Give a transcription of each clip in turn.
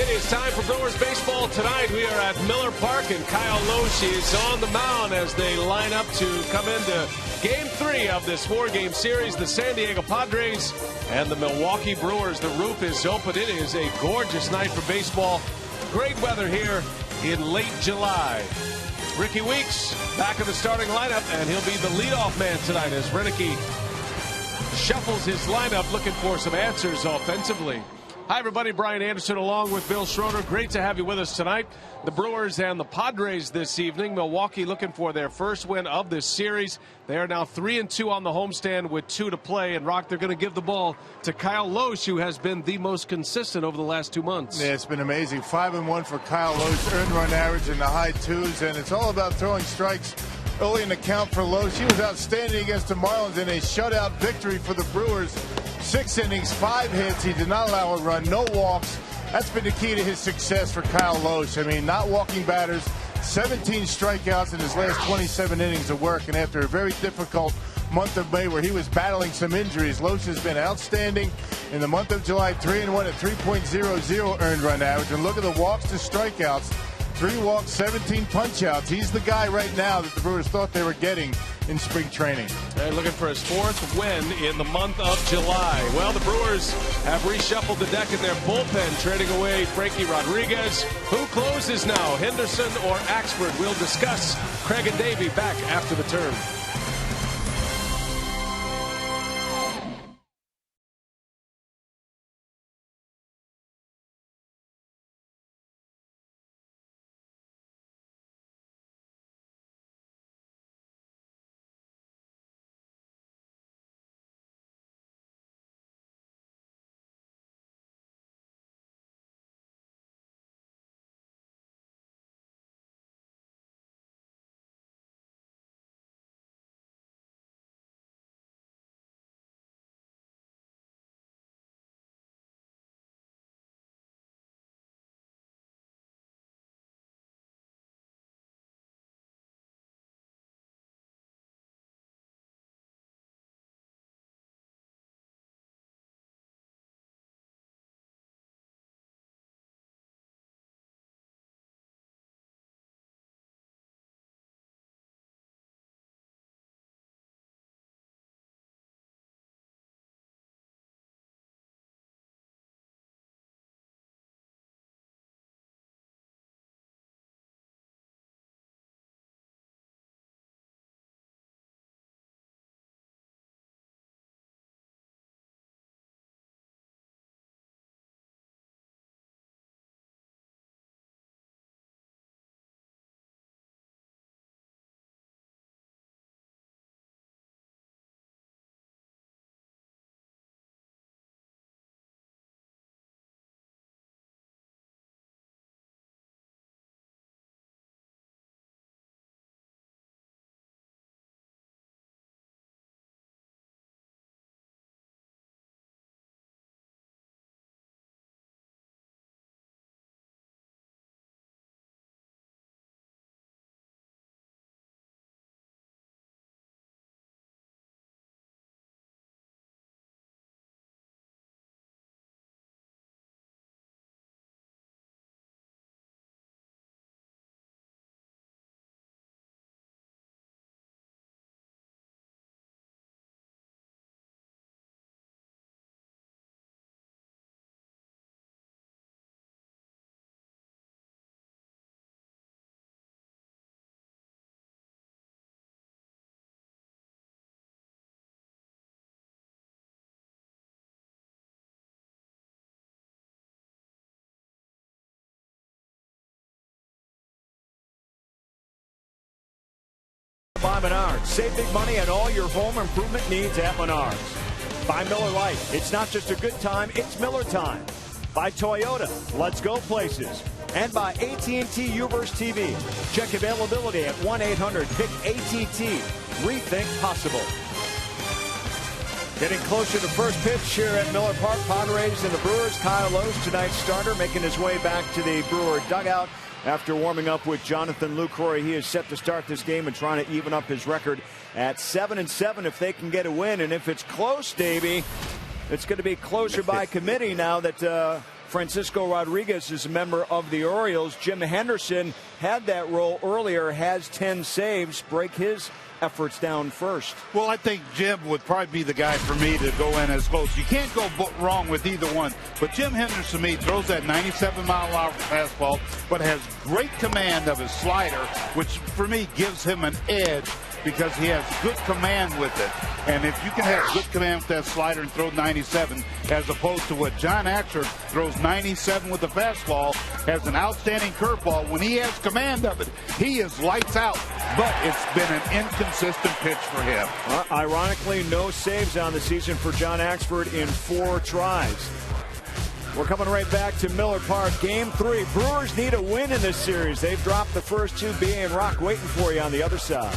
It is time for Brewers baseball tonight. We are at Miller Park, and Kyle Loesch is on the mound as they line up to come into Game 3 of this 4-game series. The San Diego Padres and the Milwaukee Brewers. The roof is open. It is a gorgeous night for baseball. Great weather here in late July. Ricky Weeks back in the starting lineup, and he'll be the leadoff man tonight as Renicky shuffles his lineup looking for some answers offensively. Hi, everybody. Brian Anderson along with Bill Schroeder. Great to have you with us tonight. The Brewers and the Padres this evening. Milwaukee looking for their first win of this series. They are now 3-2 on the homestand with 2 to play. And, Rock, they're going to give the ball to Kyle Loesch, who has been the most consistent over the last 2 months. Yeah, it's been amazing. 5-1 for Kyle Loesch. Earned run average in the high 2s. And it's all about throwing strikes early in the count for Loesch. He was outstanding against the Marlins in a shutout victory for the Brewers. 6 innings, 5 hits. He did not allow a run, no walks. That's been the key to his success for Kyle Loesch. I mean, not walking batters, 17 strikeouts in his last 27 innings of work. And after a very difficult month of May where he was battling some injuries, Loesch has been outstanding in the month of July. 3-1 at 3.00 earned run average. And look at the walks to strikeouts. 3 walks, 17 punch-outs. He's the guy right now that the Brewers thought they were getting in spring training. They're looking for his 4th win in the month of July. Well, the Brewers have reshuffled the deck in their bullpen, trading away Frankie Rodriguez. Who closes now, Henderson or Axford? We'll discuss. Craig and Davey back after the turn. By Menards. Save big money on all your home improvement needs at Menards. By Miller Lite. It's not just a good time, it's Miller time. By Toyota. Let's go places. And by AT&T Uverse TV. Check availability at 1-800-PICK-ATT. Rethink possible. Getting closer to first pitch here at Miller Park. Padres and the Brewers. Kyle Loesch, tonight's starter, making his way back to the Brewer dugout. After warming up with Jonathan Lucroy, he is set to start this game and trying to even up his record at 7-7 if they can get a win. And if it's close, Davey, it's going to be closer by committee now that Francisco Rodriguez is a member of the Orioles. Jim Henderson had that role earlier, has 10 saves. Break his efforts down first. Well, I think Jim would probably be the guy for me to go in as close. You can't go wrong with either one. But Jim Henderson, to me, throws that 97-mile-an-hour fastball, but has great command of his slider, which for me gives him an edge because he has good command with it. And if you can have good command with that slider and throw 97, as opposed to what John Axford throws 97 with the fastball, has an outstanding curveball. When he has command of it, he is lights out. But it's been an inconsistent pitch for him. Ironically, no saves on the season for John Axford in 4 tries. We're coming right back to Miller Park. Game 3. Brewers need a win in this series. They've dropped the first 2. B and Rock waiting for you on the other side.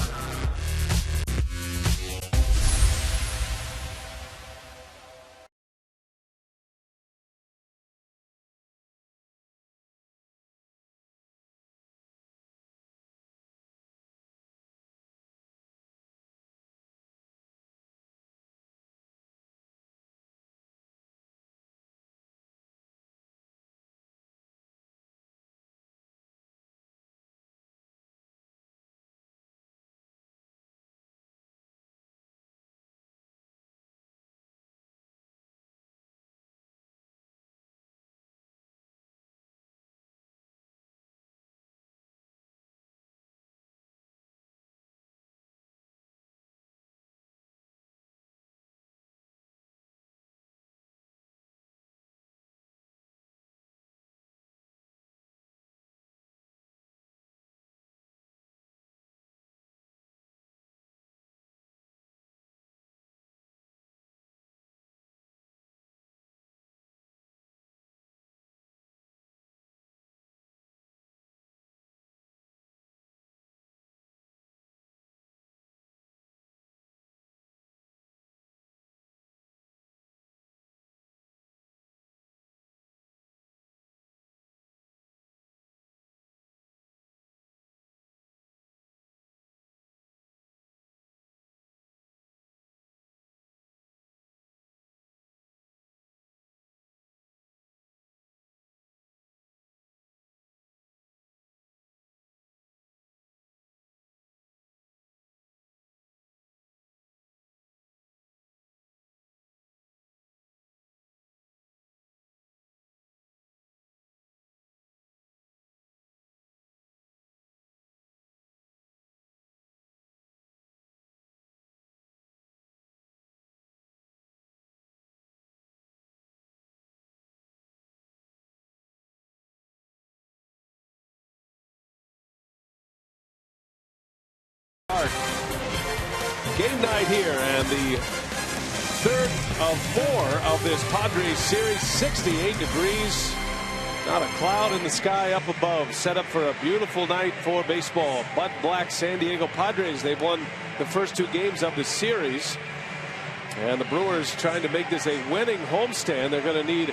Game night here, and the third of 4 of this Padres series. 68 degrees, not a cloud in the sky up above. Set up for a beautiful night for baseball. Bud Black San Diego Padres, they've won the first 2 games of the series, and the Brewers trying to make this a winning homestand. They're going to need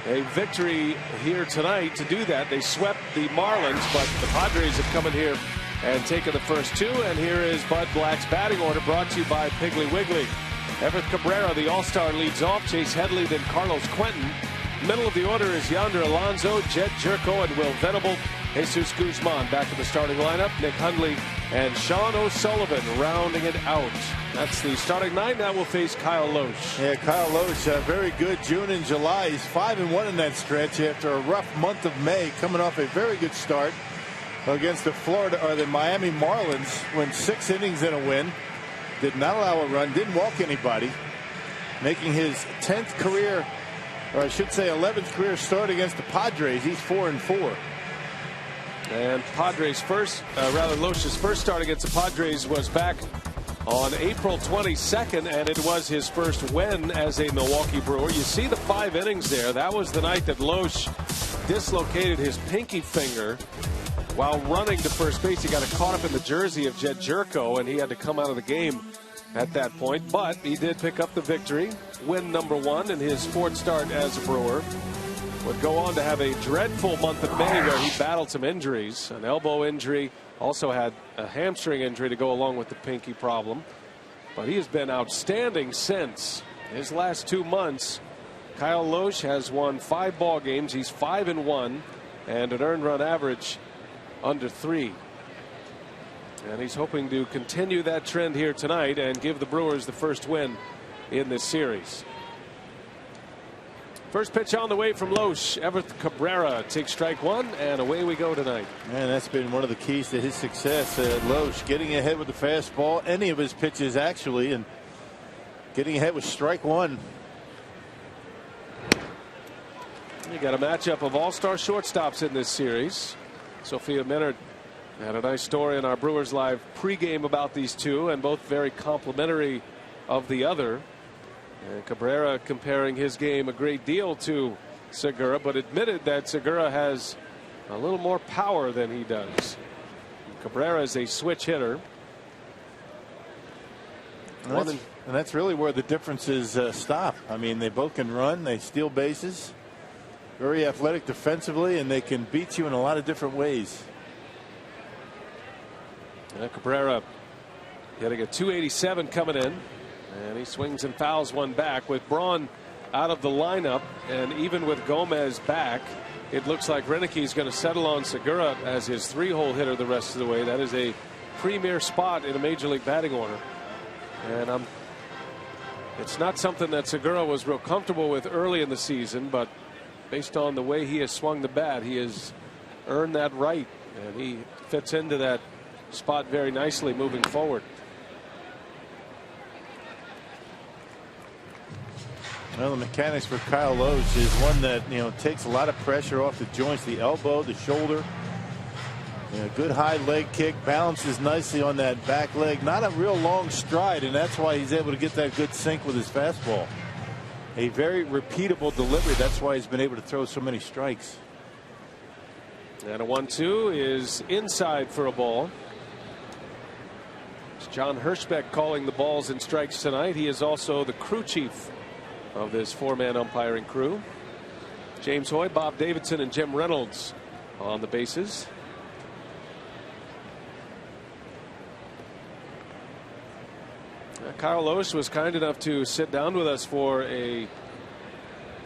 a victory here tonight to do that. They swept the Marlins, but the Padres have come in here and taken the first 2. And here is Bud Black's batting order, brought to you by Piggly Wiggly. Everett Cabrera, the All-Star, leads off. Chase Headley, then Carlos Quentin. Middle of the order is Yonder Alonso, Jed Jerko, and Will Venable. Jesus Guzman back in the starting lineup. Nick Hundley and Sean O'Sullivan rounding it out. That's the starting 9. Now we'll face Kyle Loesch. Yeah, Kyle Loesch, very good June and July. He's 5-1 in that stretch after a rough month of May, coming off a very good start against the Miami Marlins. Went 6 innings and a win. Did not allow a run. Didn't walk anybody. Making his 10th career, or I should say 11th career start against the Padres. He's 4-4. And Padres Loesch's first start against the Padres was back on April 22nd, and it was his first win as a Milwaukee Brewer. You see the 5 innings there. That was the night that Loesch dislocated his pinky finger while running to first base. He got caught up in the jersey of Jed Jerko, and he had to come out of the game at that point. But he did pick up the victory, win number 1 in his 4th start as a Brewer. Would go on to have a dreadful month of May where he battled some injuries, an elbow injury, also had a hamstring injury to go along with the pinky problem. But he has been outstanding since. His last 2 months, Kyle Loesch has won 5 ball games. He's 5-1 and an earned run average under 3. And he's hoping to continue that trend here tonight and give the Brewers the first win in this series. First pitch on the way from Loesch. Everett Cabrera takes strike 1, and away we go tonight. And that's been one of the keys to his success. Loesch getting ahead with the fastball, any of his pitches actually, and getting ahead with strike 1. You got a matchup of all-star shortstops in this series. Sophia Minard had a nice story in our Brewers Live pregame about these two, and both very complimentary of the other. And Cabrera comparing his game a great deal to Segura, but admitted that Segura has a little more power than he does. Cabrera is a switch hitter. And that's really where the differences stop. I mean, they both can run, they steal bases, very athletic defensively, and they can beat you in a lot of different ways. Cabrera getting a 287 coming in. And he swings and fouls one back with Braun out of the lineup, and even with Gomez back, it looks like Renick's going to settle on Segura as his 3-hole hitter the rest of the way. That is a premier spot in a major league batting order, and it's not something that Segura was real comfortable with early in the season, but based on the way he has swung the bat, he has earned that right, and he fits into that spot very nicely moving forward. Well, the mechanics for Kyle Loesch is one that, takes a lot of pressure off the joints, the elbow, the shoulder. Good high leg kick, balances nicely on that back leg. Not a real long stride, and that's why he's able to get that good sink with his fastball. A very repeatable delivery. That's why he's been able to throw so many strikes. And a 1-2 is inside for a ball. It's John Hirschbeck calling the balls and strikes tonight. He is also the crew chief of this 4-man umpiring crew. James Hoy, Bob Davidson, and Jim Reynolds on the bases. Kyle Loesch was kind enough to sit down with us for a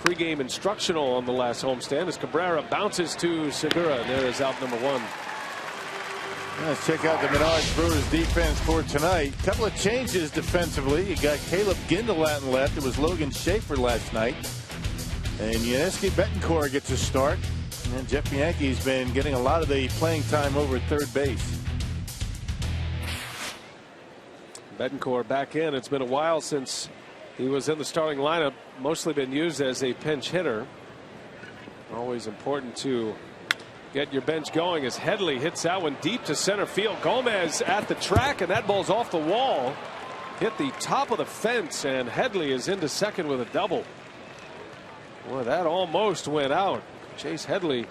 pregame instructional on the last homestand as Cabrera bounces to Segura. There is out number 1. Let's check out the Menards Brewers defense for tonight. A couple of changes defensively. You got Caleb Gindelat left. It was Logan Schaefer last night. And Yuniesky Betancourt gets a start. And Jeff Bianchi's been getting a lot of the playing time over at third base. Betancourt back in. It's been a while since he was in the starting lineup. Mostly been used as a pinch hitter. Always important to get your bench going as Headley hits that one deep to center field. Gomez at the track, and that ball's off the wall. Hit the top of the fence, and Headley is into second with a double. Well, that almost went out. Chase Headley,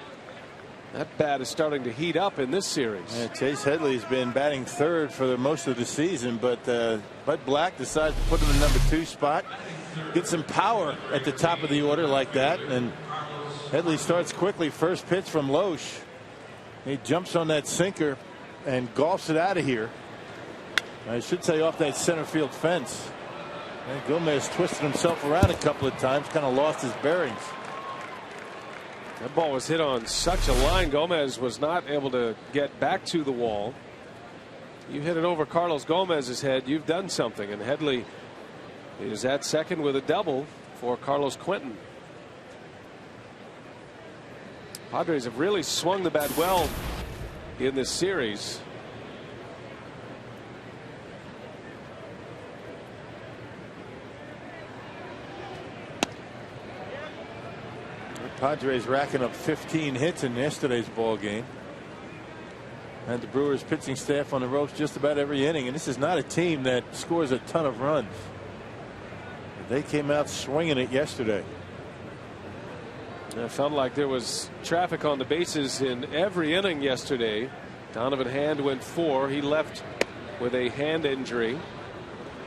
that bat is starting to heat up in this series. Yeah, Chase Headley's been batting third for most of the season, but Bud Black decides to put him in the number 2 spot. Get some power at the top of the order like that, and Headley starts quickly. First pitch from Loesch. He jumps on that sinker and golfs it out of here. I should say off that center field fence. And Gomez twisted himself around a couple of times, kind of lost his bearings. That ball was hit on such a line. Gomez was not able to get back to the wall. You hit it over Carlos Gomez's head, you've done something. And Headley is at second with a double for Carlos Quentin. Padres have really swung the bat well in this series. The Padres racking up 15 hits in yesterday's ball game. And the Brewers pitching staff on the ropes just about every inning. And this is not a team that scores a ton of runs. They came out swinging it yesterday. It felt like there was traffic on the bases in every inning yesterday. Donovan Hand went 4. He left with a hand injury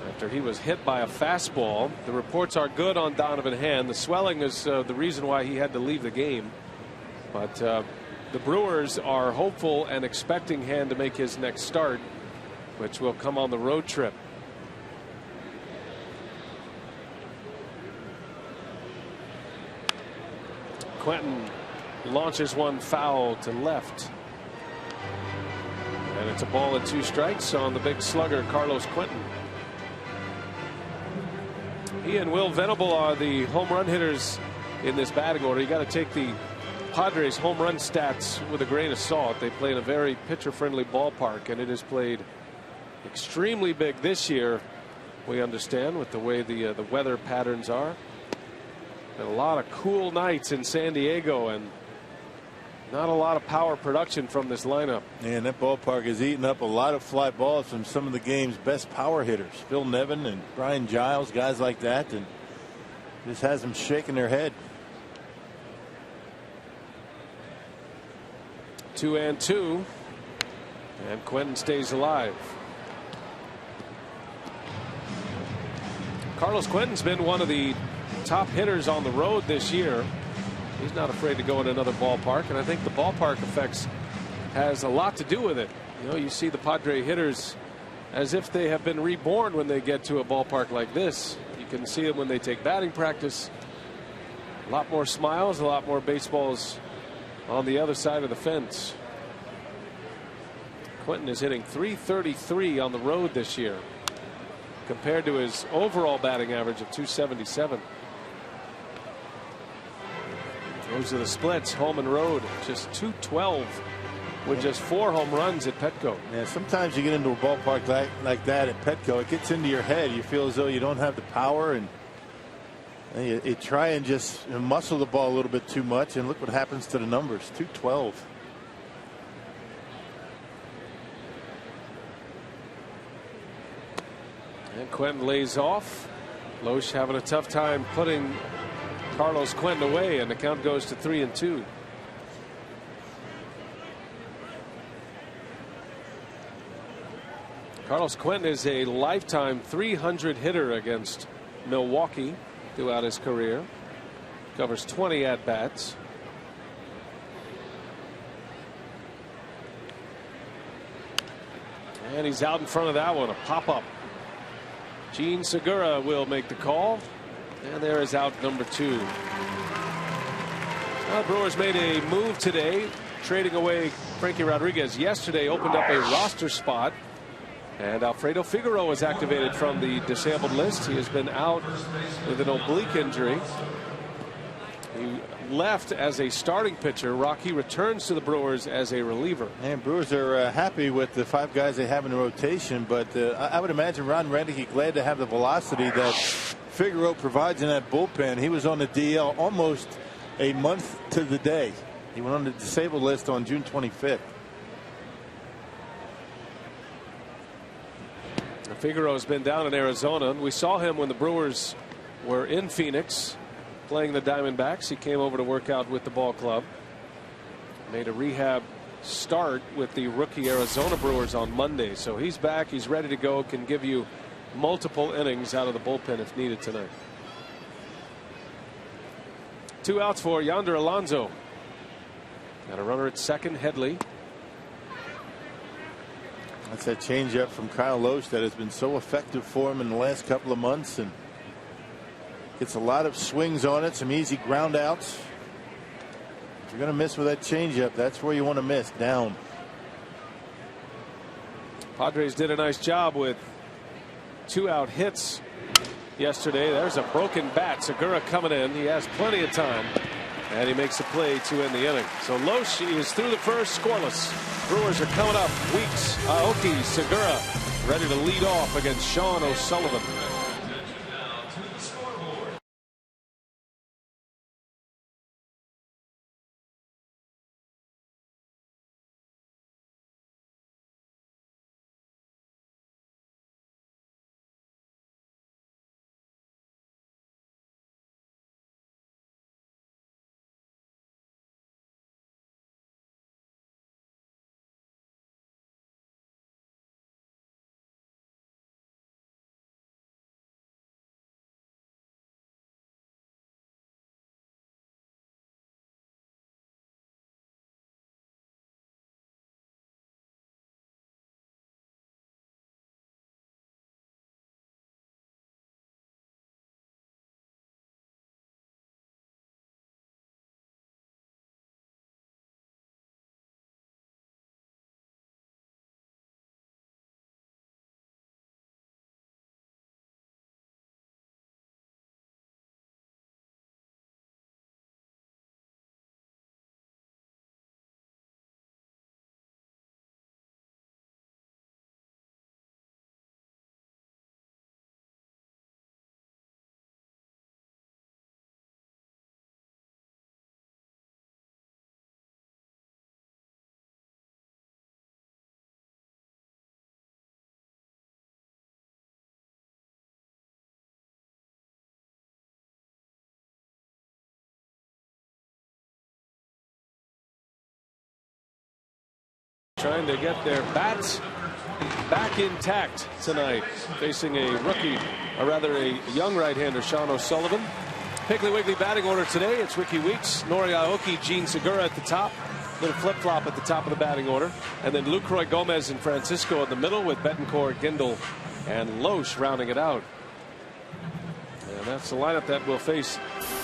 after he was hit by a fastball. The reports are good on Donovan Hand. The swelling is the reason why he had to leave the game. But the Brewers are hopeful and expecting Hand to make his next start, which will come on the road trip. Quentin launches one foul to left. And it's a ball and 2 strikes on the big slugger, Carlos Quentin. He and Will Venable are the home run hitters in this batting order. You got to take the Padres home run stats with a grain of salt. They play in a very pitcher friendly ballpark, and it is played extremely big this year, we understand, with the way the weather patterns are. And a lot of cool nights in San Diego, and not a lot of power production from this lineup. And that ballpark is eating up a lot of fly balls from some of the game's best power hitters. Phil Nevin and Brian Giles, guys like that, and just has them shaking their head. 2-2, and Quentin stays alive. Carlos Quentin's been one of the top hitters on the road this year. He's not afraid to go in another ballpark, and I think the ballpark effects has a lot to do with it. You know, you see the Padre hitters as if they have been reborn when they get to a ballpark like this. You can see them when they take batting practice. A lot more smiles, a lot more baseballs on the other side of the fence. Quentin is hitting .333 on the road this year, compared to his overall batting average of .277. Those are the splits, home and road. Just .212 with just 4 home runs at Petco. Yeah, sometimes you get into a ballpark like that at Petco, it gets into your head. You feel as though you don't have the power, and you try and just muscle the ball a little bit too much, and look what happens to the numbers. .212. And Quentin lays off. Loesch having a tough time putting Carlos Quentin away, and the count goes to 3-2. Carlos Quentin is a lifetime .300 hitter against Milwaukee throughout his career. Covers 20 at bats. And he's out in front of that one. A pop up. Gene Segura will make the call. And there is out number 2. Well, Brewers made a move today, trading away Frankie Rodriguez. Yesterday opened up a roster spot, and Alfredo Figueroa was activated from the disabled list. He has been out with an oblique injury. He left as a starting pitcher. Rocky returns to the Brewers as a reliever. And Brewers are happy with the 5 guys they have in the rotation, but I would imagine Ron Renicky glad to have the velocity that Figueroa provides in that bullpen. He was on the DL almost a month to the day. He went on the disabled list on June 25th. Figueroa has been down in Arizona. We saw him when the Brewers were in Phoenix playing the Diamondbacks. He came over to work out with the ball club. Made a rehab start with the rookie Arizona Brewers on Monday. So he's back. He's ready to go. Can give you multiple innings out of the bullpen if needed tonight. 2 outs for Yonder Alonso. Got a runner at second, Headley. That's that changeup from Kyle Loesch that has been so effective for him in the last couple of months, and gets a lot of swings on it, some easy ground outs. If you're going to miss with that changeup, that's where you want to miss, down. Padres did a nice job with 2-out hits yesterday. There's a broken bat. Segura coming in. He has plenty of time, and he makes a play to end the inning. So Loesch is through the first, scoreless. Brewers are coming up. Weeks, Aoki, Segura ready to lead off against Sean O'Sullivan. trying to get their bats back intact tonight, facing a rookie, or rather a young right-hander, Sean O'Sullivan. Piggly Wiggly batting order today. It's Ricky Weeks, Nori Aoki, Gene Segura at the top. Little flip-flop at the top of the batting order. And then Lucroy, Gomez, and Francisco in the middle, with Betancourt, Gindel, and Loesch rounding it out. And that's the lineup that will face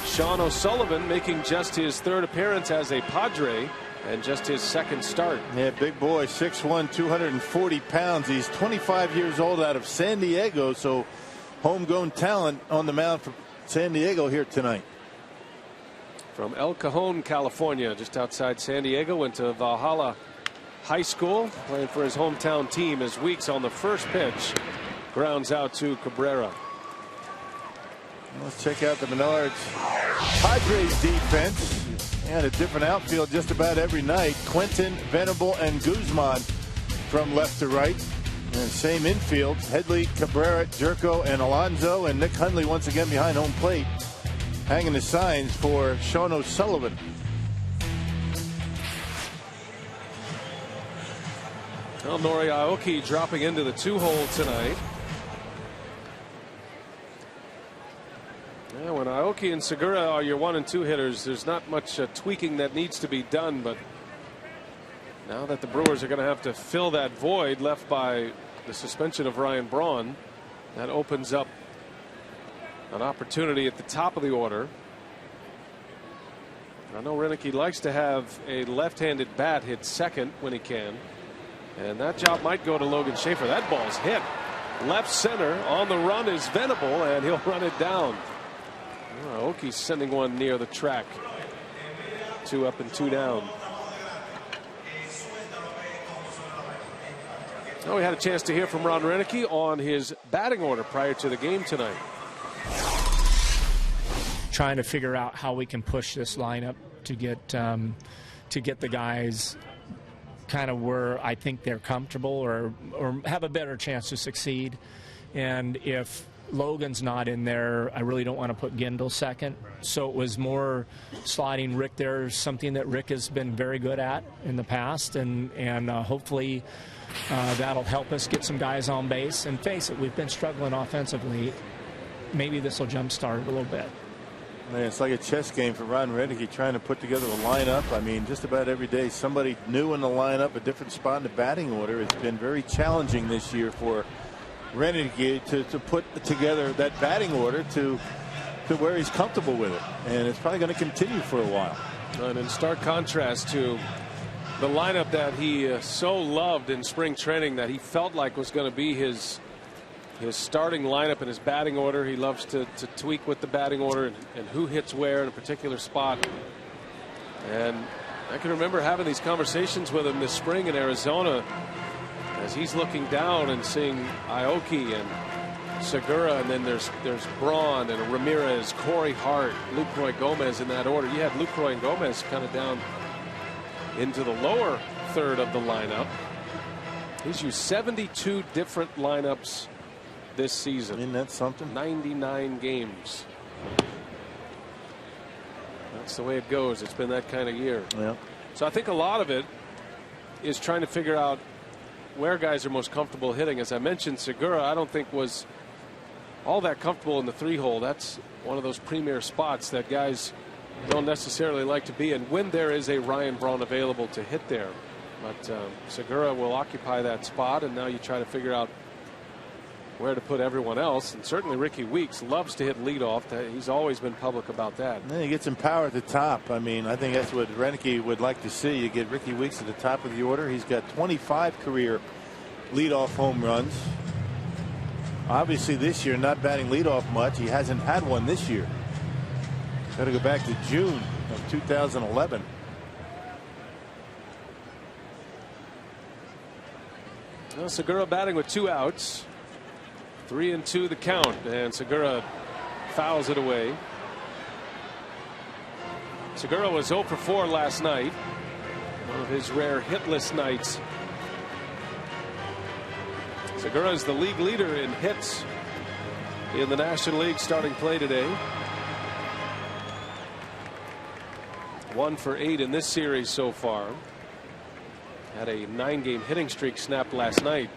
Sean O'Sullivan, making just his third appearance as a Padre and just his second start. Yeah, big boy, 6'1", 240 pounds. He's 25 years old, out of San Diego, so homegrown talent on the mound for San Diego here tonight. From El Cajon, California, just outside San Diego, went to Valhalla High School, playing for his hometown team, as Weeks on the first pitch grounds out to Cabrera. Let's check out the Menards Padres defense. And a different outfield just about every night. Quentin, Venable, and Guzman from left to right. And same infield. Headley, Cabrera, Jerko, and Alonso. And Nick Hundley once again behind home plate, hanging the signs for Sean O'Sullivan. Well, Nori Aoki dropping into the 2-hole tonight. Yeah, when Aoki and Segura are your 1 and 2 hitters, there's not much tweaking that needs to be done. But now that the Brewers are going to have to fill that void left by the suspension of Ryan Braun, that opens up an opportunity at the top of the order. I know Renicky likes to have a left-handed bat hit second when he can, and that job might go to Logan Schaefer. That ball's hit left center. On the run is Venable, and he'll run it down. Aoki's sending one near the track. 2 up and 2 down. Oh, we had a chance to hear from Ron Renicky on his batting order prior to the game tonight. Trying to figure out how we can push this lineup to get the guys kind of where I think they're comfortable or have a better chance to succeed. And if Logan's not in there, I really don't want to put Gindel second. So it was more sliding Rick there, something that Rick has been very good at in the past, and hopefully that'll help us get some guys on base. And face it, we've been struggling offensively. Maybe this will jumpstart it a little bit. Man, it's like a chess game for Ron Renicky, trying to put together a lineup. I mean, just about every day somebody new in the lineup, a different spot in the batting order. It's been very challenging this year for Renicky to put together that batting order to where he's comfortable with it, and it's probably going to continue for a while. And in stark contrast to the lineup that he so loved in spring training, that he felt like was going to be his starting lineup and his batting order. He loves to tweak with the batting order and who hits where in a particular spot. And I can remember having these conversations with him this spring in Arizona, as he's looking down and seeing Aoki and Segura, and then there's Braun and Ramirez, Corey Hart, Lucroy, Gomez in that order. You had Lucroy and Gomez kind of down into the lower third of the lineup. He's used 72 different lineups this season. Isn't that something? 99 games. That's the way it goes. It's been that kind of year. Yeah. So I think a lot of it is trying to figure out where guys are most comfortable hitting. As I mentioned, Segura I don't think was all that comfortable in the 3-hole. That's one of those premier spots that guys don't necessarily like to be in when there is a Ryan Braun available to hit there. But Segura will occupy that spot, and now you try to figure out where to put everyone else. And certainly Ricky Weeks loves to hit leadoff. He's always been public about that. And then he gets some power at the top. I mean, I think that's what Renicky would like to see. You get Ricky Weeks at the top of the order. He's got 25 career leadoff home runs. Obviously this year not batting leadoff much. He hasn't had one this year. Got to go back to June of 2011. Well, Segura batting with 2 outs. 3-2 the count, and Segura fouls it away. Segura was 0 for 4 last night. One of his rare hitless nights. Segura is the league leader in hits in the National League starting play today. 1 for 8 in this series so far. Had a 9-game hitting streak snapped last night.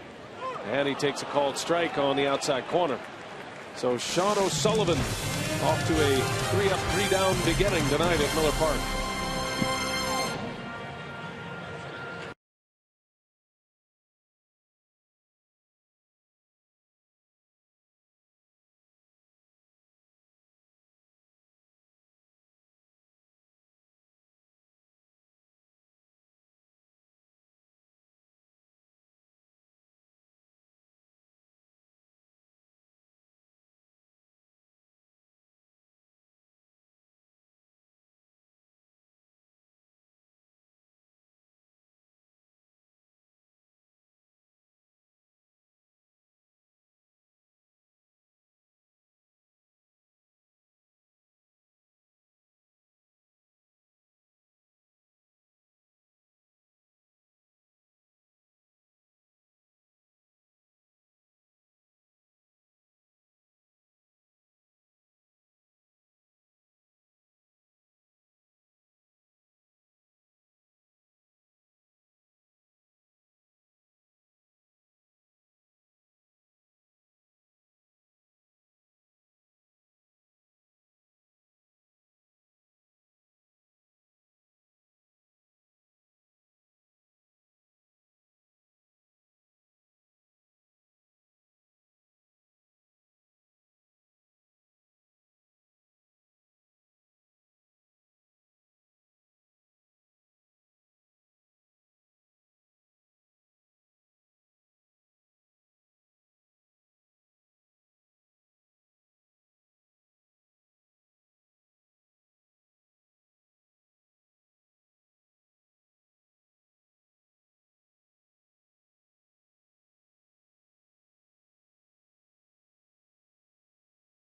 And he takes a called strike on the outside corner. So Sean O'Sullivan off to a 3-up, 3-down beginning tonight at Miller Park.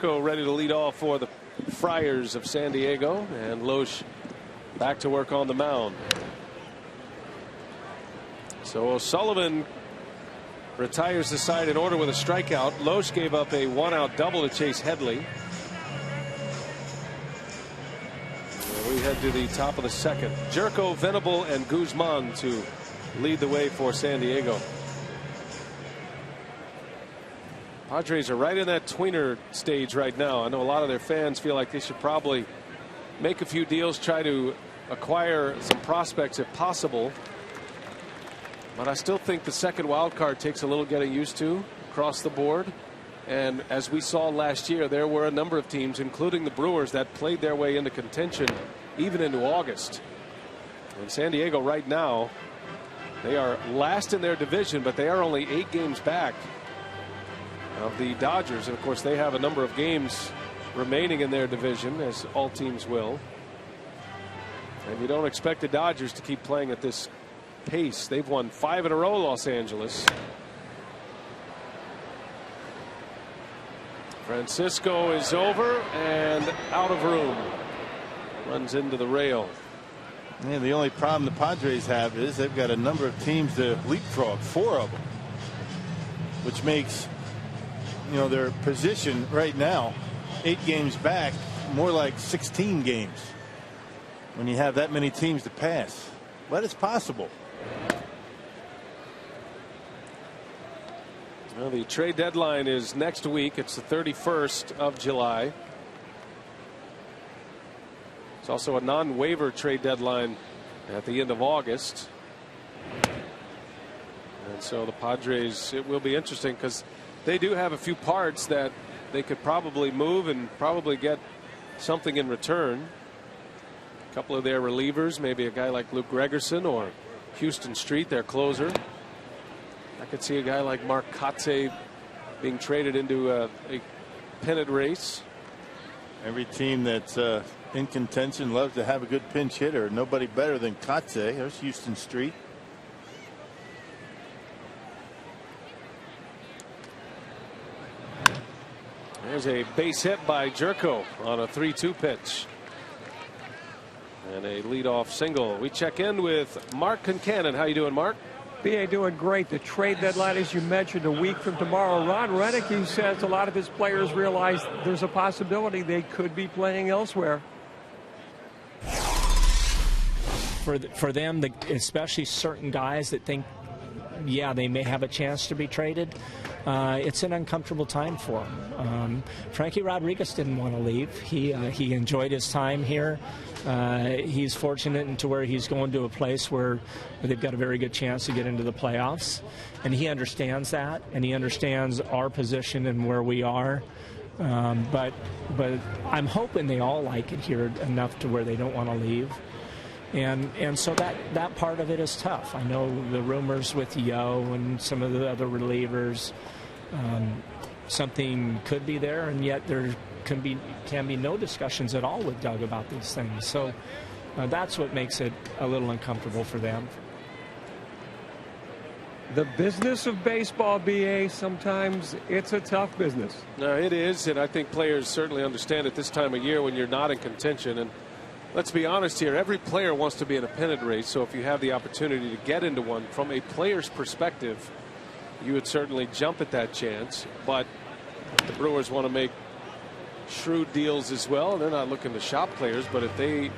Ready to lead off for the Friars of San Diego, and Loesch back to work on the mound. So O'Sullivan retires the side in order with a strikeout. Loesch gave up a 1-out double to Chase Headley. And we head to the top of the second. Jerko, Venable, and Guzman to lead the way for San Diego. Padres are right in that tweener stage right now. I know a lot of their fans feel like they should probably make a few deals, try to acquire some prospects if possible. But I still think the second wild card takes a little getting used to across the board. And as we saw last year, there were a number of teams, including the Brewers, that played their way into contention even into August. And San Diego right now, they are last in their division, but they are only 8 games back of the Dodgers, and of course they have a number of games remaining in their division, as all teams will. And you don't expect the Dodgers to keep playing at this pace. They've won 5 in a row, Los Angeles. Francisco is over and out of room. Runs into the rail. Yeah, the only problem the Padres have is they've got a number of teams to leapfrog, 4 of them, which makes, you know, their position right now 8 games back, more like 16 games when you have that many teams to pass. But it's possible. Well, the trade deadline is next week. It's the 31st of July. It's also a non-waiver trade deadline at the end of August. And so the Padres, it will be interesting because they do have a few parts that they could probably move and probably get something in return. A couple of their relievers, maybe a guy like Luke Gregerson or Houston Street, their closer. I could see a guy like Mark Kotsay being traded into a pennant race. Every team that's in contention loves to have a good pinch hitter. Nobody better than Kotsay. There's Houston Street. There's a base hit by Jerko on a 3-2 pitch. And a leadoff single. We check in with Mark Concannon. How you doing, Mark? BA doing great. The trade deadline, as you mentioned, a week from tomorrow. Ron Renneke says a lot of his players realize there's a possibility they could be playing elsewhere. for them, especially certain guys that think, yeah, they may have a chance to be traded, it's an uncomfortable time for him. Frankie Rodriguez didn't want to leave. He enjoyed his time here. He's fortunate into where he's going to a place where they've got a very good chance to get into the playoffs, and he understands that, and he understands our position and where we are. But I'm hoping they all like it here enough to where they don't want to leave. And so that part of it is tough. I know the rumors with Yo and some of the other relievers, something could be there, and yet there can be no discussions at all with Doug about these things. So that's what makes it a little uncomfortable for them. The business of baseball, BA, sometimes it's a tough business. No, it is, and I think players certainly understand it this time of year when you're not in contention. And let's be honest here, every player wants to be in a pennant race, so if you have the opportunity to get into one from a player's perspective, you would certainly jump at that chance. But the Brewers want to make shrewd deals as well. They're not looking to shop players, but if they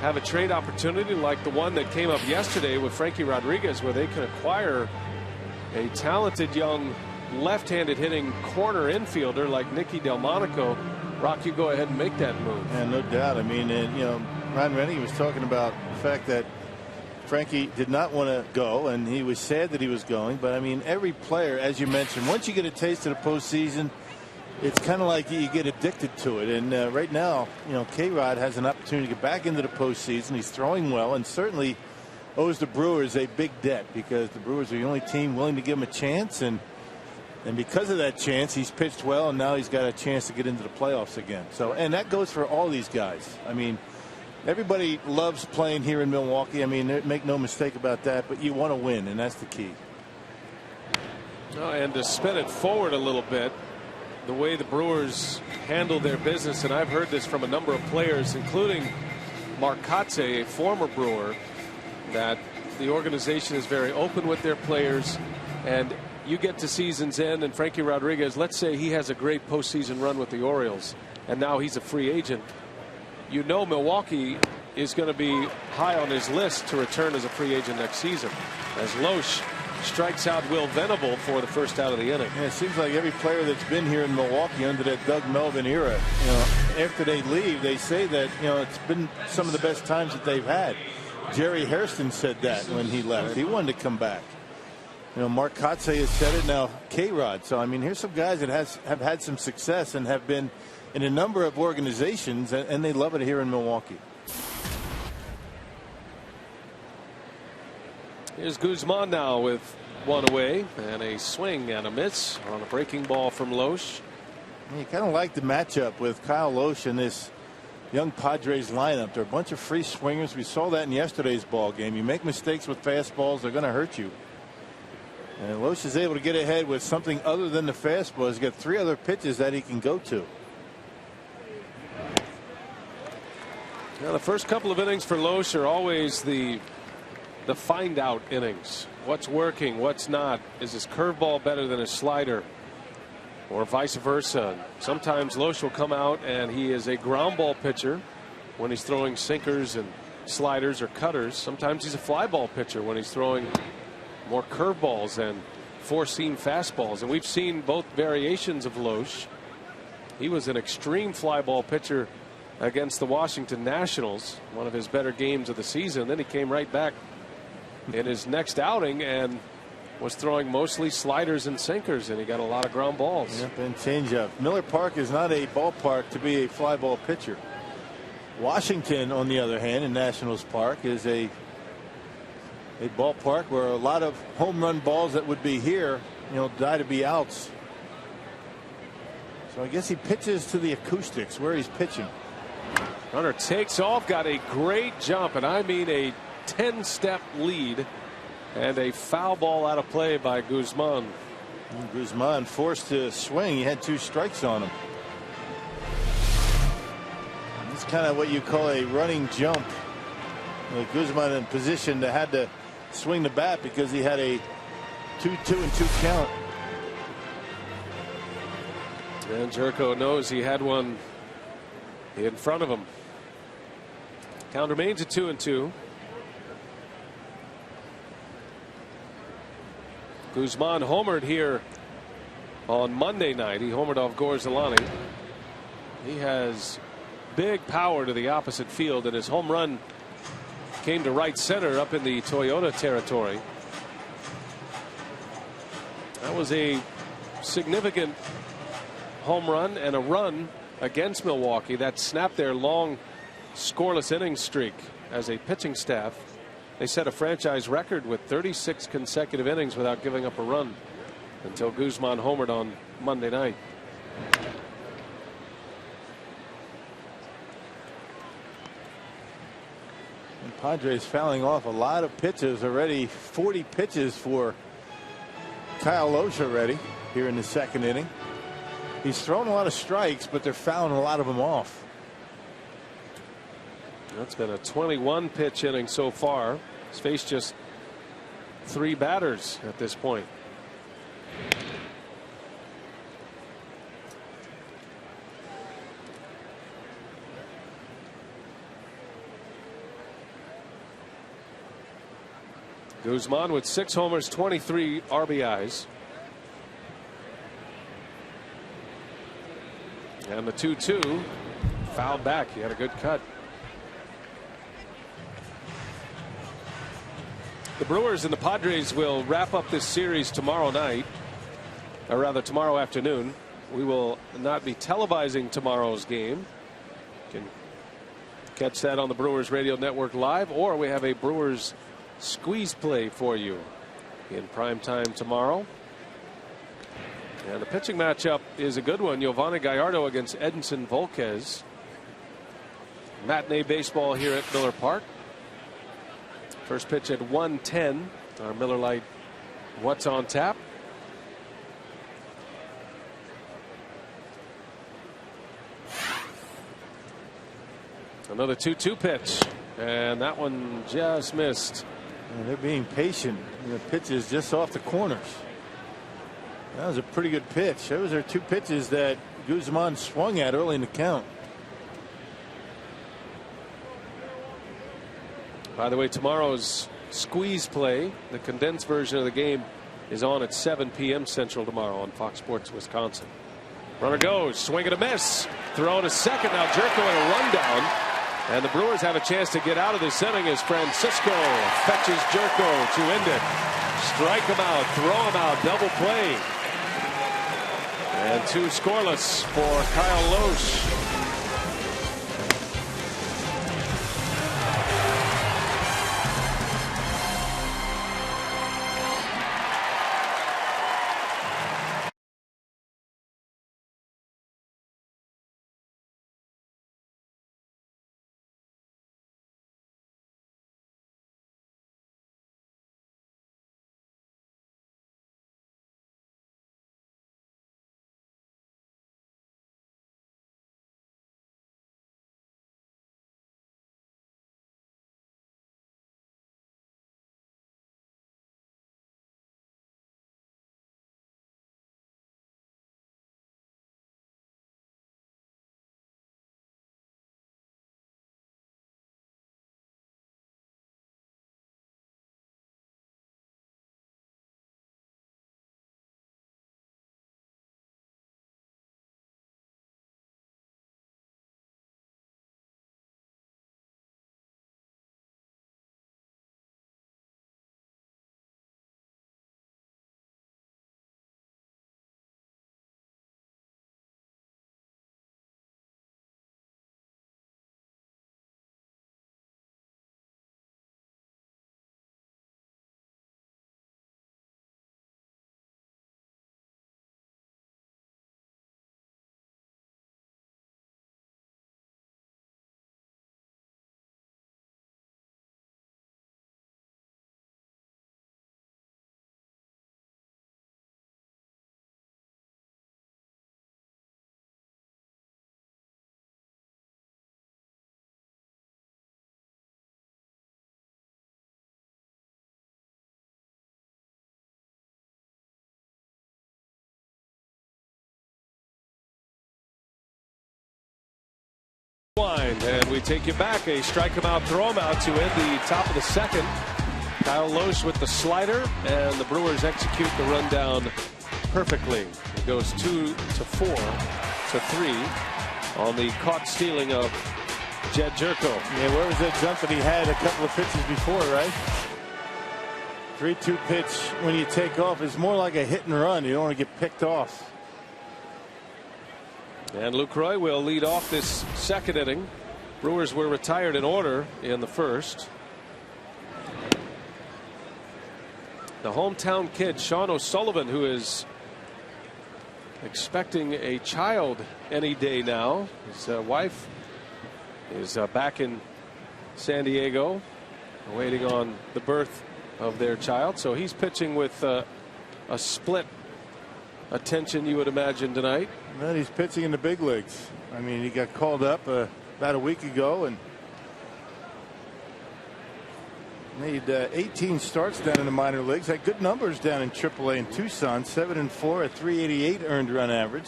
have a trade opportunity like the one that came up yesterday with Frankie Rodriguez, where they can acquire a talented young left-handed hitting corner infielder like Nicky Delmonico, Rock, you go ahead and make that move. Yeah, no doubt. I mean, Ron Rennie was talking about the fact that Frankie did not want to go, and he was sad that he was going. But I mean, every player, as you mentioned, once you get a taste of the postseason, it's kind of like you get addicted to it. And right now, K-Rod has an opportunity to get back into the postseason. He's throwing well, and certainly owes the Brewers a big debt, because the Brewers are the only team willing to give him a chance, and because of that chance, he's pitched well, and now he's got a chance to get into the playoffs again. So, and that goes for all these guys. I mean, everybody loves playing here in Milwaukee. I mean, make no mistake about that, but you want to win, and that's the key. Oh, and to spin it forward a little bit, the way the Brewers handle their business, and I've heard this from a number of players, including Mark Kotze, a former Brewer, that the organization is very open with their players. And you get to season's end, and Frankie Rodriguez, let's say he has a great postseason run with the Orioles, and now he's a free agent. Milwaukee is going to be high on his list to return as a free agent next season, as Loesch strikes out Will Venable for the first out of the inning. Yeah, it seems like every player that's been here in Milwaukee under that Doug Melvin era, after they leave, they say that it's been some of the best times that they've had. Jerry Hairston said that when he left. He wanted to come back. Mark Kotze has said it, now K-Rod. So I mean, here's some guys that have had some success and have been in a number of organizations, and they love it here in Milwaukee. Here's Guzman now with one away, and a swing and a miss on a breaking ball from Loesch. You kind of like the matchup with Kyle Loesch and this young Padres lineup. They're a bunch of free swingers. We saw that in yesterday's ball game. You make mistakes with fastballs, they're going to hurt you. And Loesch is able to get ahead with something other than the fastball. He's got 3 other pitches that he can go to. Now, the first couple of innings for Loesch are always the find out innings. What's working, what's not? Is his curveball better than his slider, or vice versa? Sometimes Loesch will come out and he is a ground ball pitcher when he's throwing sinkers and sliders or cutters. Sometimes he's a fly ball pitcher when he's throwing more curveballs and four-seam fastballs, and we've seen both variations of Loesch. He was an extreme fly ball pitcher against the Washington Nationals, one of his better games of the season. Then he came right back in his next outing and was throwing mostly sliders and sinkers, and he got a lot of ground balls. Yep, and changeup. Miller Park is not a ballpark to be a fly ball pitcher. Washington, on the other hand, in Nationals Park, is a ballpark where a lot of home run balls that would be here, die to be outs. So I guess he pitches to the acoustics where he's pitching. Runner takes off, got a great jump, and I mean a 10-step lead, and a foul ball out of play by Guzman. And Guzman forced to swing. He had 2 strikes on him. It's kind of what you call a running jump. Guzman in position that had to swing the bat because he had a 2-2 count. And Jerko knows he had one in front of him. Count remains at 2-2. Guzman homered here on Monday night. He homered off Gorzalani. He has big power to the opposite field, and his home run came to right center up in the Toyota territory. That was a significant home run and a run against Milwaukee that snapped their long scoreless inning streak as a pitching staff. They set a franchise record with 36 consecutive innings without giving up a run until Guzman homered on Monday night. And Padres fouling off a lot of pitches already. 40 pitches for Kyle Lohse already here in the second inning. He's thrown a lot of strikes, but they're fouling a lot of them off. That's been a 21 pitch inning so far. He's faced just 3 batters at this point. Guzman with 6 homers, 23 RBIs. And the 2-2 fouled back. He had a good cut. The Brewers and the Padres will wrap up this series tomorrow night, or rather tomorrow afternoon. We will not be televising tomorrow's game. You can catch that on the Brewers Radio Network live, or we have a Brewers squeeze play for you in prime time tomorrow. And the pitching matchup is a good one. Giovanni Gallardo against Edinson Volquez. Matinee baseball here at Miller Park. First pitch at 1:10. Our Miller Lite What's on Tap. Another 2-2 pitch, and that one just missed. And they're being patient. The pitch is just off the corners. That was a pretty good pitch. Those are 2 pitches that Guzman swung at early in the count. By the way, tomorrow's squeeze play, the condensed version of the game, is on at 7 p.m. Central tomorrow on Fox Sports Wisconsin. Runner goes, swing and a miss. Throw to second. Now Jerko in a rundown. And the Brewers have a chance to get out of this inning as Francisco fetches Jerko to end it. Strike him out, throw him out, double play. And 2 scoreless for Kyle Lohse. And we take you back. A strike him out, throw him out to end the top of the second. Kyle Loesch with the slider, and the Brewers execute the rundown perfectly. It goes 2 to 4 to 3 on the caught stealing of Jed Jerko. Yeah, where was that jump that he had a couple of pitches before, right? 3-2 pitch when you take off is more like a hit and run. You don't want to get picked off. And Lucroy will lead off this second inning. Brewers were retired in order in the first. The hometown kid, Sean O'Sullivan, who is expecting a child any day now. His wife is back in San Diego, waiting on the birth of their child. So he's pitching with a split attention, you would imagine, tonight. Well, he's pitching in the big leagues. I mean, he got called up about a week ago and made 18 starts down in the minor leagues. Had good numbers down in AAA in Tucson. 7-4 at 388 earned run average.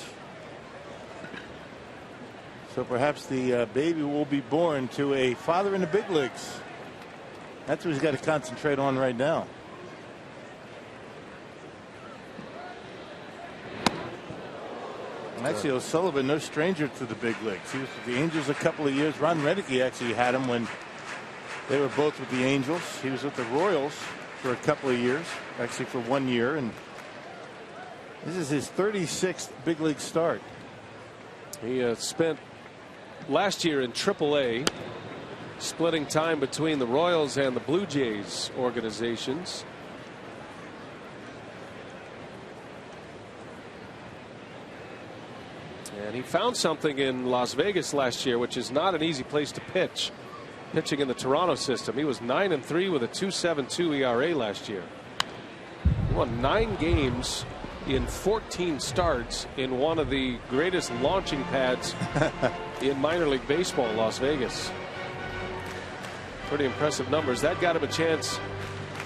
So perhaps the baby will be born to a father in the big leagues. That's what he's got to concentrate on right now. Actually, O'Sullivan, no stranger to the big leagues. He was with the Angels a couple of years. Ron Renneke actually had him when they were both with the Angels. He was with the Royals for a couple of years, actually for 1 year, and this is his 36th big league start. He spent last year in AAA, splitting time between the Royals and the Blue Jays organizations. And he found something in Las Vegas last year, which is not an easy place to pitch. Pitching in the Toronto system. He was 9-3 with a 2.72 ERA last year. He won 9 games in 14 starts in one of the greatest launching pads in minor league baseball, Las Vegas. Pretty impressive numbers. That got him a chance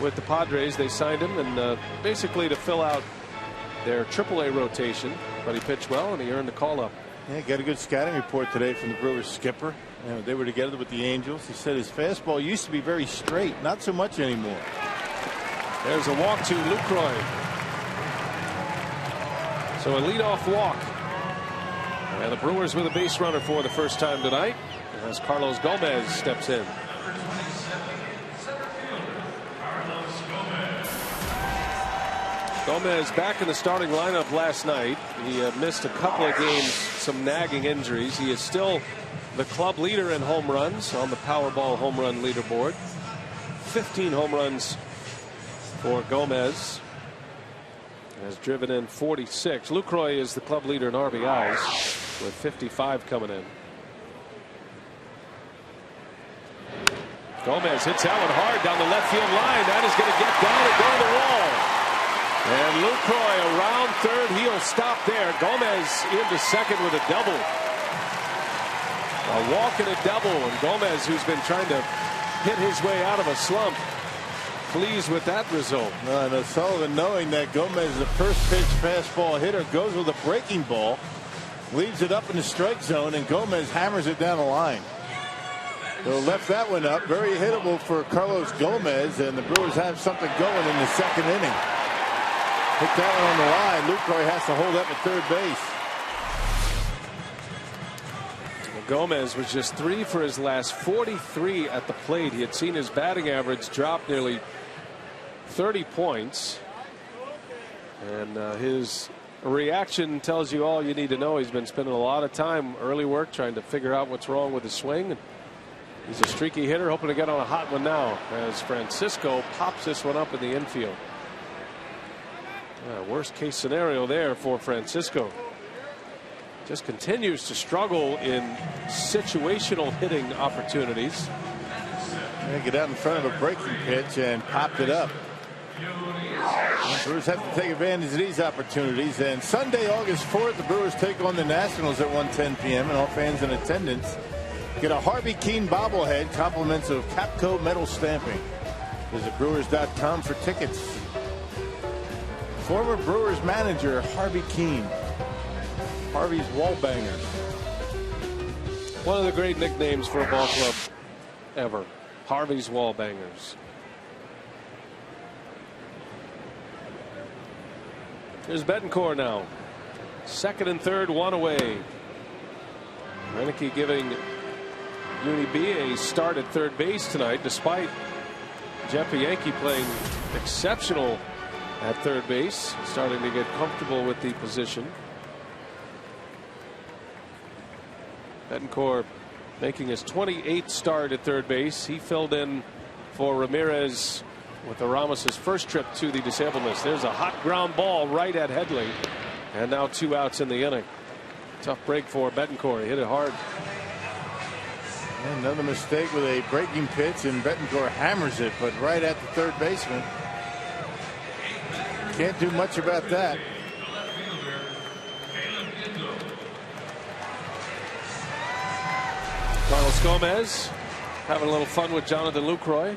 with the Padres. They signed him and basically to fill out their AAA rotation, but he pitched well and he earned the call up. Yeah, got a good scouting report today from the Brewers skipper. You know, they were together with the Angels. He said his fastball used to be very straight, not so much anymore. There's a walk to Lucroy. So a leadoff walk. And the Brewers with a base runner for the first time tonight as Carlos Gomez steps in. Gomez back in the starting lineup last night. He missed a couple of games, some nagging injuries. He is still the club leader in home runs on the Powerball home run leaderboard. 15 home runs for Gomez. Has driven in 46. Lucroy is the club leader in RBIs with 55 coming in. Gomez hits that one hard down the left field line. That is going to get down and go to the wall. And Lucroy around third. He'll stop there. Gomez into second with a double. A walk and a double. And Gomez, who's been trying to hit his way out of a slump, pleased with that result. And O'Sullivan, knowing that Gomez is a first pitch fastball hitter, goes with a breaking ball, leaves it up in the strike zone, and Gomez hammers it down the line. So left that one up. Very hittable for Carlos Gomez, and the Brewers have something going in the second inning. Hit that one on the line. Lucroy has to hold up at third base. Well, Gomez was just 3 for his last 43 at the plate. He had seen his batting average drop nearly 30 points. And his reaction tells you all you need to know. He's been spending a lot of time early work trying to figure out what's wrong with his swing. He's a streaky hitter, hoping to get on a hot one now as Francisco pops this one up in the infield. Worst case scenario there for Francisco. Just continues to struggle in situational hitting opportunities. Get out in front of a breaking pitch and popped it up. The Brewers have to take advantage of these opportunities. And Sunday, August 4th, the Brewers take on the Nationals at 1:10 p.m. and all fans in attendance get a Harvey Keene bobblehead, compliments of Capco metal stamping. Visit Brewers.com for tickets. Former Brewers manager Harvey Keene. Harvey's Wallbangers. One of the great nicknames for a ball club ever. Harvey's Wallbangers. Here's Betancourt now. Second and third, one away. Renicky giving Uni B a start at third base tonight, despite Jeff Yankee playing exceptional at third base, starting to get comfortable with the position. Betancourt making his 28th start at third base. He filled in for Ramirez with the Ramos's first trip to the disabled list. There's a hot ground ball right at Headley, and now 2 outs in the inning. Tough break for Betancourt. He hit it hard. Another mistake with a breaking pitch, and Betancourt hammers it, but right at the third baseman. Can't do much about that. Carlos Gomez having a little fun with Jonathan Lucroy.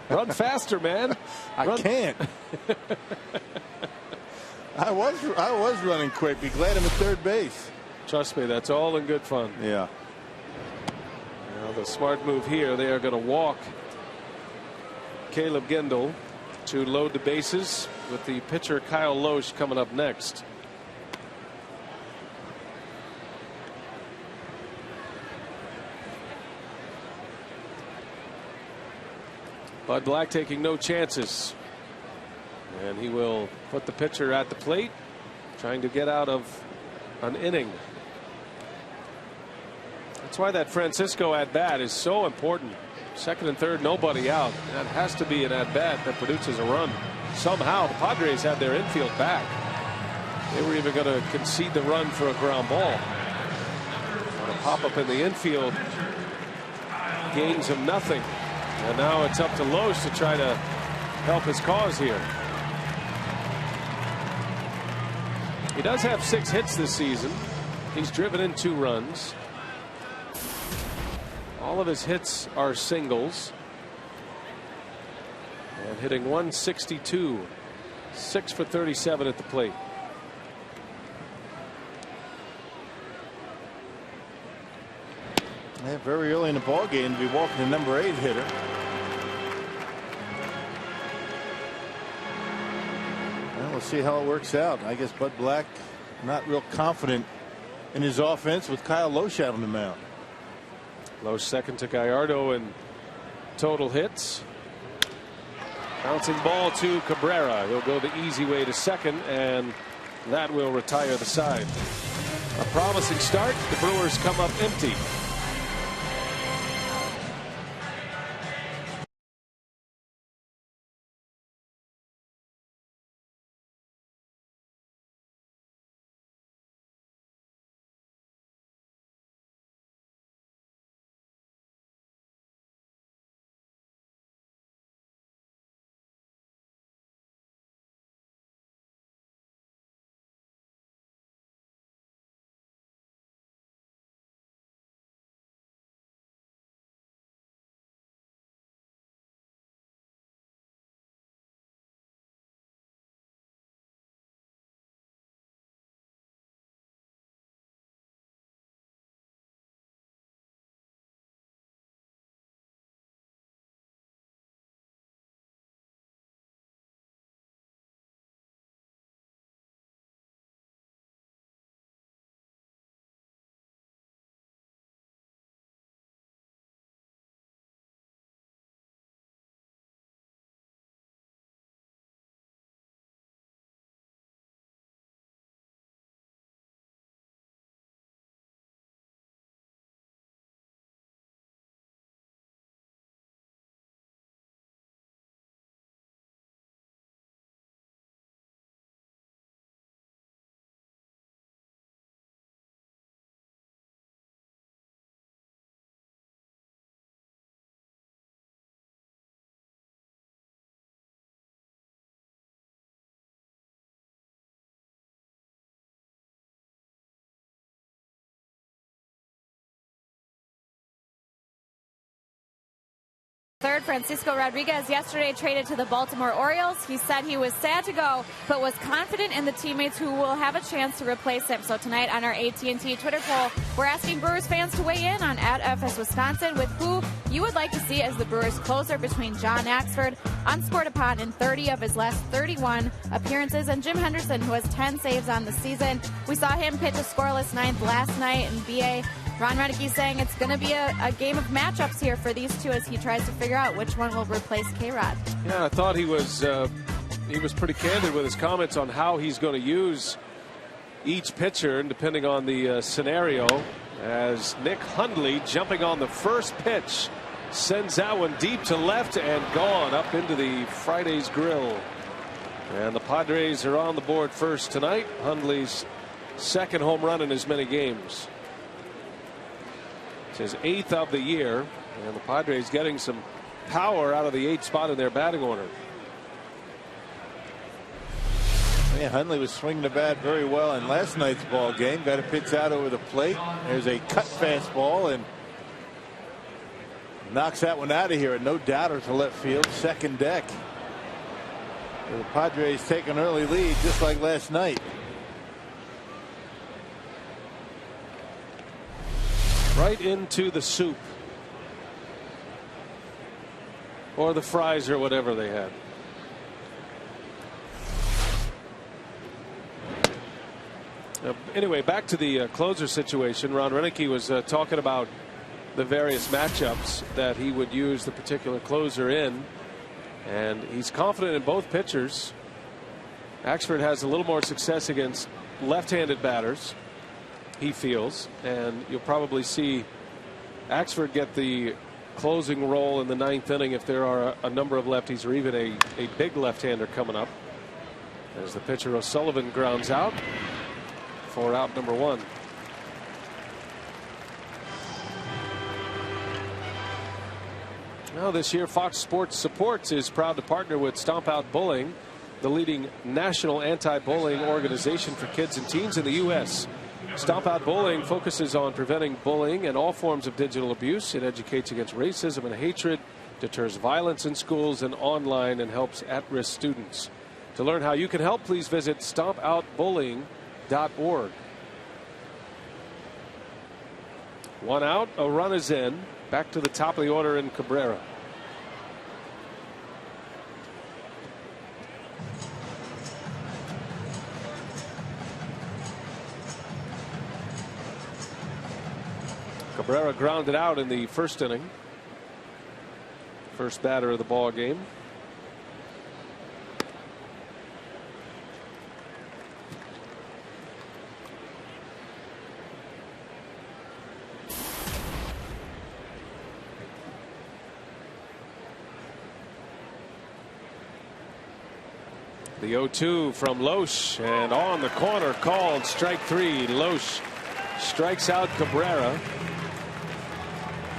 Run faster, man. I can't. I was running quick. Be glad I'm at third base. Trust me, that's all in good fun. Yeah. Now the smart move here, they are going to walk Caleb Gendel to load the bases with the pitcher Kyle Loesch coming up next. Bud Black taking no chances, and he will put the pitcher at the plate, trying to get out of an inning. That's why that Francisco at bat is so important. Second and third, nobody out. That has to be an at bat that produces a run. Somehow the Padres had their infield back. They were even going to concede the run for a ground ball. On a pop up in the infield gains him nothing. And now it's up to Loesch to try to help his cause here. He does have 6 hits this season. He's driven in 2 runs. All of his hits are singles. And hitting 162. 6 for 37 at the plate. Yeah, very early in the ball game to be walking the number 8 hitter. Well, we'll see how it works out. I guess Bud Black not real confident in his offense with Kyle Loesch out on the mound. Loesch second to Gallardo in total hits. Bouncing ball to Cabrera. He'll go the easy way to second, and that will retire the side. A promising start. The Brewers come up empty. Third, Francisco Rodriguez yesterday traded to the Baltimore Orioles. He said he was sad to go, but was confident in the teammates who will have a chance to replace him. So tonight on our AT&T Twitter poll, we're asking Brewers fans to weigh in on @FSWisconsin with who you would like to see as the Brewers closer between John Axford, unscored upon in 30 of his last 31 appearances, and Jim Henderson, who has 10 saves on the season. We saw him pitch a scoreless ninth last night in BA. Ron Renneke saying it's going to be a game of matchups here for these two as he tries to figure out which one will replace K-Rod. Yeah, I thought he was pretty candid with his comments on how he's going to use each pitcher, and depending on the scenario, as Nick Hundley jumping on the first pitch sends that one deep to left and gone up into the Friday's grill. And the Padres are on the board first tonight. Hundley's second home run in as many games. His 8th of the year, and the Padres getting some power out of the 8th spot in their batting order. Yeah, Hundley was swinging the bat very well in last night's ball game. Got a pitch out over the plate. There's a cut fastball and knocks that one out of here. No doubter to left field. Second deck. The Padres take an early lead just like last night. Right into the soup. Or the fries or whatever they had. Anyway, back to the closer situation. Ron Renneke was talking about the various matchups that he would use the particular closer in. And he's confident in both pitchers. Axford has a little more success against left-handed batters, he feels, and you'll probably see Axford get the closing role in the 9th inning if there are a number of lefties or even a big left-hander coming up, as the pitcher O'Sullivan grounds out for out number 1. Now this year Fox Sports Supports is proud to partner with Stomp Out Bullying, the leading national anti-bullying organization for kids and teens in the U.S. Stomp Out Bullying focuses on preventing bullying and all forms of digital abuse. It educates against racism and hatred, deters violence in schools and online, and helps at-risk students. To learn how you can help, please visit stompoutbullying.org. 1 out, a run is in. Back to the top of the order in Cabrera. Cabrera grounded out in the first inning. First batter of the ball game. The 0-2 from Loesch, and on the corner, called strike 3. Loesch strikes out Cabrera.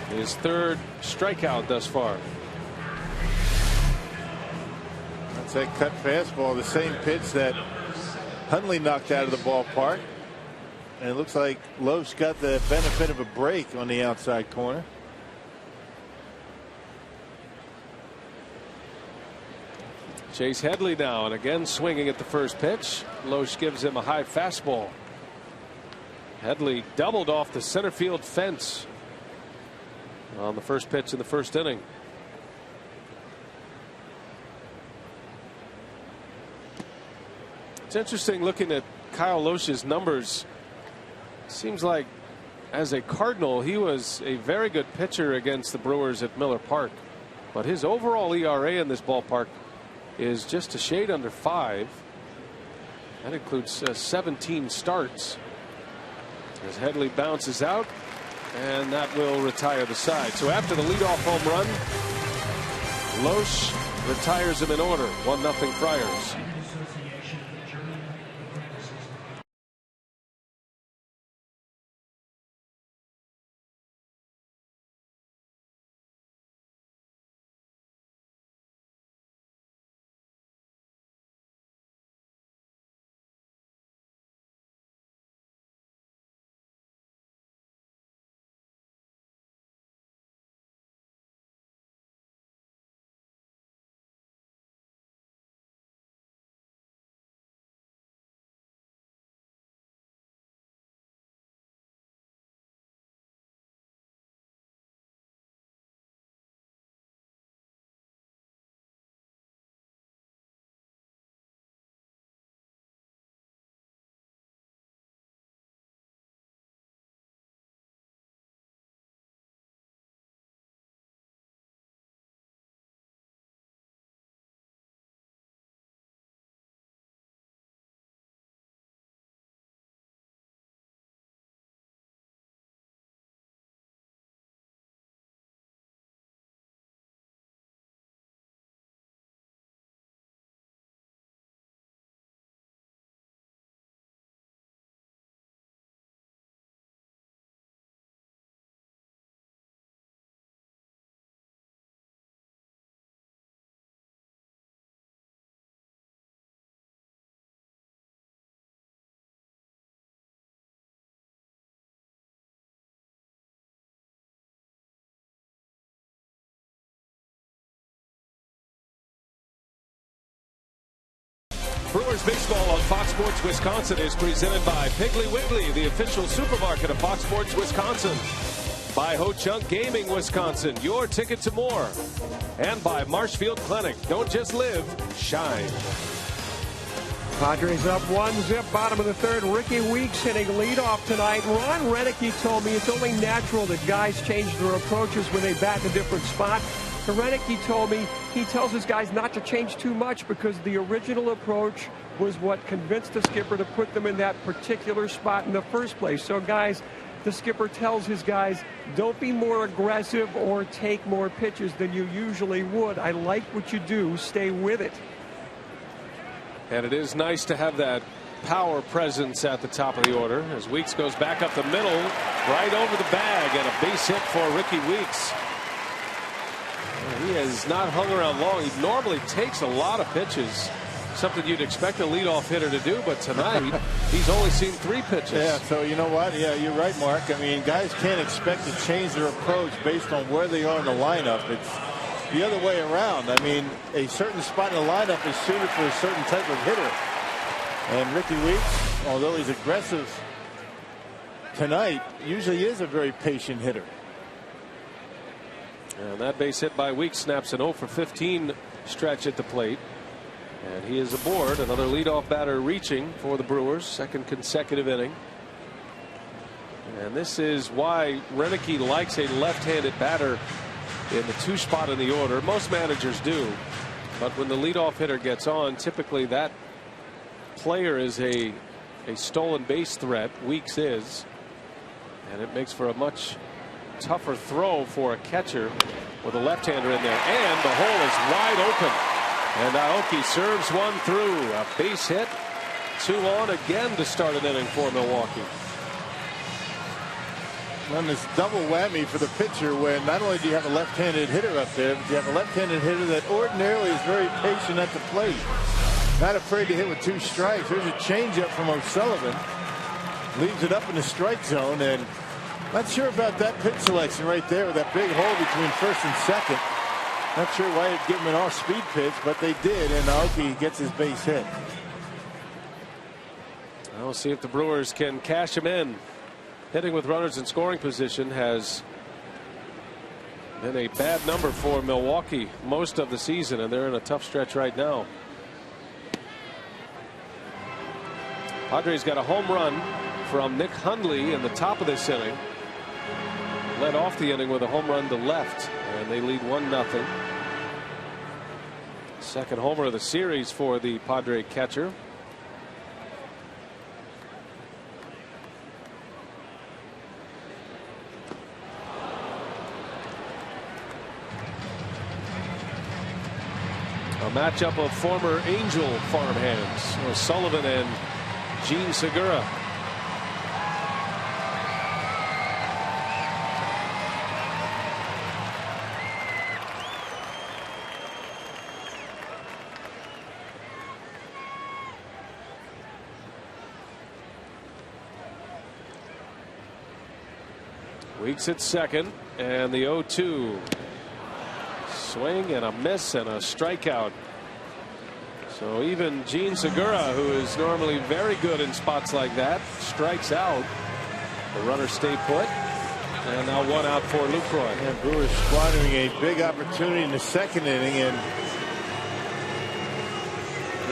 His third strikeout thus far. That's that cut fastball, the same pitch that Hundley knocked out of the ballpark. And it looks like Loesch got the benefit of a break on the outside corner. Chase Headley now, and again swinging at the first pitch. Loesch gives him a high fastball. Headley doubled off the center field fence on the first pitch in the first inning. It's interesting looking at Kyle Loesch's numbers. Seems like as a Cardinal he was a very good pitcher against the Brewers at Miller Park, but his overall ERA in this ballpark is just a shade under 5. That includes 17 starts. As Headley bounces out, and that will retire the side. So after the leadoff home run, Loesch retires him in order. 1-0 Friars. Brewers baseball on Fox Sports Wisconsin is presented by Piggly Wiggly, the official supermarket of Fox Sports Wisconsin. By Ho Chunk Gaming Wisconsin, your ticket to more. And by Marshfield Clinic. Don't just live, shine. Padres up 1-0, bottom of the third. Ricky Weeks hitting leadoff tonight. Ron Renicky told me it's only natural that guys change their approaches when they bat in a different spot. Renicky told me he tells his guys not to change too much because the original approach was what convinced the skipper to put them in that particular spot in the first place. So, guys, the skipper tells his guys, don't be more aggressive or take more pitches than you usually would. I like what you do. Stay with it. And it is nice to have that power presence at the top of the order as Weeks goes back up the middle, right over the bag, and a base hit for Ricky Weeks. He has not hung around long. He normally takes a lot of pitches, something you'd expect a leadoff hitter to do, but tonight he's only seen 3 pitches. Yeah, so you know what? Yeah, you're right, Mark. I mean, guys can't expect to change their approach based on where they are in the lineup. It's the other way around. I mean, a certain spot in the lineup is suited for a certain type of hitter. And Ricky Weeks, although he's aggressive tonight, usually is a very patient hitter. And that base hit by Weeks snaps an 0 for 15 stretch at the plate. And he is aboard. Another leadoff batter reaching for the Brewers. Second consecutive inning. And this is why Renicky likes a left-handed batter in the 2 spot in the order. Most managers do. But when the leadoff hitter gets on, typically that player is a stolen base threat. Weeks is. And it makes for a much tougher throw for a catcher with a left-hander in there. And the hole is wide open. And Aoki serves one through. A base hit. 2 on again to start an inning for Milwaukee. And this double whammy for the pitcher when not only do you have a left-handed hitter up there, but you have a left-handed hitter that ordinarily is very patient at the plate. Not afraid to hit with 2 strikes. There's a changeup from O'Sullivan. Leaves it up in the strike zone, and not sure about that pitch selection right there with that big hole between first and second. Not sure why they'd give him an off-speed pitch, but they did, and Aoki gets his base hit. We'll see if the Brewers can cash him in. Hitting with runners in scoring position has been a bad number for Milwaukee most of the season, and they're in a tough stretch right now. Padres got a home run from Nick Hundley in the top of this inning. Led off the inning with a home run to left, and they lead 1-0. Second homer of the series for the Padre catcher. A matchup of former Angel farmhands, Sullivan and Gene Segura. Weeks at second, and the 0-2. Swing and a miss and a strikeout. So even Gene Segura, who is normally very good in spots like that, strikes out. The runner stay put. And now 1 out for Lucroy. And Brewers squandering a big opportunity in the second inning and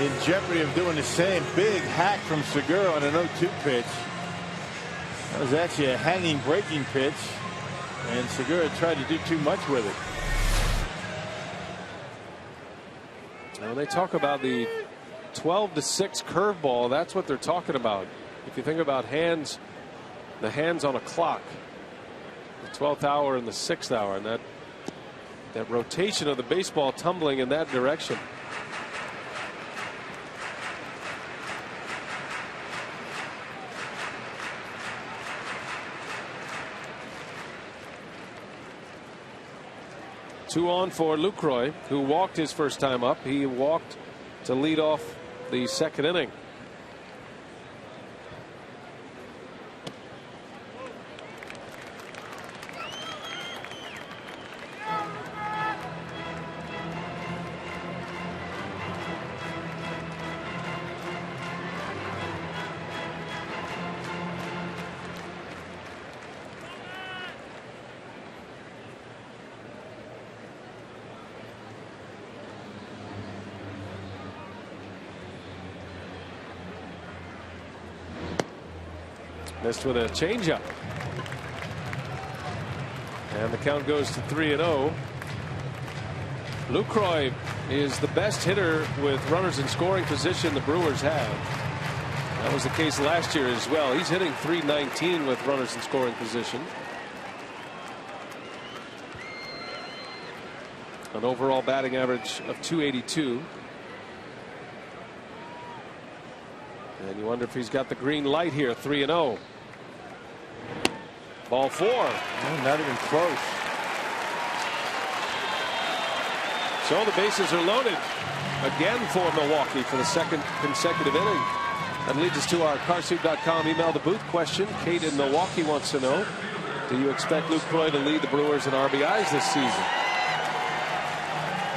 in jeopardy of doing the same. Big hack from Segura on an 0-2 pitch. That was actually a hanging breaking pitch, and Segura tried to do too much with it. When they talk about the 12-6 curveball, that's what they're talking about. If you think about hands, the hands on a clock, the 12th hour and the 6th hour, and that rotation of the baseball tumbling in that direction. Two on for Lucroy, who walked his first time up. He walked to lead off the second inning. Missed with a changeup. And the count goes to 3-0. Lucroy is the best hitter with runners in scoring position the Brewers have. That was the case last year as well. He's hitting .319 with runners in scoring position. An overall batting average of .282. And you wonder if he's got the green light here. 3-0. Ball 4. Not even close. So the bases are loaded again for Milwaukee for the second consecutive inning. That leads us to our Carsoup.com email the booth question. Kate in Milwaukee wants to know, do you expect Lucroy to lead the Brewers in RBIs this season?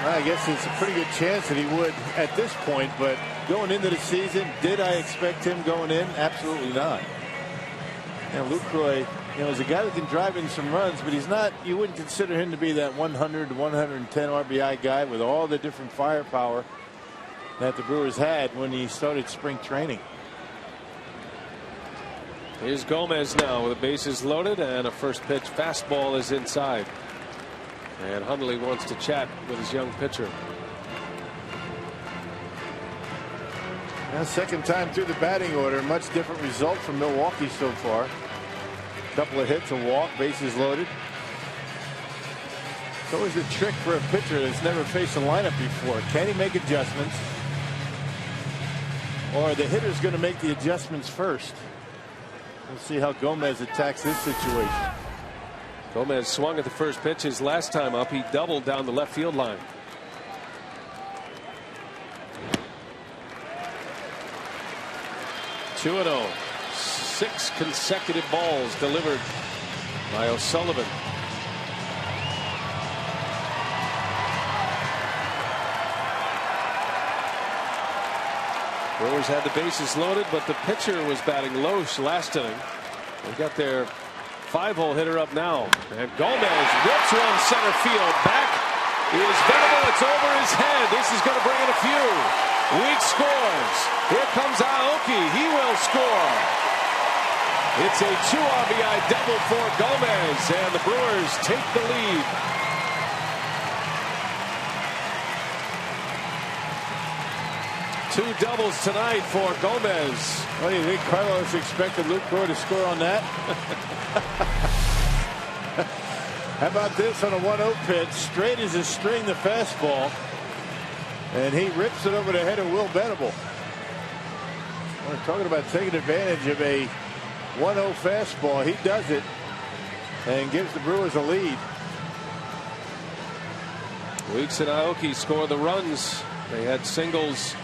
Well, I guess it's a pretty good chance that he would at this point, but going into the season, did I expect him going in? Absolutely not. And Lucroy, is a guy that can drive in some runs, but he's not, you wouldn't consider him to be that 100 to 110 RBI guy with all the different firepower that the Brewers had when he started spring training. Here's Gomez now with the bases loaded and a first pitch fastball is inside. And Hundley wants to chat with his young pitcher. Now, second time through the batting order, much different result from Milwaukee so far. Couple of hits, a walk, bases loaded. It's always a trick for a pitcher that's never faced a lineup before. Can he make adjustments? Or the hitter's going to make the adjustments first? We'll see how Gomez attacks this situation. Gomez swung at the first pitch his last time up. He doubled down the left field line. Two and 0. 6 consecutive balls delivered by O'Sullivan. Brewers had the bases loaded, but the pitcher was batting Loesch last inning. They got their 5-hole hitter up now, and Gomez rips one center field. Back is Venable. It's over his head. This is going to bring in a few. Weeks scores. Here comes Aoki. He will score. It's a 2 RBI double for Gomez, and the Brewers take the lead. Two doubles tonight for Gomez. What do you think Carlos expected Lucroy to score on that? How about this on a 1-0 pitch? Straight as a string, the fastball. And he rips it over the head of Will Venable. We're talking about taking advantage of a 1-0 fastball. He does it and gives the Brewers a lead. Weeks and Aoki score the runs. They had singles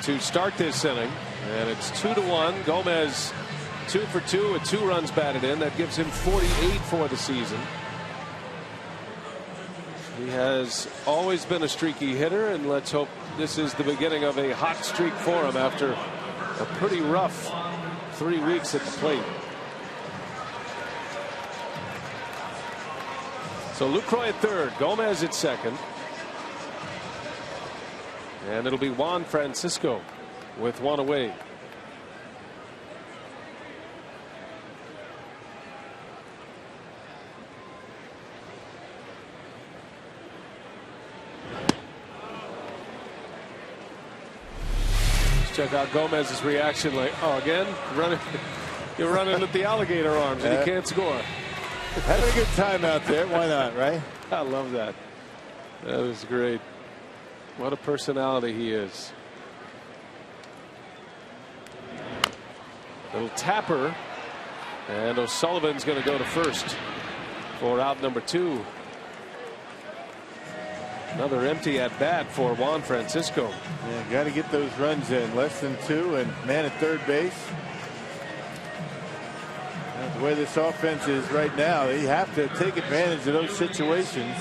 to start this inning, and it's 2-1. Gomez 2 for 2 with 2 runs batted in. That gives him 48 for the season. He has always been a streaky hitter, and let's hope this is the beginning of a hot streak for him after a pretty rough 3 weeks at the plate. So Lucroy at third, Gomez at second. And it'll be Juan Francisco with one away. Let's check out Gomez's reaction. Like, oh, again, you're running with the alligator arms, and he can't score. Having a good time out there. Why not, right? I love that. That was great. What a personality he is. Little tapper, and O'Sullivan's going to go to first for out number 2. Another empty at bat for Juan Francisco. Yeah, got to get those runs in. Less than 2, and man at third base. That's the way this offense is right now. You have to take advantage of those situations.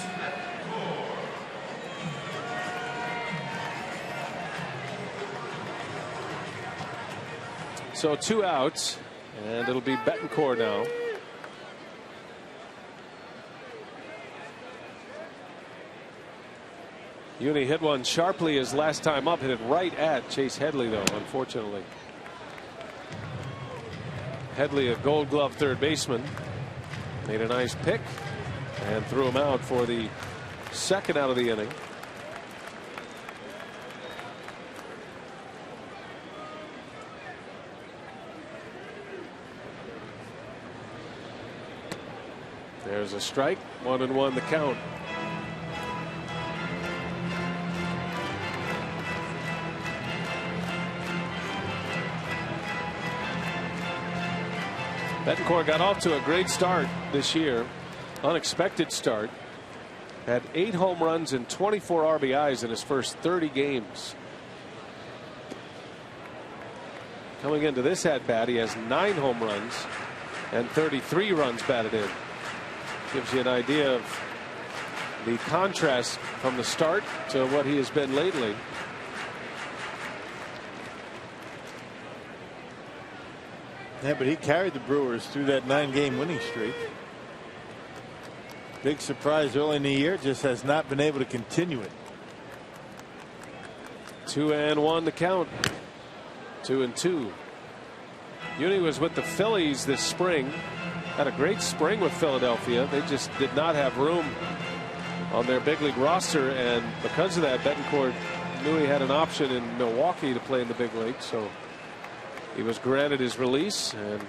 So 2 outs, and it'll be Betancourt now. Uni hit one sharply his last time up, hit it right at Chase Headley, though, unfortunately. Headley, a Gold Glove third baseman, made a nice pick and threw him out for the second out of the inning. There's a strike. 1-1 the count. Betancourt got off to a great start this year. Unexpected start. Had 8 home runs and 24 RBIs in his first 30 games. Coming into this at bat, he has 9 home runs and 33 runs batted in. Gives you an idea of the contrast from the start to what he has been lately. Yeah, but he carried the Brewers through that 9-game winning streak. Big surprise early in the year, just has not been able to continue it. 2-1 the count. 2-2. Uni was with the Phillies this spring. Had a great spring with Philadelphia. They just did not have room on their big league roster, and because of that, Betancourt knew he had an option in Milwaukee to play in the big league, so he was granted his release and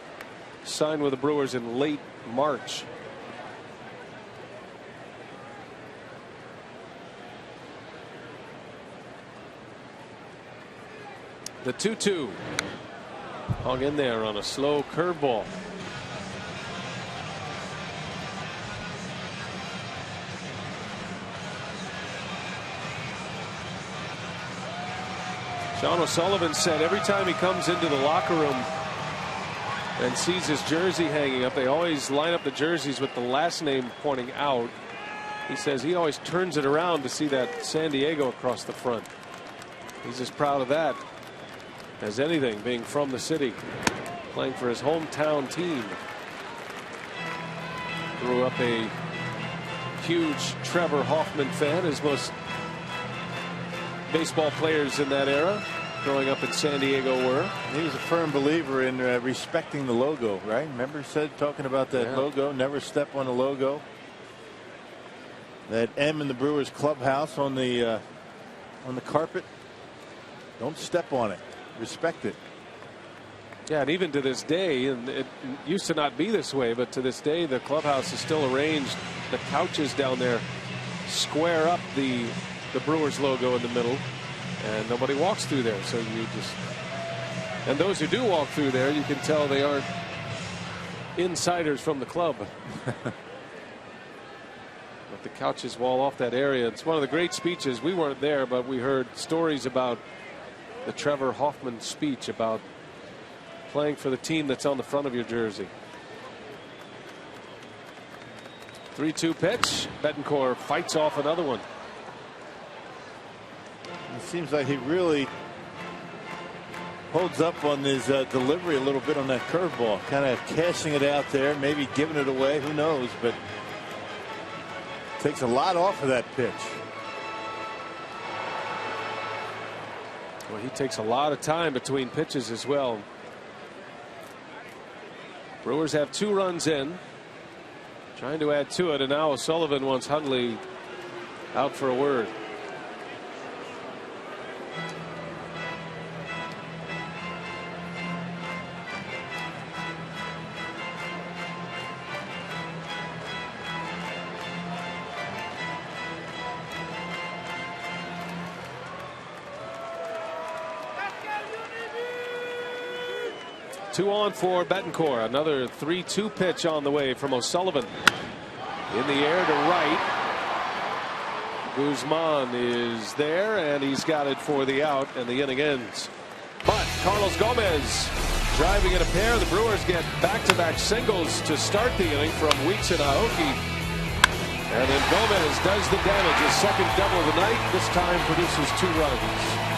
signed with the Brewers in late March. The 2-2 hung in there on a slow curveball. Sean O'Sullivan said every time he comes into the locker room and sees his jersey hanging up, they always line up the jerseys with the last name pointing out. He says he always turns it around to see that San Diego across the front. He's as proud of that as anything, being from the city, playing for his hometown team. Grew up a huge Trevor Hoffman fan, as most baseball players in that era growing up in San Diego were. He was a firm believer in respecting the logo, right? Remember he said, talking about that logo, never step on the logo. That M in the Brewers clubhouse on the carpet, don't step on it, respect it. Yeah, and even to this day, and it used to not be this way, but to this day the clubhouse is still arranged. The couches down there square up the Brewers logo in the middle, and nobody walks through there. So you just, and those who do walk through there, you can tell they aren't insiders from the club. But the couches wall off that area. It's one of the great speeches. We weren't there, but we heard stories about the Trevor Hoffman speech about playing for the team that's on the front of your jersey. 3-2 pitch. Betancourt fights off another one. It seems like he really holds up on his delivery a little bit on that curveball, kind of cashing it out there, maybe giving it away, who knows, but takes a lot off of that pitch. Well, he takes a lot of time between pitches as well. Brewers have 2 runs in, trying to add to it, and now O'Sullivan wants Hundley out for a word. Two on for Betancourt. Another 3-2 pitch on the way from O'Sullivan. In the air to right. Guzman is there, and he's got it for the out, and the inning ends. But Carlos Gomez driving in a pair. The Brewers get back-to-back singles to start the inning from Weeks and Aoki. And then Gomez does the damage. His second double of the night. This time produces 2 runs.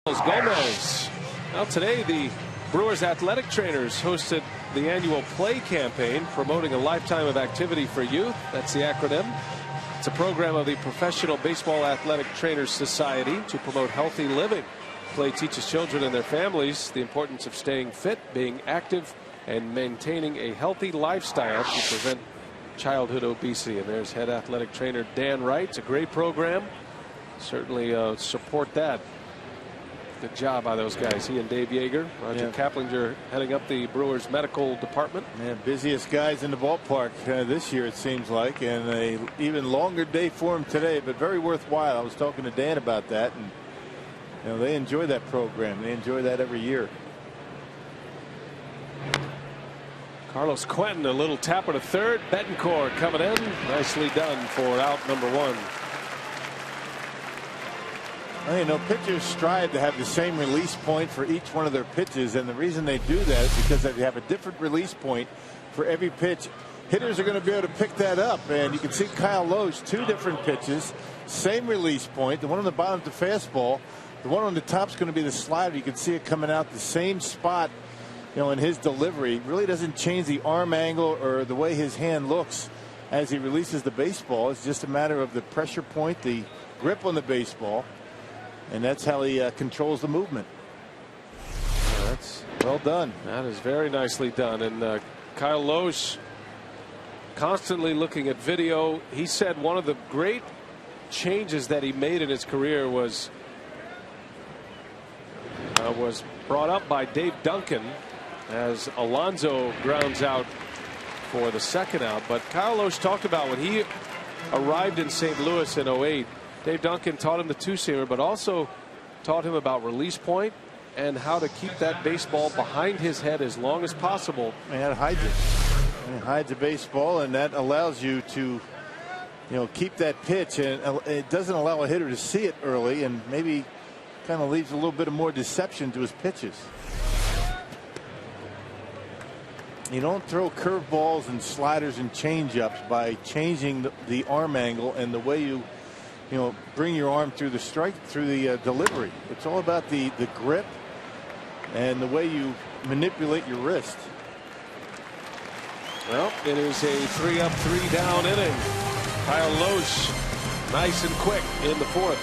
Gomez. Well, today the Brewers athletic trainers hosted the annual play campaign promoting a lifetime of activity for youth. That's the acronym. It's a program of the Professional Baseball Athletic Trainers Society to promote healthy living. Play teaches children and their families the importance of staying fit, being active, and maintaining a healthy lifestyle to prevent childhood obesity. And there's head athletic trainer Dan Wright. It's a great program. Certainly support that. Good job by those guys. He and Dave Yeager. Roger Kaplinger heading up the Brewers medical department. Yeah, busiest guys in the ballpark this year, it seems like, and a even longer day for him today, but very worthwhile. I was talking to Dan about that, and you know, they enjoy that program. They enjoy that every year. Carlos Quentin, a little tapper to third. Betancourt coming in. Nicely done for out number one. Well, you know, pitchers strive to have the same release point for each one of their pitches, and the reason they do that is because they have a different release point for every pitch. Hitters are going to be able to pick that up, and you can see Kyle Loesch, 2 different pitches, same release point. The one on the bottom is the fastball. The one on the top is going to be the slider. You can see it coming out the same spot, you know, in his delivery. Really doesn't change the arm angle or the way his hand looks as he releases the baseball. It's just a matter of the pressure point, the grip on the baseball. And that's how he controls the movement. Yeah, that's well done. That is very nicely done. And Kyle Loesch constantly looking at video. He said one of the great changes that he made in his career was brought up by Dave Duncan as Alonso grounds out for the second out. But Kyle Loesch talked about when he arrived in St. Louis in '08. Dave Duncan taught him the two-seamer, but also taught him about release point and how to keep that baseball behind his head as long as possible. And that hides it. It hides the baseball, and that allows you to, you know, keep that pitch, and it doesn't allow a hitter to see it early, and maybe kind of leaves a little bit of more deception to his pitches. You don't throw curveballs and sliders and changeups by changing the arm angle and the way you bring your arm through the strike, through the delivery. It's all about the grip and the way you manipulate your wrist. Well, it is a 3-up, 3-down inning. Kyle Loesch nice and quick in the fourth.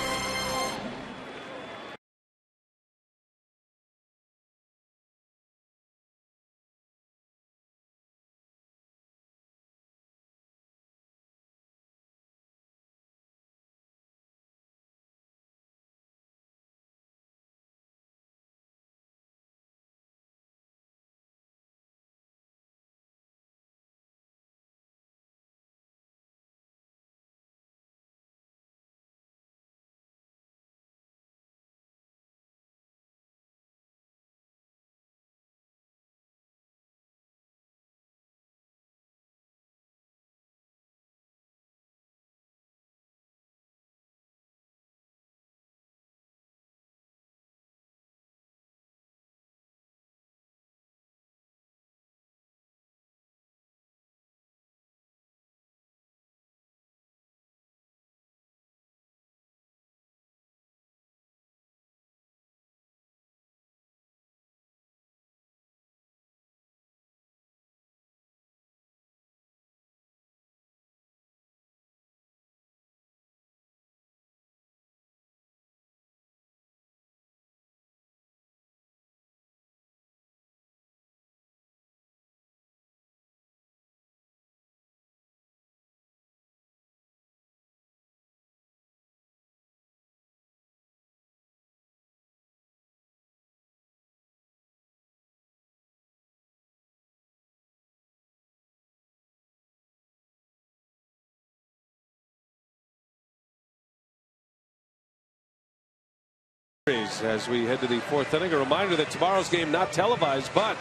As we head to the fourth inning, a reminder that tomorrow's game not televised, but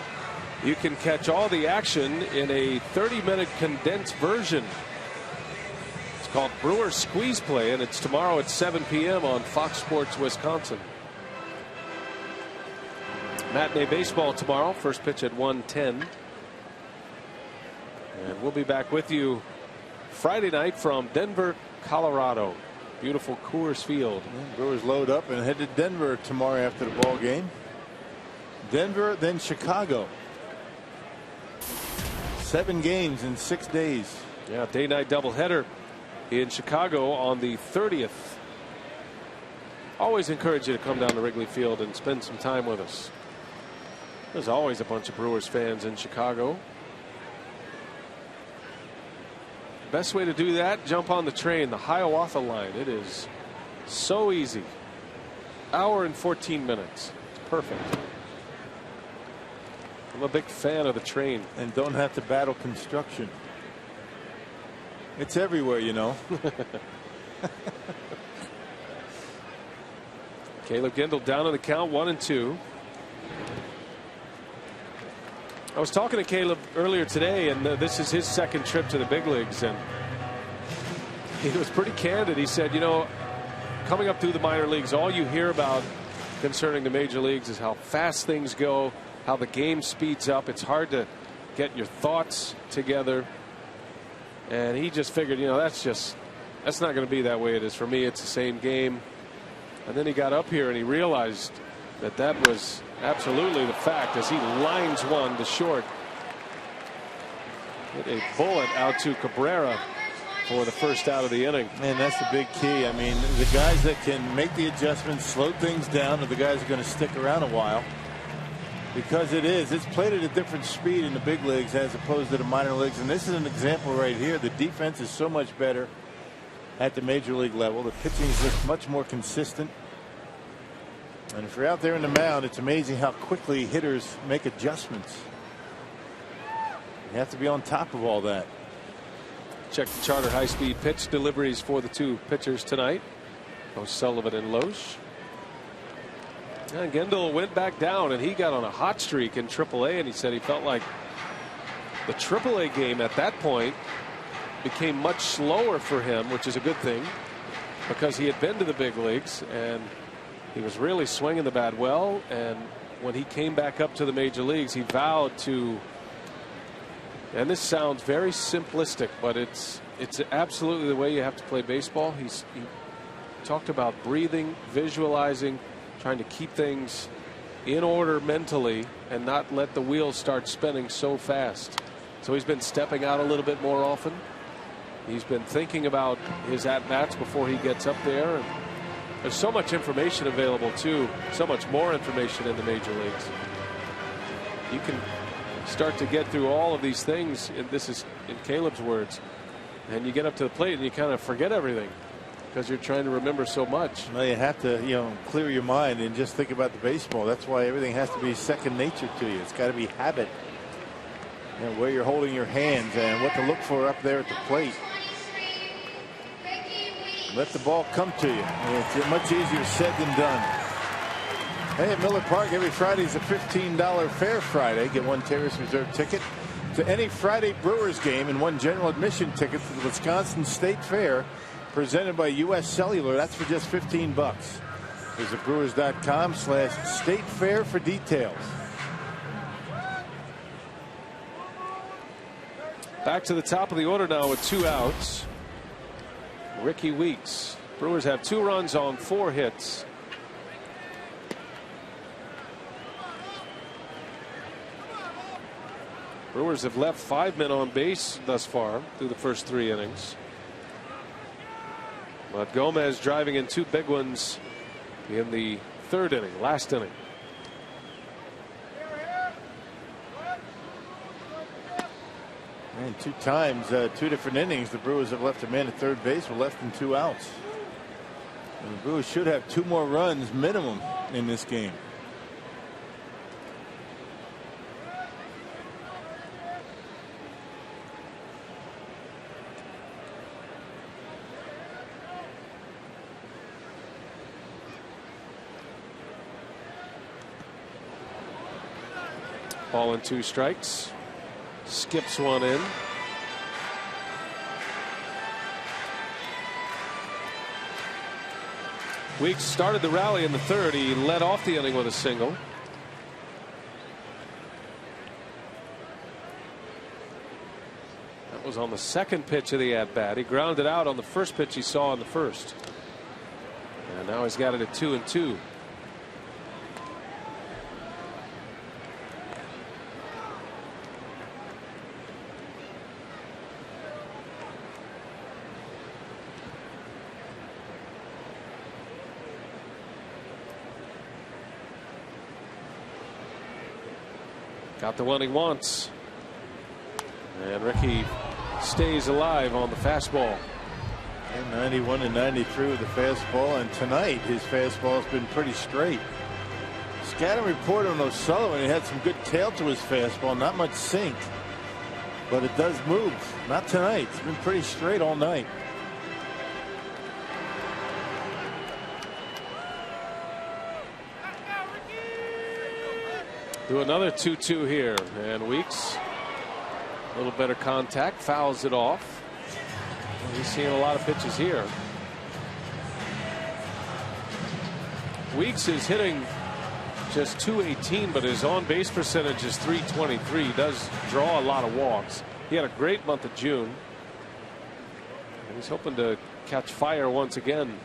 you can catch all the action in a 30-minute condensed version. It's called Brewers Squeeze Play, and it's tomorrow at 7 p.m. on Fox Sports Wisconsin. Matinee baseball tomorrow. First pitch at 1:10. And we'll be back with you Friday night from Denver, Colorado. Beautiful Coors Field. Brewers load up and head to Denver tomorrow after the ball game. Denver, then Chicago. 7 games in 6 days. Yeah, day-night doubleheader in Chicago on the 30th. Always encourage you to come down to Wrigley Field and spend some time with us. There's always a bunch of Brewers fans in Chicago. Best way to do that, jump on the train, the Hiawatha line. It is so easy. Hour and 14 minutes. It's perfect. I'm a big fan of the train. And don't have to battle construction. It's everywhere, you know. Caleb Gendel down on the count, 1-2. I was talking to Caleb earlier today, and this is his second trip to the big leagues, and he was pretty candid. He said, you know, coming up through the minor leagues, all you hear about concerning the major leagues is how fast things go, how the game speeds up. It's hard to get your thoughts together. And he just figured, you know, that's not going to be that way it is for me. It's the same game. And then he got up here and he realized that that was absolutely the fact as he lines one to short. Hit a bullet out to Cabrera for the first out of the inning. And that's the big key. I mean, the guys that can make the adjustments, slow things down, are the guys who are going to stick around a while. Because it's played at a different speed in the big leagues as opposed to the minor leagues. And this is an example right here. The defense is so much better at the major league level. The pitching is just much more consistent. And if you're out there in the mound, it's amazing how quickly hitters make adjustments. You have to be on top of all that. Check the Charter high-speed pitch deliveries for the two pitchers tonight. O'Sullivan and Loesch. And Gendel went back down, and he got on a hot streak in AAA, and he said he felt like the AAA game at that point became much slower for him, which is a good thing because he had been to the big leagues and he was really swinging the bat well. And when he came back up to the major leagues, he vowed to, and this sounds very simplistic, but it's absolutely the way you have to play baseball. He talked about breathing, visualizing, trying to keep things in order mentally and not let the wheels start spinning so fast. So he's been stepping out a little bit more often. He's been thinking about his at-bats before he gets up there. And there's so much information available too, so much more information in the major leagues. You can start to get through all of these things, and this is in Caleb's words, and you get up to the plate and you kind of forget everything because you're trying to remember so much. Well, you have to, clear your mind and just think about the baseball. That's why everything has to be second nature to you. It's got to be habit. Where you're holding your hands and what to look for up there at the plate. Let the ball come to you. It's much easier said than done. Hey, at Miller Park, every Friday is a $15 Fair Friday. Get one Terrace Reserve ticket to any Friday Brewers game and one general admission ticket to the Wisconsin State Fair presented by U.S. Cellular. That's for just $15. Visit brewers.com/State Fair for details. Back to the top of the order now with 2 outs. Ricky Weeks. Brewers have 2 runs on 4 hits. Brewers have left 5 men on base thus far through the first 3 innings. But Gomez driving in 2 big ones in the 3rd inning, last inning. And 2 times, 2 different innings, the Brewers have left a man at third base with less than 2 outs. And the Brewers should have 2 more runs minimum in this game. Ball and 2 strikes. Skips one in. Weeks started the rally in the 3rd. He led off the inning with a single. That was on the 2nd pitch of the at bat. He grounded out on the first pitch he saw in the 1st. And now he's got it at 2-2. Got the one he wants. And Ricky stays alive on the fastball. And 91 and 93 with the fastball, and tonight his fastball has been pretty straight. Scouting report on O'Sullivan, he had some good tail to his fastball, not much sink, but it does move. Not tonight. It's been pretty straight all night. Do another 2-2 here, and Weeks a little better contact, fouls it off. He's seeing a lot of pitches here. Weeks is hitting just .218, but his on base percentage is .323. He does draw a lot of walks. He had a great month of June, and he's hoping to catch fire once again.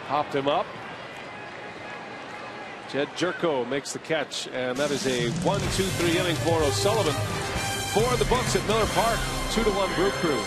Popped him up. Jed Jerko makes the catch, and that is a 1-2-3 inning for O'Sullivan. 4 in the books at Miller Park. 2-1 Brew Crew.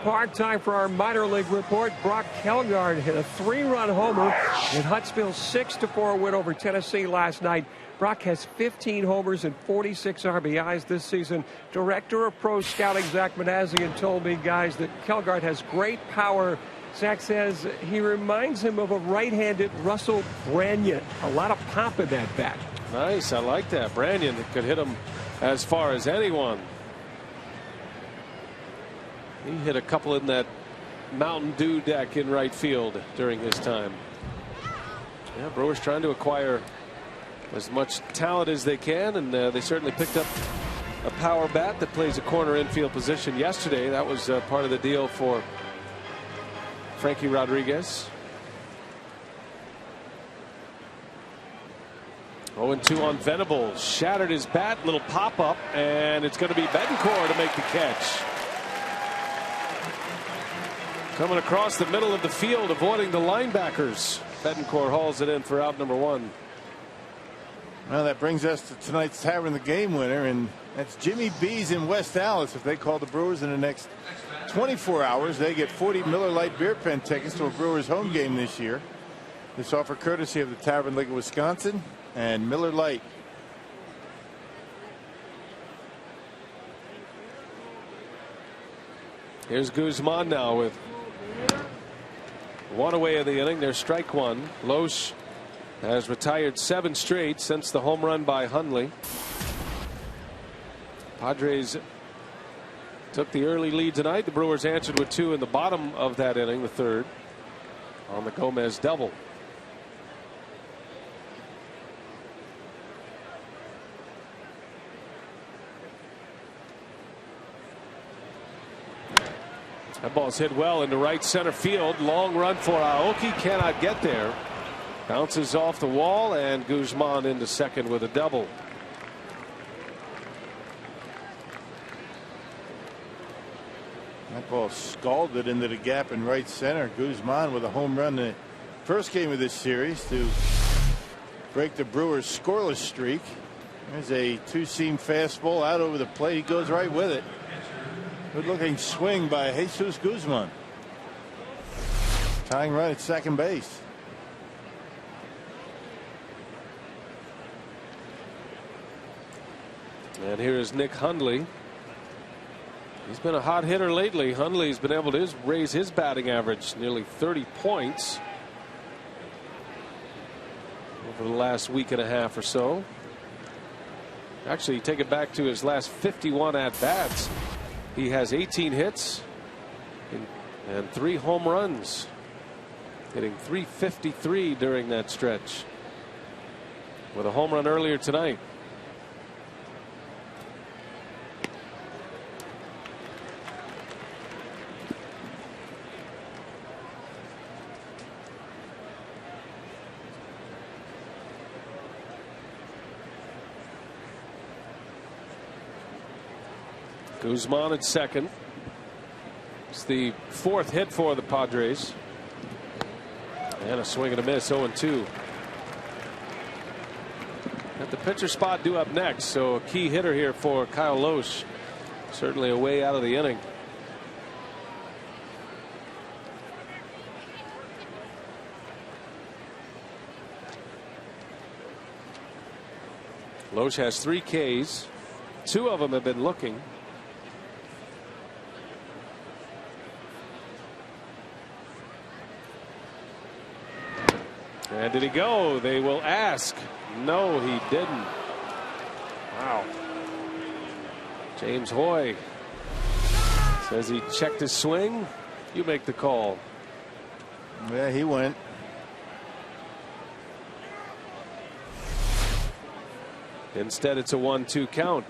Park, time for our minor league report. Brock Kelgard hit a 3-run homer in Huntsville's 6-4 win over Tennessee last night. Brock has 15 homers and 46 RBIs this season. Director of Pro Scouting Zach Manassian told me, guys, that Kelgard has great power. Zach says he reminds him of a right-handed Russell Branyan. A lot of pop in that bat. Nice, I like that. Branyan could hit him as far as anyone. He hit a couple in that Mountain Dew deck in right field during his time. Yeah, Brewers trying to acquire as much talent as they can, and they certainly picked up a power bat that plays a corner infield position yesterday. That was part of the deal for Frankie Rodriguez. 0-2 on Venables. Shattered his bat, little pop up, and it's going to be Betancourt to make the catch. Coming across the middle of the field, avoiding the linebackers. Betancourt hauls it in for out number 1. Well, that brings us to tonight's Tavern the Game winner, and that's Jimmy B's in West Allis. If they call the Brewers in the next 24 hours, they get 40 Miller Lite beer pen tickets to a Brewers home game this year. This offer courtesy of the Tavern League of Wisconsin and Miller Lite. Here's Guzman now with 1 away in the inning. There's strike 1. Loesch has retired 7 straight since the home run by Hundley. Padres took the early lead tonight. The Brewers answered with 2 in the bottom of that inning, the third, on the Gomez double. That ball's hit well into right center field. Long run for Aoki. Cannot get there. Bounces off the wall, and Guzman into second with a double. That ball scalded into the gap in right center. Guzman with a home run in the first game of this series to break the Brewers' scoreless streak. There's a two-seam fastball out over the plate. He goes right with it. Good-looking swing by Jesus Guzman. Tying run at second base. And here is Nick Hundley. He's been a hot hitter lately. Hundley's been able to raise his batting average nearly 30 points over the last week and a half or so. Actually, take it back to his last 51 at-bats. He has 18 hits and 3 home runs, hitting .353 during that stretch, with a home run earlier tonight. Guzman at second. It's the 4th hit for the Padres. And a swing and a miss, 0-2. Got the pitcher spot due up next, so a key hitter here for Kyle Lohse. Certainly a way out of the inning. Lohse has 3 Ks. 2 of them have been looking. And did he go? They will ask. No, he didn't. Wow. James Hoy says he checked his swing. You make the call. Yeah, he went. Instead, it's a 1-2 count.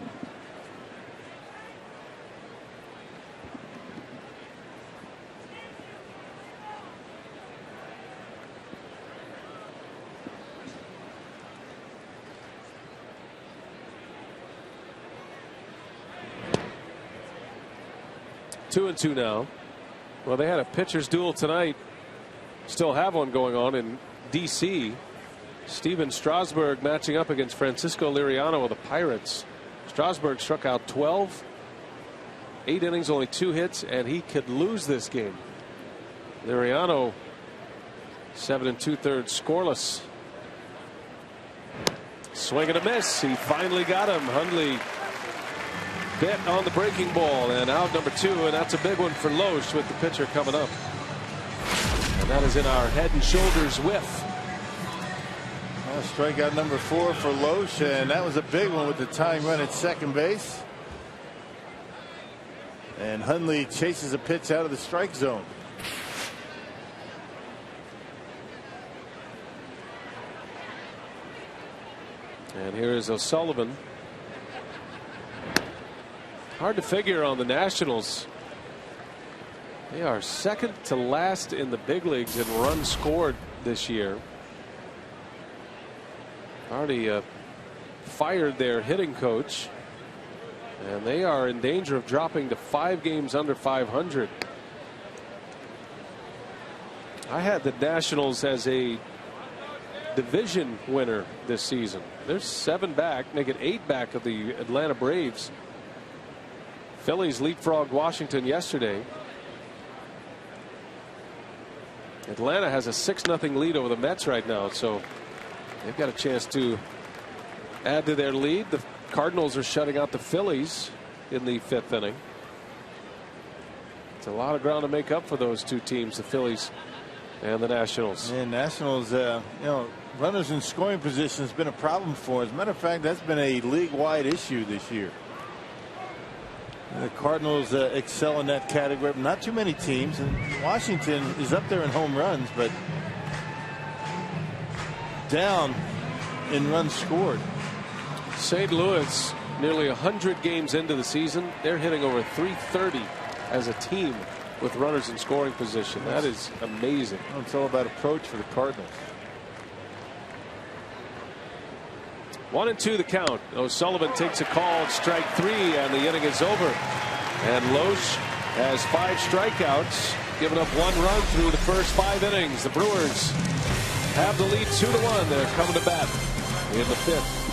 Two and 2 now. Well, they had a pitcher's duel tonight. Still have one going on in D.C. Steven Strasburg matching up against Francisco Liriano of the Pirates. Strasburg struck out 12. 8 innings, only 2 hits, and he could lose this game. Liriano 7 2/3 scoreless. Swing and a miss. He finally got him. Hundley bit on the breaking ball, and out number 2, and that's a big one for Lohse with the pitcher coming up. And that is in our head and shoulders whiff. Well, strikeout number 4 for Lohse, and that was a big one with the tying run at second base. And Hundley chases a pitch out of the strike zone. And here is O'Sullivan. Hard to figure on the Nationals. They are second to last in the big leagues in runs scored this year. Already fired their hitting coach, and they are in danger of dropping to 5 games under 500. I had the Nationals as a division winner this season. There's 7 back, make it 8 back of the Atlanta Braves. Phillies leapfrogged Washington yesterday. Atlanta has a 6-0 lead over the Mets right now, so they've got a chance to add to their lead. The Cardinals are shutting out the Phillies in the 5th inning. It's a lot of ground to make up for those 2 teams, the Phillies and the Nationals. And Nationals, you know, runners in scoring position has been a problem for us. As a matter of fact, that's been a league-wide issue this year. The Cardinals excel in that category. Not too many teams, and Washington is up there in home runs, but down in runs scored. St. Louis, nearly 100 games into the season, they're hitting over 330 as a team with runners in scoring position. That is amazing. Well, it's all about approach for the Cardinals. 1-2 the count. O'Sullivan takes a call, strike 3, and the inning is over. And Loesch has 5 strikeouts, giving up 1 run through the first 5 innings. The Brewers have the lead 2-1. They're coming to bat in the 5th.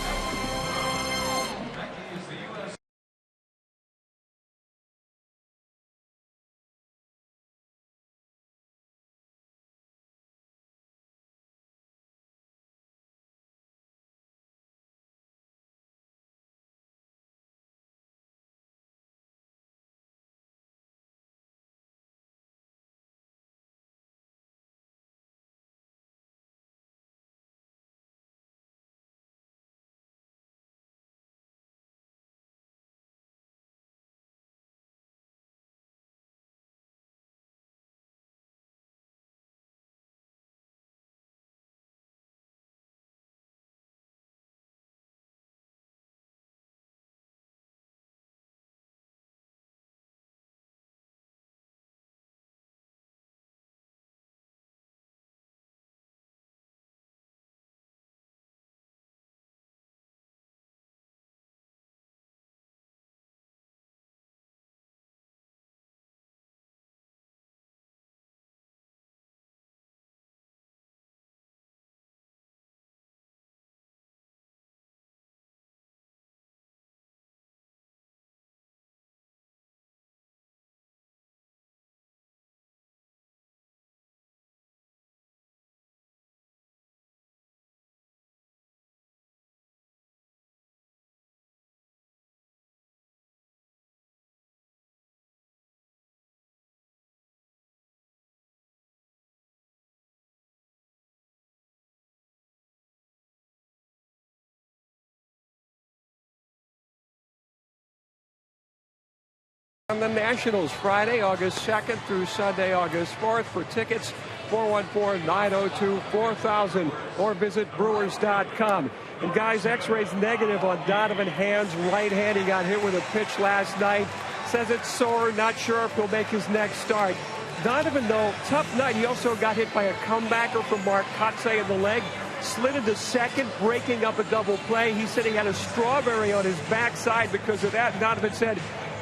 On the Nationals, Friday, August 2nd through Sunday, August 4th. For tickets, 414-902-4000 or visit Brewers.com. And guys, X-rays negative on Donovan Hand's right hand. He got hit with a pitch last night. Says it's sore, not sure if he'll make his next start. Donovan, though, tough night. He also got hit by a comebacker from Mark Kotsay in the leg. Slid into second, breaking up a double play. He said he had a strawberry on his backside because of that. Donovan said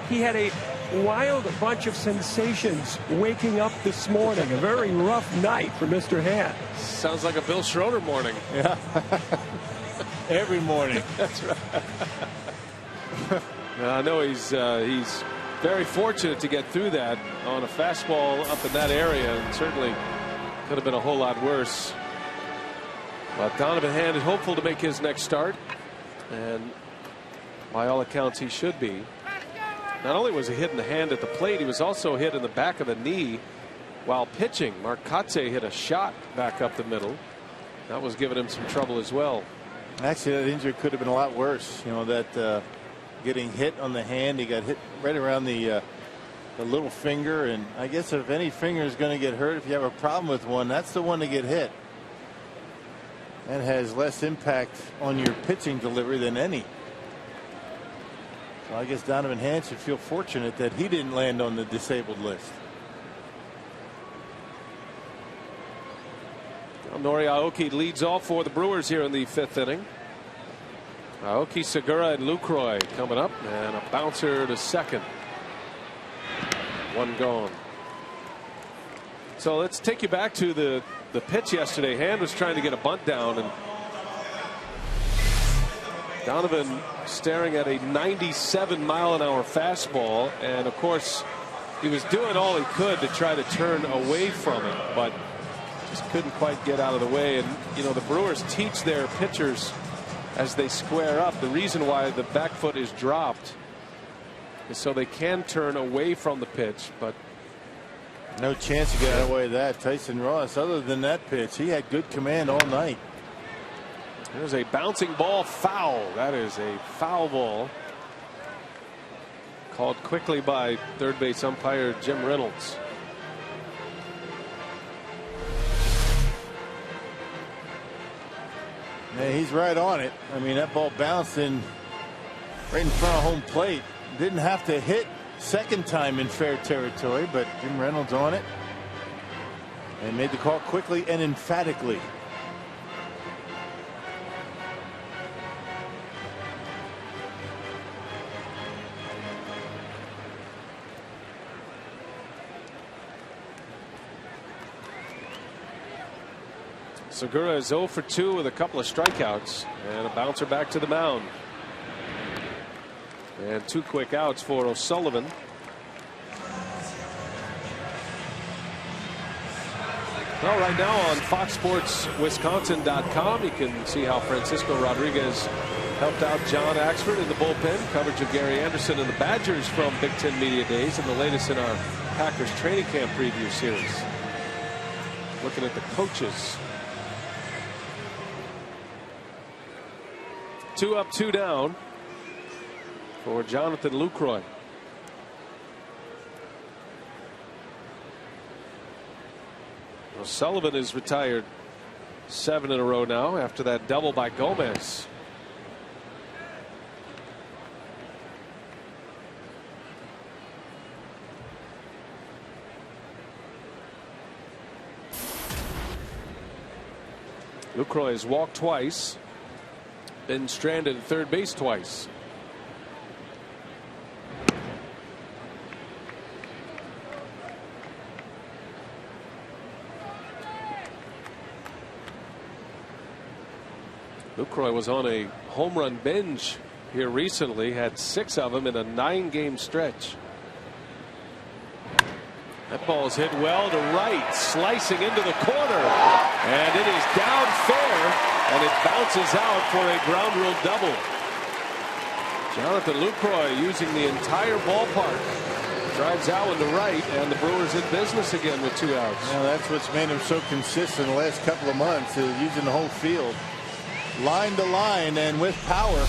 he had a wild bunch of sensations waking up this morning. A very rough night for Mr. Hand. Sounds like a Bill Schroeder morning. Yeah. Every morning. That's right. I know he's very fortunate to get through that on a fastball up in that area, and certainly could have been a whole lot worse. But Donovan Hand is hopeful to make his next start, and by all accounts he should be. Not only was he hit in the hand at the plate, he was also hit in the back of the knee while pitching. Mark Kotsay hit a shot back up the middle. That was giving him some trouble as well. Actually, that injury could have been a lot worse. You know, that getting hit on the hand, he got hit right around the little finger. And I guess if any finger is going to get hurt, if you have a problem with one, that's the one to get hit. And has less impact on your pitching delivery than any. So I guess Donovan Hand should feel fortunate that he didn't land on the disabled list. Nori Aoki leads off for the Brewers here in the 5th inning. Aoki, Segura, and Lucroy coming up, and a bouncer to second. One gone. So let's take you back to the pitch yesterday. Hand was trying to get a bunt down, and Donovan staring at a 97-mile-an-hour fastball, and of course he was doing all he could to try to turn away from it, but just couldn't quite get out of the way. And you know, the Brewers teach their pitchers as they square up, the reason why the back foot is dropped is so they can turn away from the pitch, but no chance to get out of the way of that. Tyson Ross, other than that pitch, he had good command all night. There's a bouncing ball, foul. That is a foul ball. Called quickly by third base umpire Jim Reynolds. Yeah, he's right on it. I mean, that ball bounced in right in front of home plate. Didn't have to hit second time in fair territory, but Jim Reynolds on it and made the call quickly and emphatically. Segura is 0 for 2 with a couple of strikeouts and a bouncer back to the mound. And 2 quick outs for O'Sullivan. Well, right now on FoxSportsWisconsin.com, you can see how Francisco Rodriguez helped out John Axford in the bullpen. Coverage of Gary Anderson and the Badgers from Big Ten Media Days, and the latest in our Packers training camp preview series. Looking at the coaches. 2 up, 2 down for Jonathan Lucroy. Sullivan is retired 7 in a row now after that double by Gomez. Lucroy has walked twice, been stranded at third base twice. Lucroy was on a home run binge here recently, had 6 of them in a 9-game stretch. That ball is hit well to right, slicing into the corner, and it is down fair, and it bounces out for a ground rule double. Jonathan Lucroy using the entire ballpark, drives out into right, and the Brewers in business again with 2 outs. Now that's what's made him so consistent the last couple of months, is using the whole field. Line to line and with power.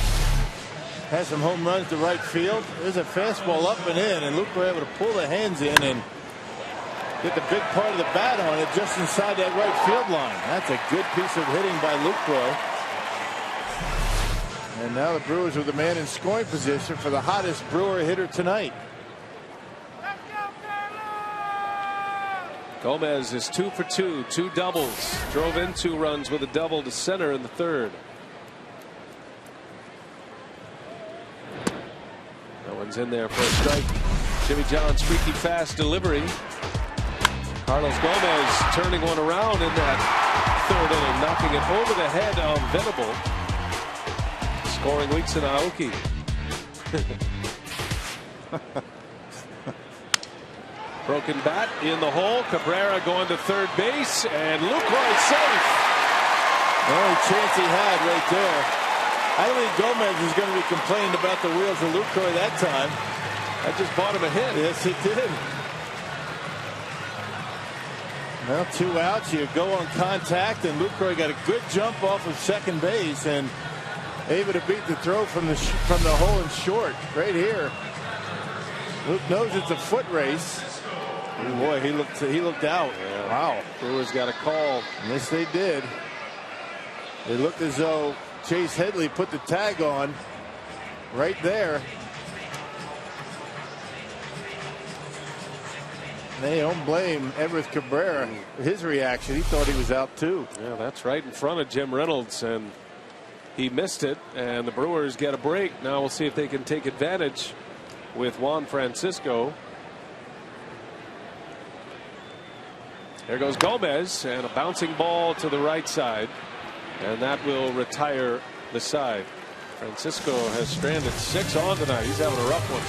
Has some home runs to right field. There's a fastball up and in, and Lucroy able to pull the hands in and get the big part of the bat on it just inside that right field line. That's a good piece of hitting by Lucroy. And now the Brewers with the man in scoring position for the hottest Brewer hitter tonight. Gomez is 2 for 2, 2 doubles. Drove in 2 runs with a double to center in the third. That one's in there for a strike. Jimmy John's freaky fast delivery. Carlos Gomez turning one around in that third inning, knocking it over the head of Venable. Scoring Weeks and Aoki. Broken bat in the hole. Cabrera going to third base, and Lucroy safe. The only chance he had right there. I don't think Gomez is going to be complaining about the wheels of Lucroy that time. That just bought him a hit. Yes, it did. Well, 2 outs. You go on contact, and Lucroy got a good jump off of second base and able to beat the throw from the hole in short right here. Luke knows it's a foot race. Oh boy, he looked out. Yeah. Wow. Brewers got a call. Yes, they did. It looked as though Chase Headley put the tag on right there. They don't blame Everett Cabrera. His reaction, he thought he was out too. Yeah, that's right in front of Jim Reynolds, and he missed it, and the Brewers get a break. Now we'll see if they can take advantage with Juan Francisco. There goes Gomez, and a bouncing ball to the right side, and that will retire the side. Francisco has stranded 6 on tonight. He's having a rough one.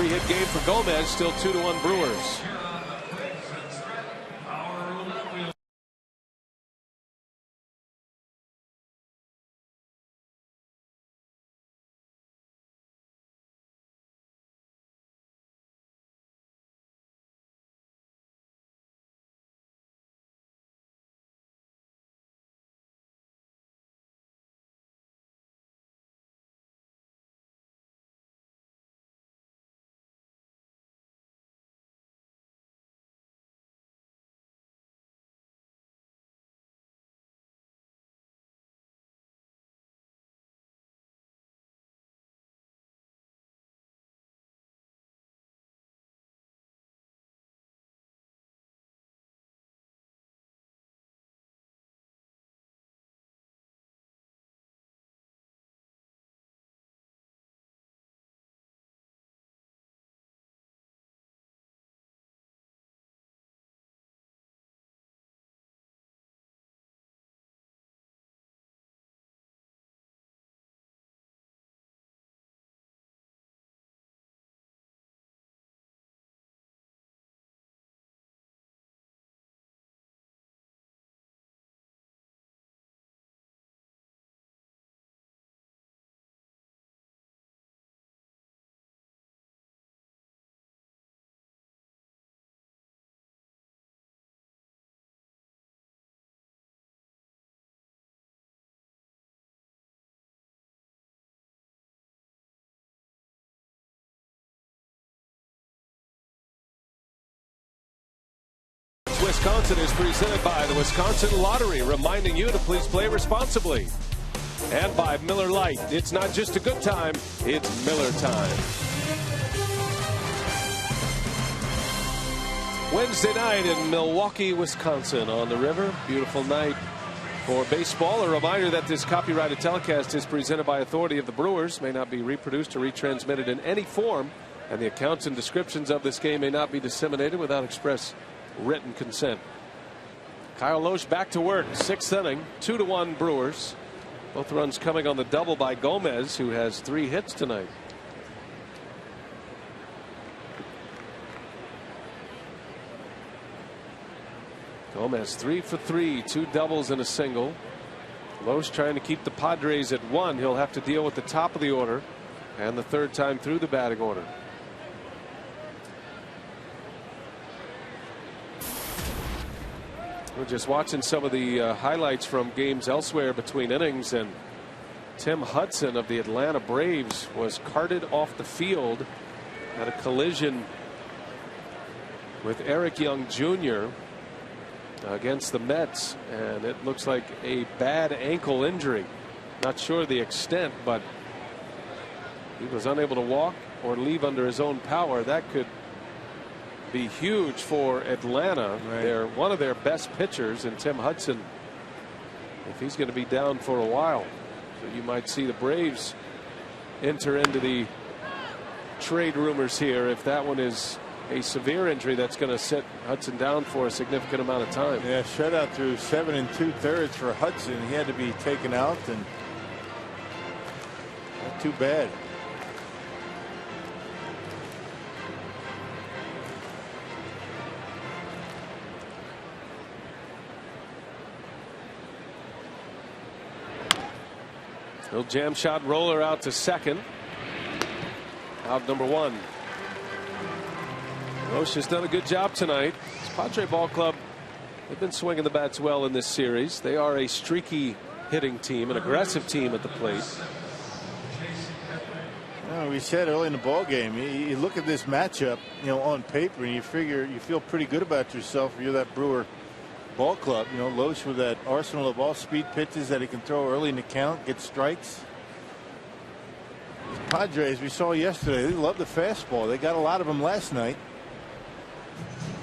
3-hit game for Gomez, still 2-1 Brewers. Wisconsin is presented by the Wisconsin Lottery, reminding you to please play responsibly. And by Miller Lite. It's not just a good time, it's Miller time. Wednesday night in Milwaukee, Wisconsin on the river. Beautiful night for baseball. A reminder that this copyrighted telecast is presented by authority of the Brewers, may not be reproduced or retransmitted in any form, and the accounts and descriptions of this game may not be disseminated without express written consent. Kyle Lohse back to work, 6th inning, 2-1 Brewers. Both runs coming on the double by Gomez, who has 3 hits tonight. Gomez 3 for 3, 2 doubles and a single. Lohse trying to keep the Padres at 1. He'll have to deal with the top of the order and the 3rd time through the batting order. We're just watching some of the highlights from games elsewhere between innings, and Tim Hudson of the Atlanta Braves was carted off the field at a collision with Eric Young Jr. against the Mets, and it looks like a bad ankle injury. Not sure the extent, but he was unable to walk or leave under his own power. That could be huge for Atlanta. Right. They're one of their best pitchers in Tim Hudson, if he's going to be down for a while. So you might see the Braves enter into the trade rumors here if that one is a severe injury that's going to set Hudson down for a significant amount of time. Yeah, shutout through 7 2/3 for Hudson. He had to be taken out, and not too bad. Little jam shot roller out to second. Out number 1. Lohse has done a good job tonight. This Padre ball club, they've been swinging the bats well in this series. They are a streaky hitting team, an aggressive team at the plate. We said early in the ball game, you look at this matchup, on paper, and you feel pretty good about yourself if you're that Brewer ball club. Lohse with that arsenal of all speed pitches that he can throw early in the count, get strikes. The Padres, we saw yesterday, they love the fastball. They got a lot of them last night,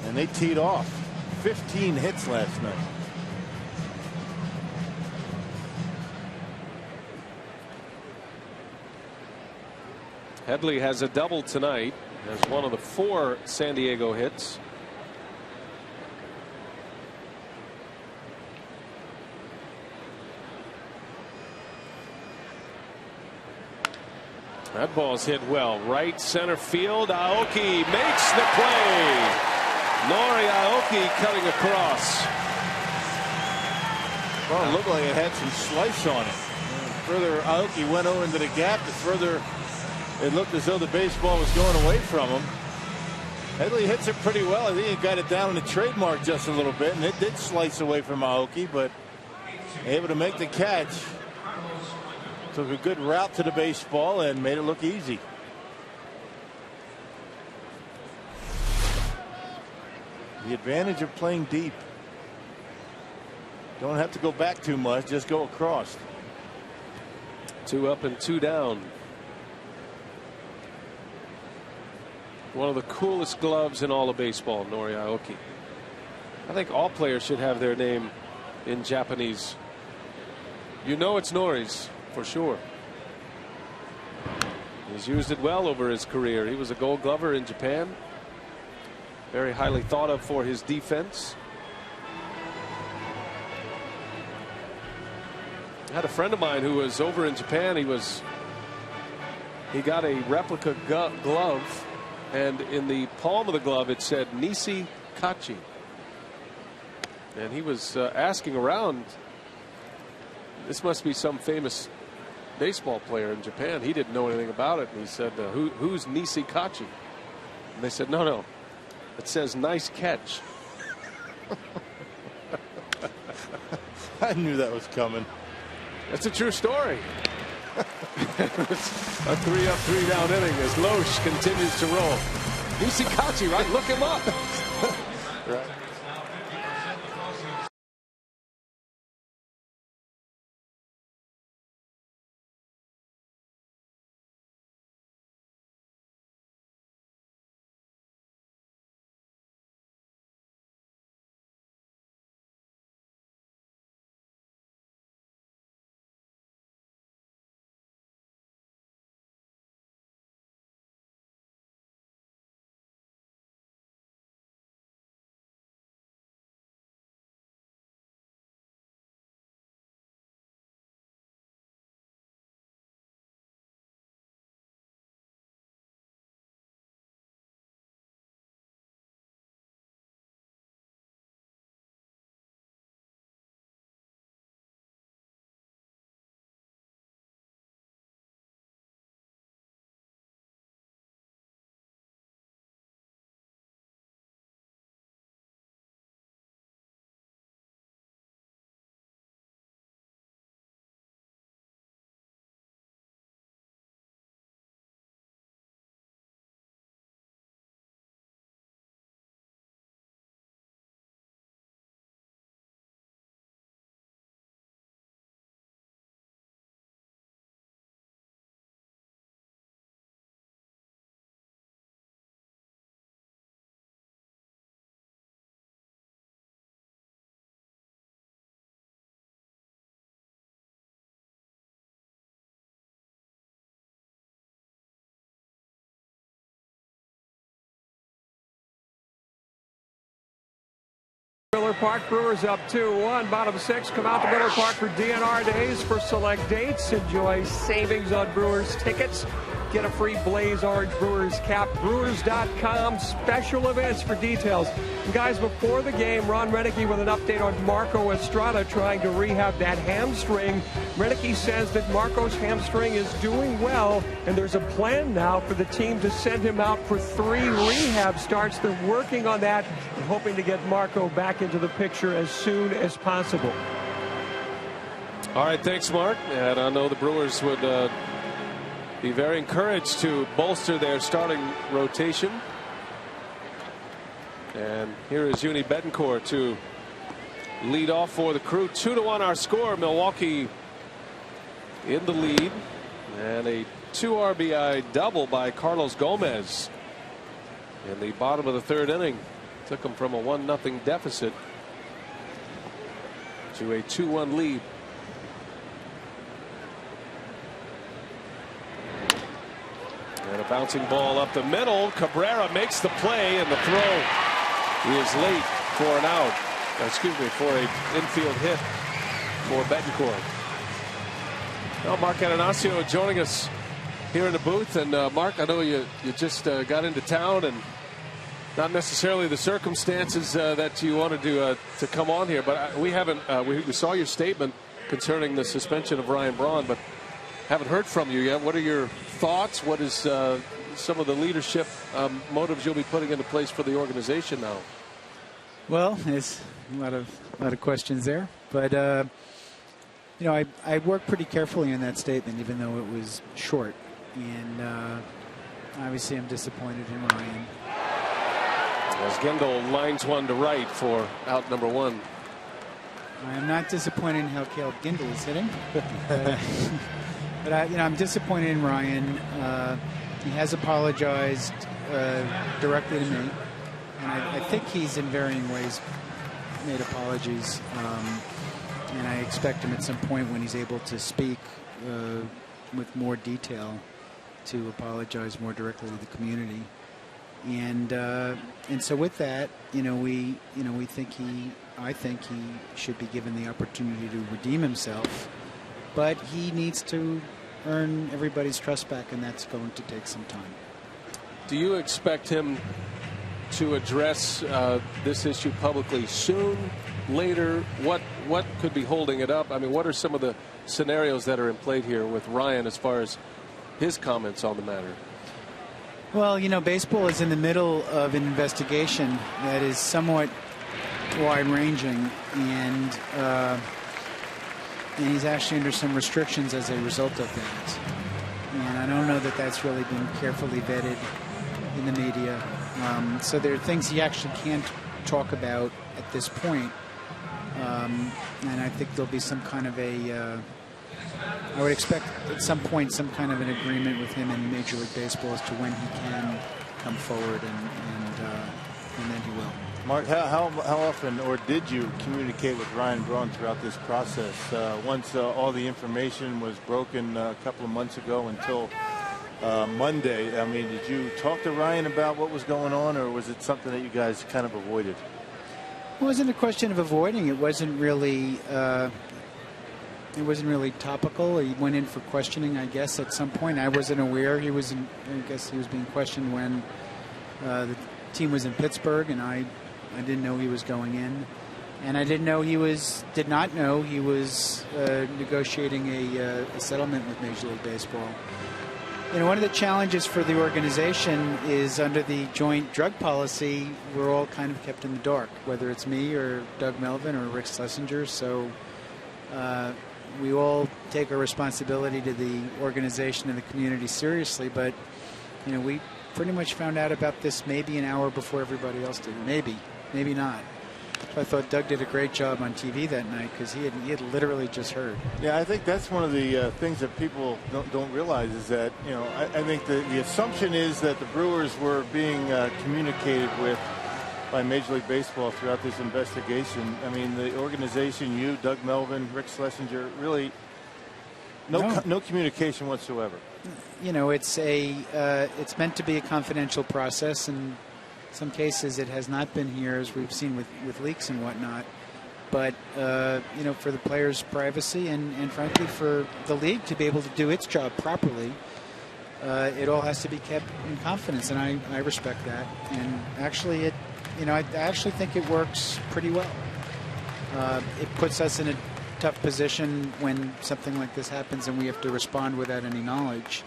and they teed off. 15 hits last night. Headley has a double tonight as one of the 4 San Diego hits. That ball's hit well. Right center field. Aoki makes the play. Nori Aoki cutting across. Well, it looked like it had some slice on it. Further Aoki went over into the gap, the further it looked as though the baseball was going away from him. Headley hits it pretty well. I think he got it down in the trademark just a little bit, and it did slice away from Aoki, but able to make the catch. Took a good route to the baseball and made it look easy. The advantage of playing deep. Don't have to go back too much, just go across. 2 up and 2 down. One of the coolest gloves in all of baseball, Nori Aoki. I think all players should have their name in Japanese. It's Nori's for sure. He's used it well over his career. He was a Gold Glover in Japan. Very highly thought of for his defense. I had a friend of mine who was over in Japan. He got a replica glove, and in the palm of the glove it said Nisi Kachi. And he was asking around, this must be some famous baseball player in Japan. He didn't know anything about it, and he said, who's Nisi Kachi? And they said, no, it says nice catch. I knew that was coming. That's a true story. A 3 up 3 down inning as Lohse continues to roll. Nisi Kachi, right? Look him up. Right. Miller Park. Brewers up 2-1. Bottom 6 come out to Miller Park for DNR days for select dates. Enjoy savings on Brewers tickets. Get a free Blaze Orange Brewers cap. Brewers.com. Special events for details. And guys, before the game, Ron Renneke with an update on Marco Estrada trying to rehab that hamstring. Renneke says that Marco's hamstring is doing well, and there's a plan now for the team to send him out for 3 rehab starts. They're working on that and hoping to get Marco back into the picture as soon as possible. All right, thanks, Mark. And I know the Brewers would be very encouraged to bolster their starting rotation. And here is Uni Betancourt to lead off for the Crew. 2-1 our score. Milwaukee in the lead. And a 2 RBI double by Carlos Gomez in the bottom of the 3rd inning. Took them from a 1-0 deficit to a 2-1 lead. And a bouncing ball up the middle. Cabrera makes the play, and the throw is late for an out. Excuse me, for an infield hit for Betancourt. Well, Mark Atanasio joining us here in the booth. And Mark, I know you just got into town, and not necessarily the circumstances that you wanted to come on here, but we haven't. We saw your statement concerning the suspension of Ryan Braun, but haven't heard from you yet. What are your thoughts? What is some of the leadership motives you'll be putting into place for the organization now? Well, there's a lot of questions there, but you know, I worked pretty carefully on that statement, even though it was short, and obviously I'm disappointed in Ryan. As Gendel lines one to right for out number 1. I am not disappointed in how Caleb Gendel is hitting. But I'm disappointed in Ryan. He has apologized directly to me, and I think he's in varying ways made apologies. And I expect him at some point when he's able to speak with more detail to apologize more directly to the community. And so with that, I think he should be given the opportunity to redeem himself. But he needs to earn everybody's trust back, and that's going to take some time. Do you expect him to address this issue publicly soon, later? What could be holding it up? I mean, what are some of the scenarios that are in play here with Ryan as far as his comments on the matter? Well, baseball is in the middle of an investigation that is somewhat wide-ranging, and he's actually under some restrictions as a result of that. And I don't know that that's really been carefully vetted in the media. So there are things he actually can't talk about at this point. And I think there'll be some kind of I would expect at some point some kind of an agreement with him in Major League Baseball as to when he can come forward, and then he will. Mark, how often or did you communicate with Ryan Braun throughout this process? Once all the information was broken a couple of months ago until Monday, I mean, did you talk to Ryan about what was going on, or was it something that you guys kind of avoided? It wasn't a question of avoiding. It wasn't really topical. He went in for questioning, I guess, at some point. I wasn't aware I guess he was being questioned when the team was in Pittsburgh, and I didn't know he was going in, and I did not know he was negotiating a settlement with Major League Baseball. One of the challenges for the organization is under the joint drug policy, we're all kind of kept in the dark, whether it's me or Doug Melvin or Rick Schlesinger. So we all take our responsibility to the organization and the community seriously, but we pretty much found out about this maybe an hour before everybody else did. Maybe not. So I thought Doug did a great job on TV that night because he had literally just heard. Yeah, I think that's one of the things that people don't realize is that, I think the assumption is that the Brewers were being communicated with by Major League Baseball throughout this investigation. I mean, the organization, you, Doug Melvin, Rick Schlesinger, really no communication whatsoever. It's meant to be a confidential process, and some cases it has not been here, as we've seen with leaks and whatnot. But, you know, for the players' privacy and frankly for the league to be able to do its job properly, it all has to be kept in confidence, and I respect that. And actually, I actually think it works pretty well. It puts us in a tough position when something like this happens and we have to respond without any knowledge.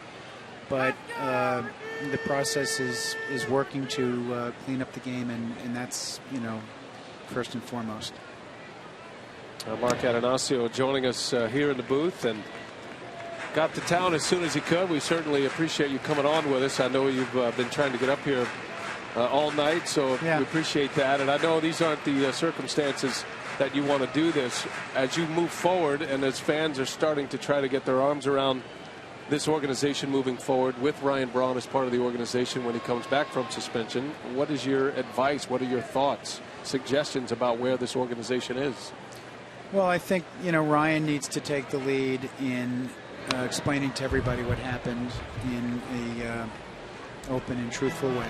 But the process is working to clean up the game, and that's, you know, first and foremost. Mark Atanasio joining us here in the booth, and got to town as soon as he could. We certainly appreciate you coming on with us. I know you've been trying to get up here all night, so we appreciate that. And I know these aren't the circumstances that you want to do this. As you move forward and as fans are starting to try to get their arms around this organization moving forward with Ryan Braun as part of the organization when he comes back from suspension, what is your advice? What are your thoughts, suggestions about where this organization is? Well, I think, you know, Ryan needs to take the lead in explaining to everybody what happened in a open and truthful way,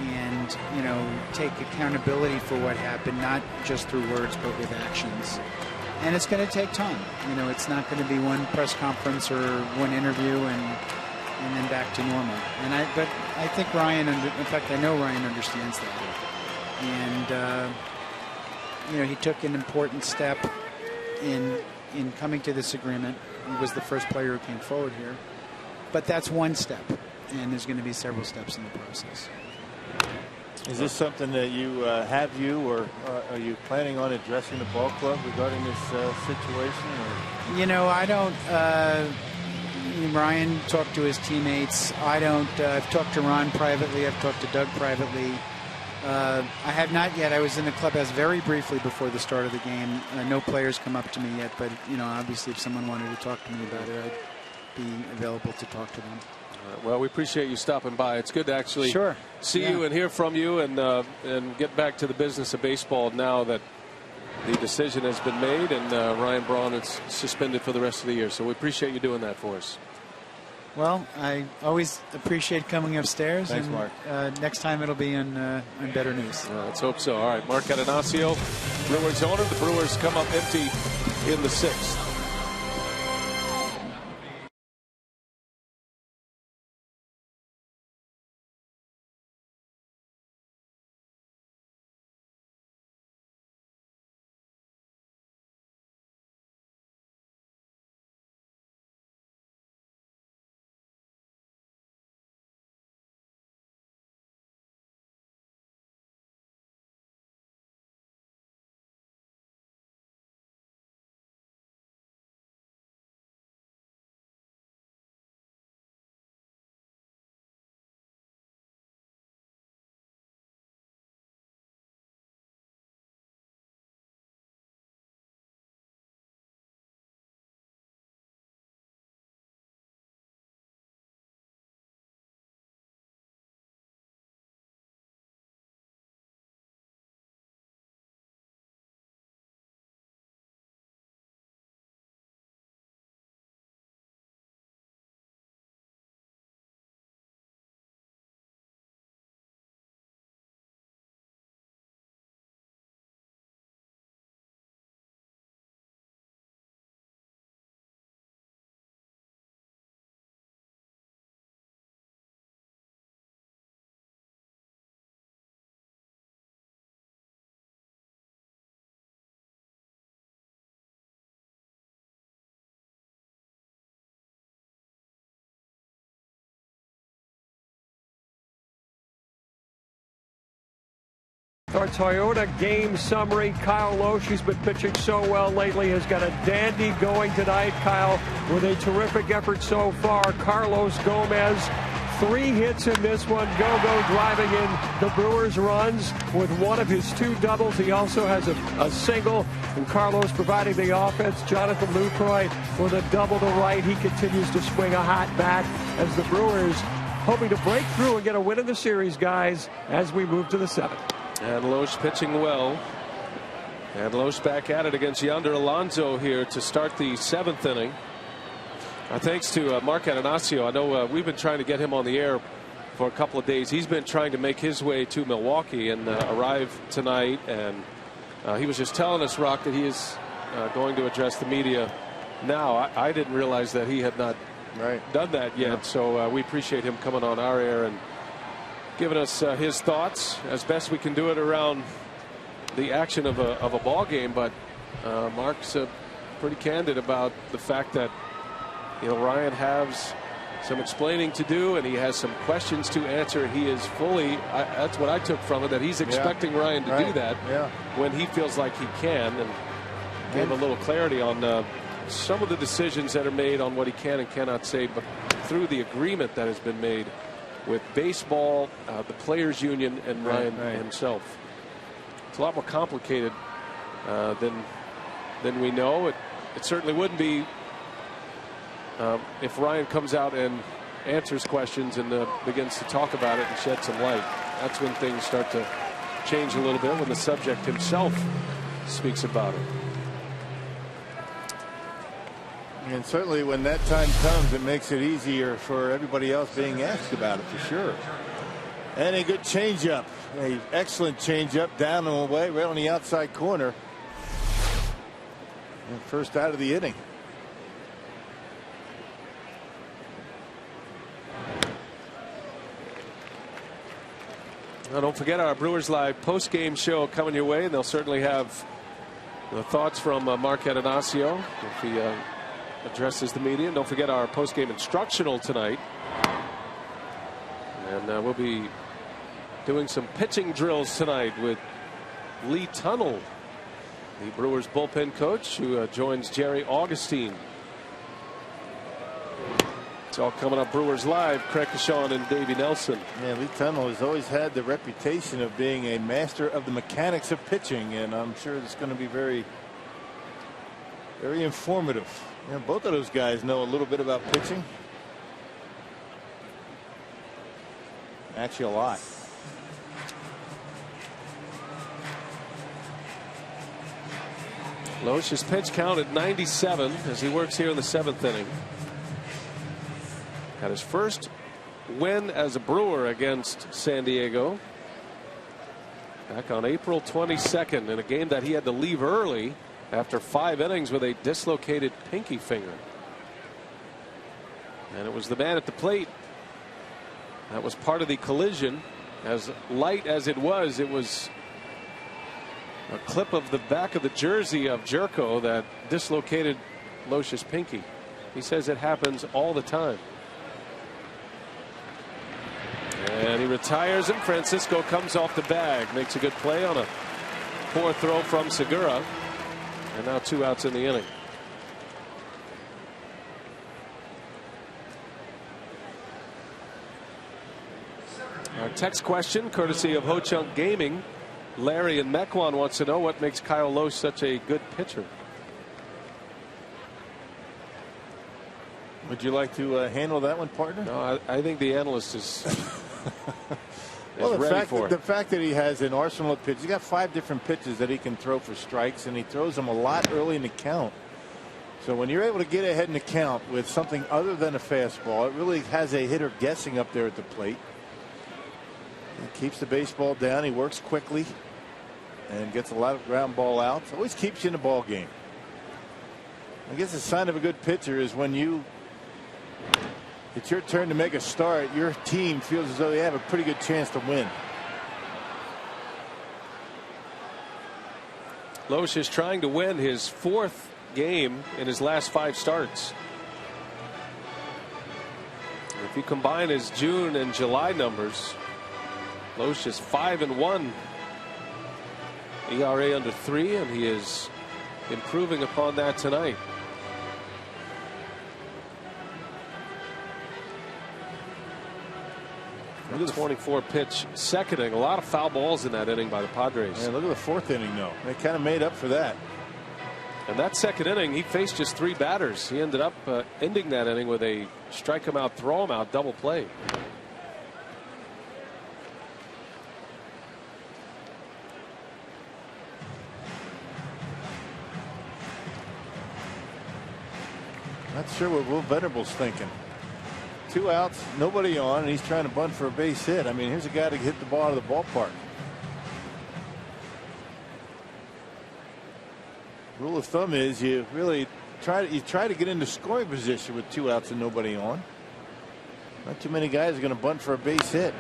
and, you know, take accountability for what happened, not just through words but with actions. And it's going to take time. You know, it's not going to be one press conference or one interview and then back to normal. But I think Ryan, in fact, I know Ryan understands that. And you know, he took an important step in coming to this agreement. He was the first player who came forward here. But that's one step, and there's going to be several steps in the process. Is this something that you or are you planning on addressing the ball club regarding this situation? Or? You know, I don't. Ryan talked to his teammates. I don't. I've talked to Ron privately. I've talked to Doug privately. I have not yet. I was in the clubhouse very briefly before the start of the game. No players come up to me yet, but, you know, obviously if someone wanted to talk to me about it, I'd be available to talk to them. Well, we appreciate you stopping by. It's good to actually see you and hear from you and get back to the business of baseball now that the decision has been made and Ryan Braun is suspended for the rest of the year. So we appreciate you doing that for us. Well, I always appreciate coming upstairs. Thanks, and, Mark. Next time it'll be on better news. Let's hope so. All right, Mark Atanasio, Brewers owner. The Brewers come up empty in the 6th. Our Toyota game summary. Kyle Loesch, who's been pitching so well lately, has got a dandy going tonight. Kyle, with a terrific effort so far. Carlos Gomez, 3 hits in this one. Go-Go driving in the Brewers' runs with one of his 2 doubles. He also has a single. And Carlos providing the offense. Jonathan Lucroy with a double to right. He continues to swing a hot bat as the Brewers hoping to break through and get a win in the series, guys, as we move to the 7th. And Loesch pitching well. And Loesch back at it against Yonder Alonso here to start the 7th inning. Thanks to Mark Atanasio. I know we've been trying to get him on the air for a couple of days. He's been trying to make his way to Milwaukee and arrive tonight. And he was just telling us, Rock, that he is going to address the media now. I didn't realize that he had not done that yet. Yeah. So we appreciate him coming on our air and giving us his thoughts as best we can do it around the action of a ball game. But Mark's pretty candid about the fact that, you know, Ryan has some explaining to do and he has some questions to answer. He is fully, that's what I took from it, that he's expecting Ryan to do that when he feels like he can, and gave a little clarity on some of the decisions that are made on what he can and cannot say, but through the agreement that has been made with baseball, the players union, and Ryan himself. It's a lot more complicated than we know. It certainly wouldn't be if Ryan comes out and answers questions and begins to talk about it and shed some light. That's when things start to change a little bit, when the subject himself speaks about it. And certainly when that time comes, it makes it easier for everybody else being asked about it, for sure. And a good changeup, an excellent changeup, down and away, right on the outside corner. And first out of the inning. Now, don't forget our Brewers Live post-game show coming your way, and they'll certainly have the thoughts from Mark Atanasio if he addresses the media. And don't forget our post-game instructional tonight, and we'll be doing some pitching drills tonight with Lee Tunnell, the Brewers bullpen coach, who joins Jerry Augustine. It's all coming up. Brewers Live. Craig Kashawn and Davey Nelson. Yeah, Lee Tunnell has always had the reputation of being a master of the mechanics of pitching, and I'm sure it's going to be very, very informative. You know, both of those guys know a little bit about pitching. Actually, a lot. Loesch's pitch count at 97 as he works here in the 7th inning. Got his first win as a Brewer against San Diego back on April 22nd in a game that he had to leave early after 5 innings with a dislocated pinky finger. And it was the man at the plate that was part of the collision. As light as it was a clip of the back of the jersey of Jerko that dislocated Loesch's pinky. He says it happens all the time. And he retires, and Francisco comes off the bag, makes a good play on a poor throw from Segura, and now 2 outs in the inning. Our text question, courtesy of Ho Chunk Gaming. Larry in Mequon wants to know what makes Kyle Loesch such a good pitcher. Would you like to handle that one, partner? No, I think the analyst is. Well, the fact that he has an arsenal of pitches, he's got 5 different pitches that he can throw for strikes, and he throws them a lot early in the count. So when you're able to get ahead in the count with something other than a fastball, it really has a hitter guessing up there at the plate. He keeps the baseball down. He works quickly and gets a lot of ground ball outs. Always keeps you in the ball game. I guess a sign of a good pitcher is when it's your turn to make a start, your team feels as though they have a pretty good chance to win. Loesch is trying to win his 4th game in his last 5 starts. If you combine his June and July numbers, Loesch is 5-1, ERA under 3, and he is improving upon that tonight. Look at the 24 pitch second inning. A lot of foul balls in that inning by the Padres. Yeah, look at the 4th inning, though. They kind of made up for that. And that second inning, he faced just 3 batters. He ended up ending that inning with a strike him out, throw him out, double play. Not sure what Will Venerable's thinking. 2 outs, nobody on, and he's trying to bunt for a base hit. I mean, here's a guy to hit the ball out of the ballpark. Rule of thumb is you really try to get into scoring position with 2 outs and nobody on. Not too many guys are going to bunt for a base hit.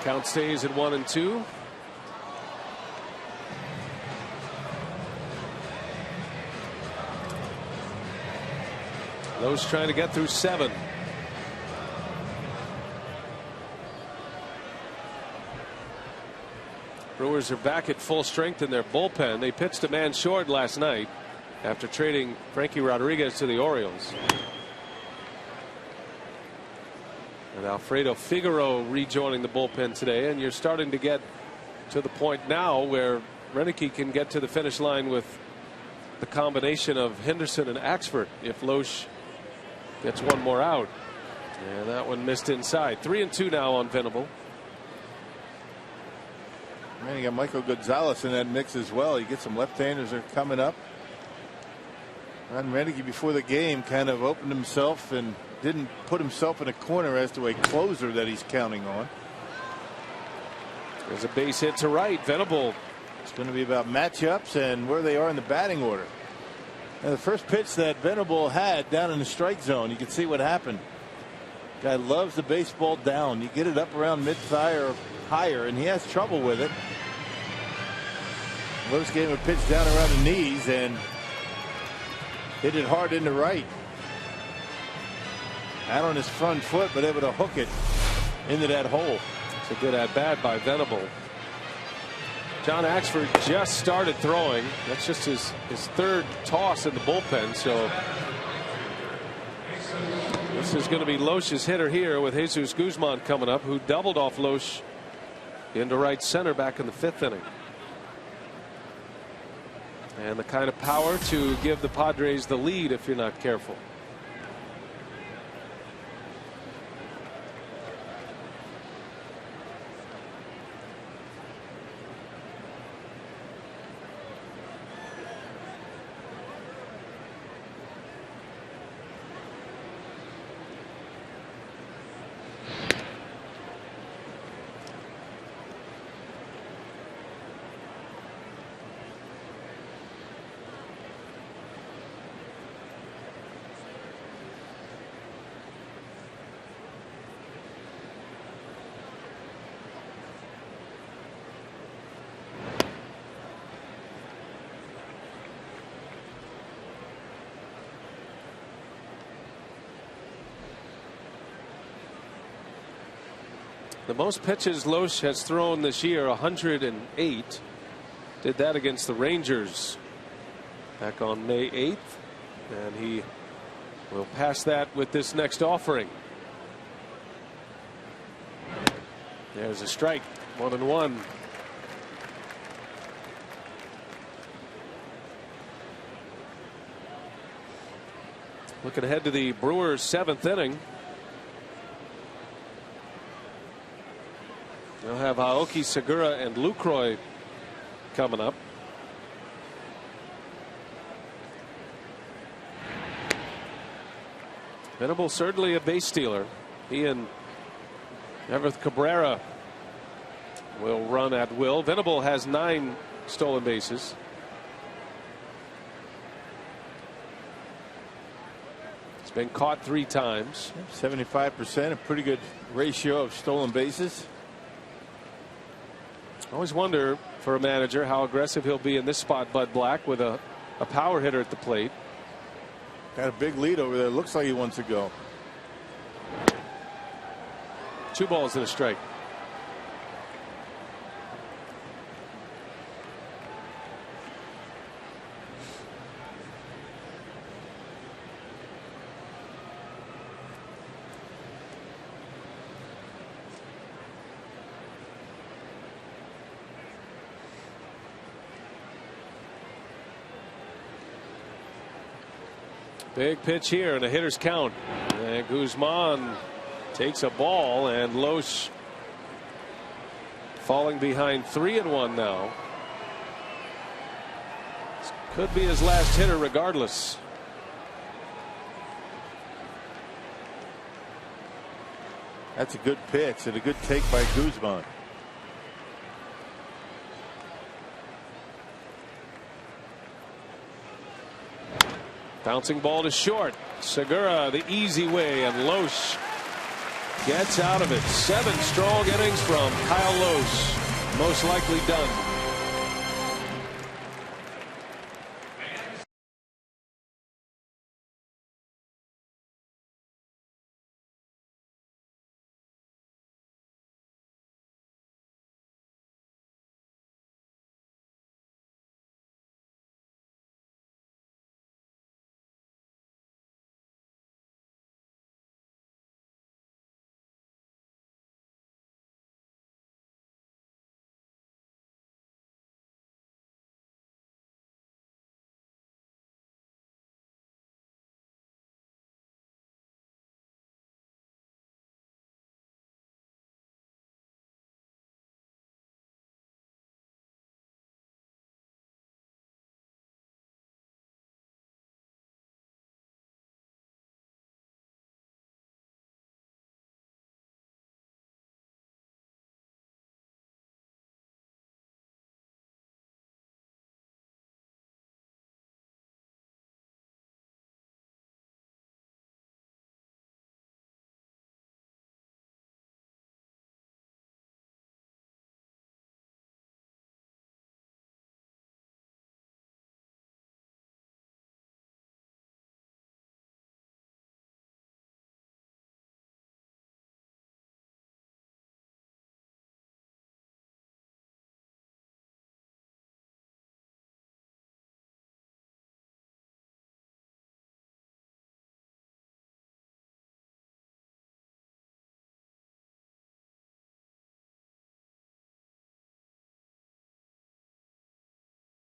Count stays at 1-2. Lowe's trying to get through 7. Brewers are back at full strength in their bullpen. They pitched a man short last night after trading Frankie Rodriguez to the Orioles. And Alfredo Figueroa rejoining the bullpen today, and you're starting to get to the point now where Renicky can get to the finish line with the combination of Henderson and Axford if Loesch gets one more out. And that one missed inside. 3-2 now on Venable. Man, you got Michael Gonzalez in that mix as well. You get some left-handers that are coming up. Ron Renicky before the game kind of opened himself and didn't put himself in a corner as to a closer that he's counting on. There's a base hit to right. Venable. It's going to be about matchups and where they are in the batting order. Now, the first pitch that Venable had down in the strike zone, you can see what happened. Guy loves the baseball down. You get it up around mid-thigh or higher, and he has trouble with it. Lowe's gave him a pitch down around the knees and hit it hard into right. Out on his front foot, but able to hook it into that hole. It's a good at-bat by Venable. John Axford just started throwing. That's just his third toss in the bullpen. So this is going to be Loesch's hitter here with Jesus Guzman coming up, who doubled off Loesch into right center back in the 5th inning. And the kind of power to give the Padres the lead if you're not careful. The most pitches Loesch has thrown this year, 108. Did that against the Rangers back on May 8th. And he will pass that with this next offering. There's a strike. 1-1. Looking ahead to the Brewers' 7th inning. They'll have Aoki, Segura, and Lucroy coming up. Venable certainly a base stealer. He and Everth Cabrera will run at will. Venable has 9 stolen bases. It's been caught 3 times. 75%, a pretty good ratio of stolen bases. I always wonder for a manager how aggressive he'll be in this spot, Bud Black, with a power hitter at the plate. Got a big lead over there. Looks like he wants to go. 2 balls and a strike. Big pitch here and a hitter's count. And Guzman takes a ball, and Loesch falling behind 3-1 now. This could be his last hitter regardless. That's a good pitch and a good take by Guzman. Bouncing ball to short. Segura the easy way, and Loesch gets out of it. 7 strong innings from Kyle Loesch. Most likely done.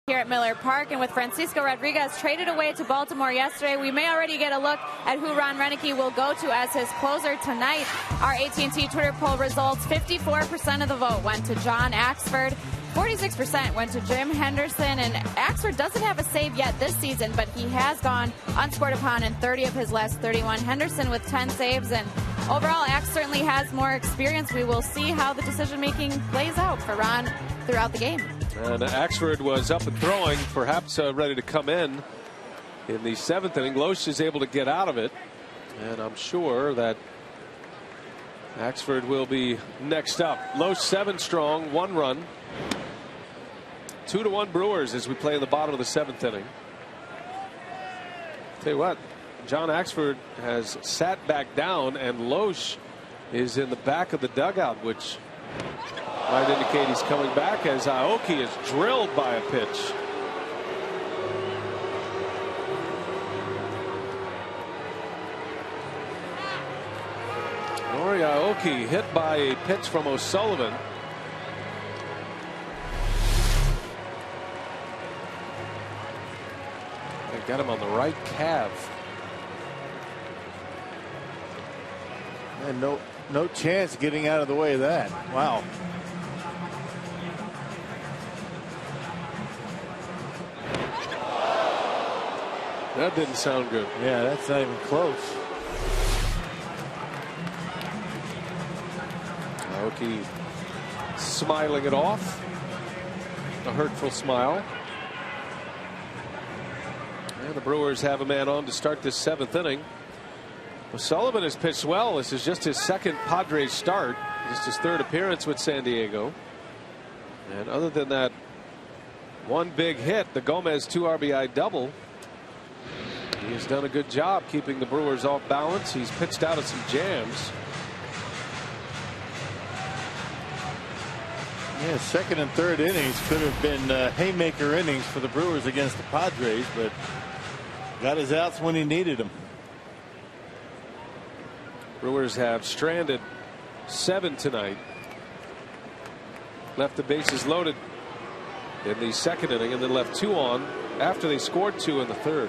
Here at Miller Park, and with Francisco Rodriguez traded away to Baltimore yesterday, we may already get a look at who Ron Roenicke will go to as his closer tonight. Our AT&T Twitter poll results: 54% of the vote went to John Axford, 46% went to Jim Henderson, and Axford doesn't have a save yet this season, but he has gone unscored upon in 30 of his last 31. Henderson with 10 saves, and overall, Ax certainly has more experience. We will see how the decision-making plays out for Ron throughout the game. And Axford was up and throwing, perhaps ready to come in the 7th inning. Loesch is able to get out of it, and I'm sure that Axford will be next up. Loesch 7 strong, 1 run. 2-1 Brewers as we play in the bottom of the 7th inning. Tell you what, John Axford has sat back down, and Loesch is in the back of the dugout, which might indicate he's coming back, as Aoki is drilled by a pitch. Nori Aoki hit by a pitch from O'Sullivan. They got him on the right calf. And no chance getting out of the way of that. Wow. That didn't sound good. Yeah, that's not even close. Aoki smiling it off. A hurtful smile. And the Brewers have a man on to start this 7th inning. O'Sullivan has pitched well. This is just his 2nd Padres start. Just his 3rd appearance with San Diego. And other than that 1 big hit, the Gomez 2 RBI double, he has done a good job keeping the Brewers off balance. He's pitched out of some jams. Yeah, 2nd and 3rd innings could have been haymaker innings for the Brewers against the Padres, but got his outs when he needed them. Brewers have stranded 7 tonight. Left the bases loaded in the 2nd inning, and then left 2 on after they scored 2 in the 3rd.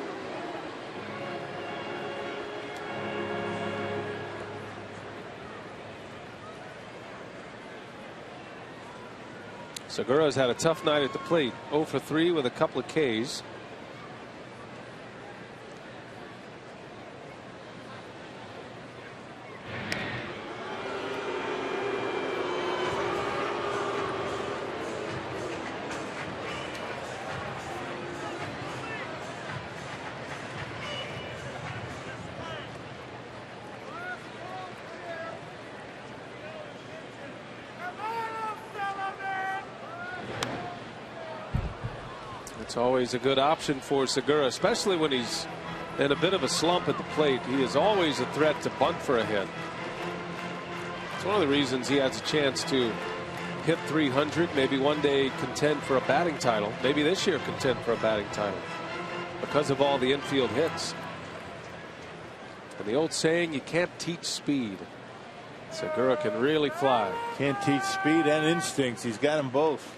Segura's had a tough night at the plate. 0 for 3 with a couple of Ks. It's always a good option for Segura, especially when he's in a bit of a slump at the plate. He is always a threat to bunt for a hit. It's one of the reasons he has a chance to hit 300, maybe one day contend for a batting title, maybe this year contend for a batting title because of all the infield hits. And the old saying, you can't teach speed. Segura can really fly. Can't teach speed and instincts. He's got them both.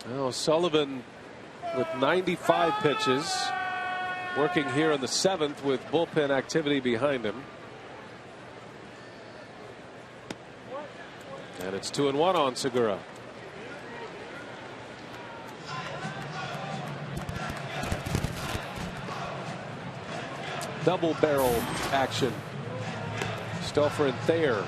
Well, Sullivan with 95 pitches, working here in the 7th with bullpen activity behind him. And it's 2-1 on Segura. Double barrel action. Stouffer and Thayer.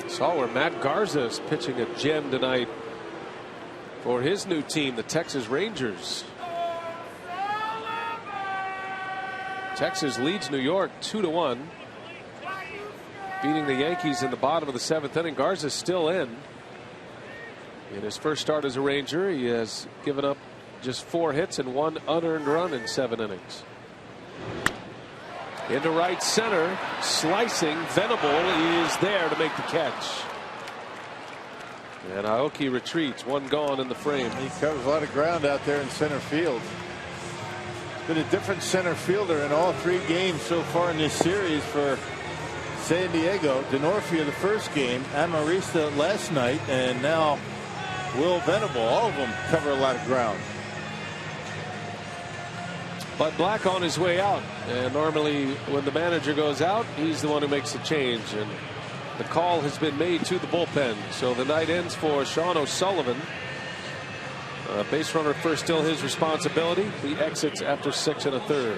Saw where Matt Garza is pitching a gem tonight for his new team, the Texas Rangers. Texas leads New York 2-1, beating the Yankees in the bottom of the 7th inning. Garza's still in his first start as a Ranger. He has given up just 4 hits and 1 unearned run in 7 innings. Into right center, slicing. Venable is there to make the catch. And Aoki retreats, 1 gone in the frame. He covers a lot of ground out there in center field. Been a different center fielder in all 3 games so far in this series for San Diego. Denorfia the first game, Amarista last night, and now Will Venable. All of them cover a lot of ground. Bud Black on his way out, and normally when the manager goes out, he's the one who makes the change, and the call has been made to the bullpen. So the night ends for Sean O'Sullivan. Base runner first, still his responsibility. He exits after 6 1/3.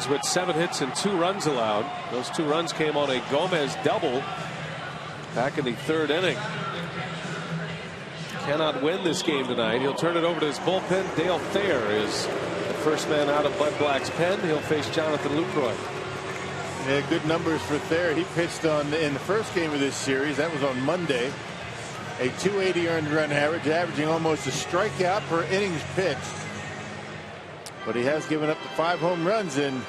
With 7 hits and 2 runs allowed. Those 2 runs came on a Gomez double back in the 3rd inning. Cannot win this game tonight. He'll turn it over to his bullpen. Dale Thayer is the first man out of Bud Black's pen. He'll face Jonathan Lucroy. Yeah, good numbers for Thayer. He pitched in the first game of this series. That was on Monday. A 280 earned run average, averaging almost a strikeout per innings pitched. But he has given up the 5 home runs in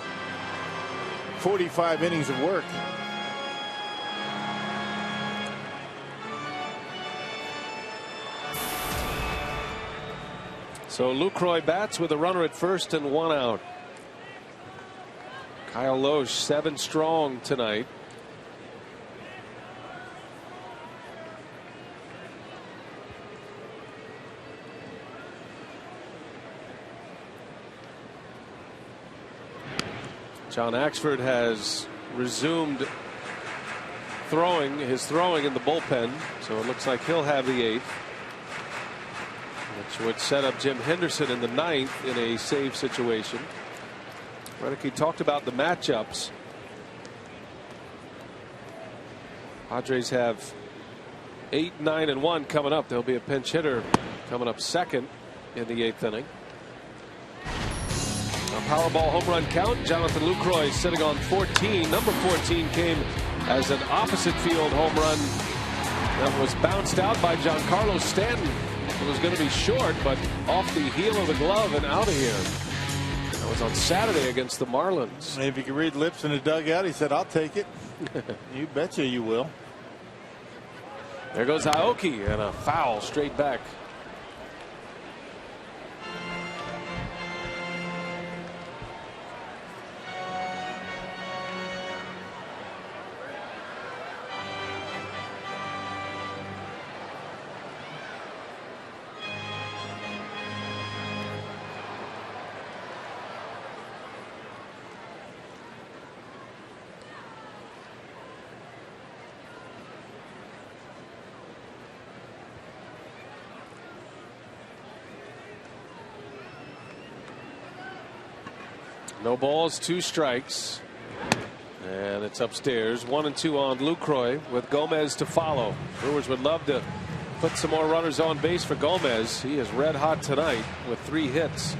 45 innings of work. So Lucroy bats with a runner at first and 1 out. Kyle Loesch 7 strong tonight. John Axford has resumed his throwing in the bullpen, so it looks like he'll have the 8th, which would set up Jim Henderson in the 9th in a save situation. Renicky talked about the matchups. Padres have 8, 9, and 1 coming up. There'll be a pinch hitter coming up second in the 8th inning. A Powerball home run count. Jonathan Lucroy sitting on 14. Number 14 came as an opposite field home run that was bounced out by Giancarlo Stanton. It was going to be short, but off the heel of the glove and out of here. That was on Saturday against the Marlins. If you can read lips in the dugout, he said, "I'll take it." You betcha you will. There goes Aoki, and a foul straight back. No balls, 2 strikes, and it's upstairs. 1 and 2 on Lucroy with Gomez to follow. Brewers would love to put some more runners on base for Gomez. He is red hot tonight with 3 hits.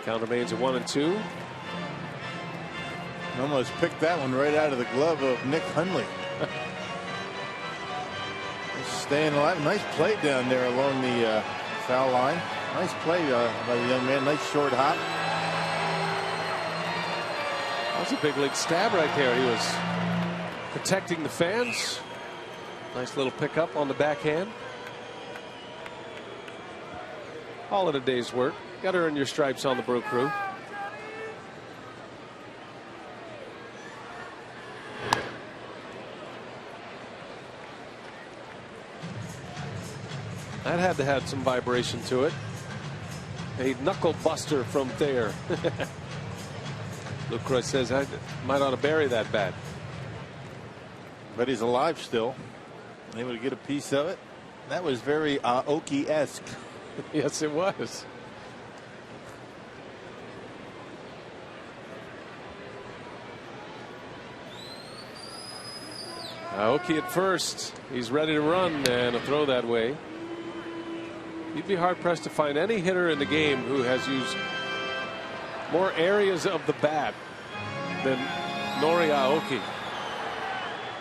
Count remains at 1 and 2. Almost picked that one right out of the glove of Nick Hundley. Staying alive. Nice play down there along the foul line. Nice play by the young man. Nice short hop. That was a big league stab right there. He was protecting the fans. Nice little pickup on the backhand. All in a day's work. Got to earn your stripes on the Brew Crew. That had to have some vibration to it. A knuckle buster from Thayer. Lucroy says I might ought to bury that bat. But he's alive still. Able to get a piece of it. That was very Aoki-esque. Yes, it was. Aoki at first. He's ready to run, and a throw that way. You'd be hard pressed to find any hitter in the game who has used more areas of the bat than Nori Aoki.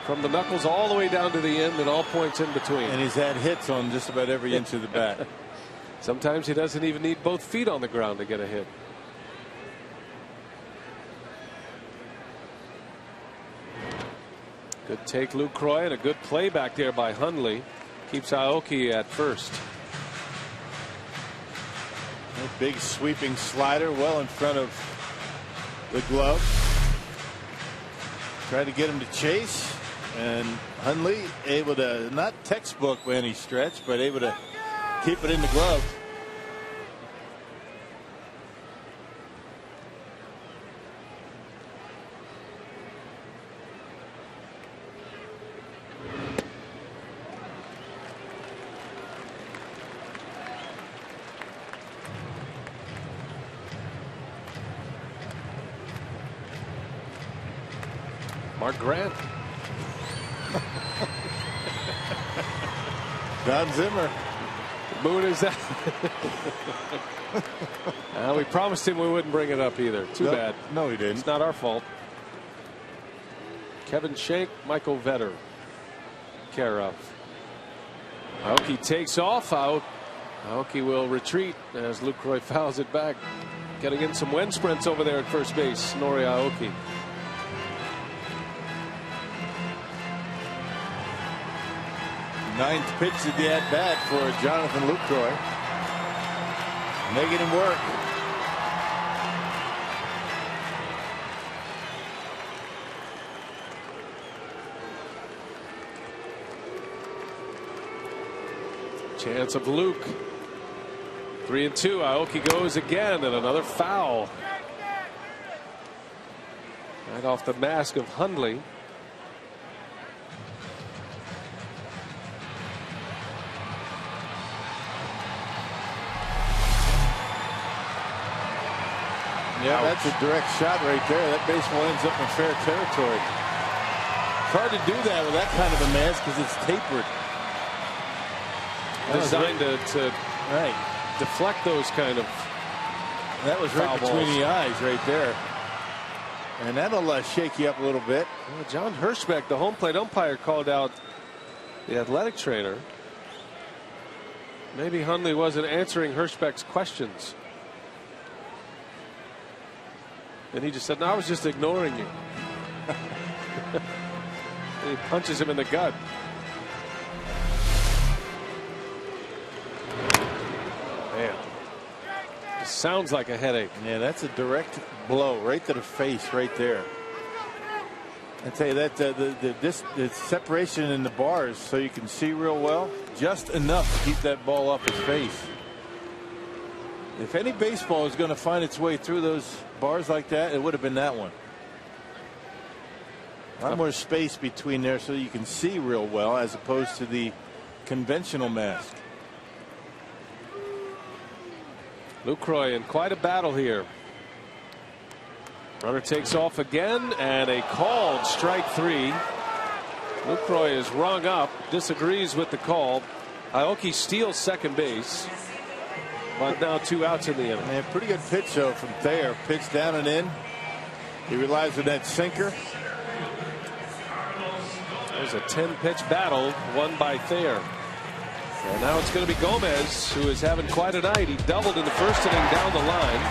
From the knuckles all the way down to the end and all points in between. And he's had hits on just about every inch of the bat. Sometimes he doesn't even need both feet on the ground to get a hit. Good take, Lucroy, and a good play back there by Hundley. Keeps Aoki at first. A big sweeping slider well in front of the glove. Tried to get him to chase, and Hundley able to, not textbook by any stretch, but able to keep it in the glove. Mark Grant. Don Zimmer. Moon is that? We promised him we wouldn't bring it up either. Too bad. No, he didn't. It's not our fault. Kevin Shank, Michael Vetter. Care of. Aoki takes off. Aoki will retreat as Lucroy fouls it back. Getting in some wind sprints over there at first base. Nori Aoki. Ninth pitch of the at bat for Jonathan Lucroy. Making him work. Chance of Luke. 3-2. Aoki goes again, and another foul. Right off the mask of Hundley. Yeah, that's a direct shot right there. That baseball ends up in fair territory. It's hard to do that with that kind of a mask because it's tapered. Designed to deflect those kind of. That was right between the eyes right there. And that'll shake you up a little bit. Well, John Hirschbeck, the home plate umpire, called out the athletic trainer. Maybe Hundley wasn't answering Hirschbeck's questions. And he just said, no, I was just ignoring you. And he punches him in the gut. Man. It sounds like a headache. Yeah, that's a direct blow right to the face right there. I tell you that the separation in the bars so you can see real well, just enough to keep that ball off his face. If any baseball is going to find its way through those bars like that, it would have been that one. A lot more space between there so you can see real well as opposed to the conventional mask. Lucroy in quite a battle here. Runner takes off again, and a called strike 3. Lucroy is rung up, disagrees with the call. Aoki steals second base. But now 2 outs in the inning. Man, pretty good pitch though from Thayer. Pitch down and in. He relies on that sinker. There's a 10-pitch battle won by Thayer. And now it's going to be Gomez, who is having quite a night. He doubled in the first inning down the line.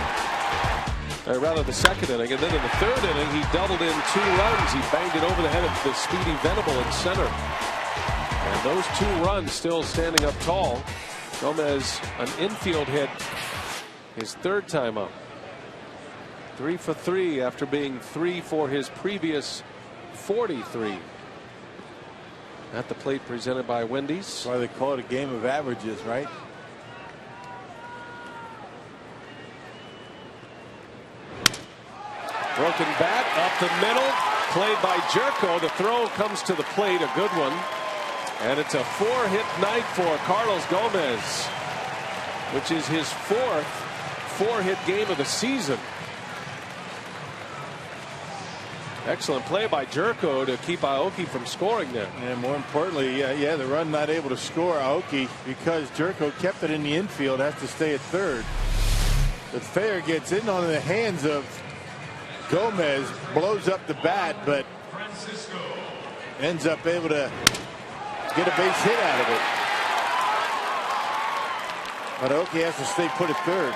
Or rather the second inning. And then in the third inning, he doubled in 2 runs. He banged it over the head of the speedy Venable in center. And those 2 runs still standing up tall. Gomez, an infield hit, his 3rd time up. 3 for 3 after being 3 for his previous 43. At the plate presented by Wendy's. That's why they call it a game of averages, right? Broken bat up the middle, played by Jerko. The throw comes to the plate, a good one. And it's a 4-hit night for Carlos Gomez, which is his 4th 4-hit game of the season. Excellent play by Jerko to keep Aoki from scoring there. And more importantly, the run not able to score. Aoki, because Jerko kept it in the infield, has to stay at third. The Thayer gets in on the hands of Gomez, blows up the bat, but ends up able to get a base hit out of it. But Aoki has to stay put at third.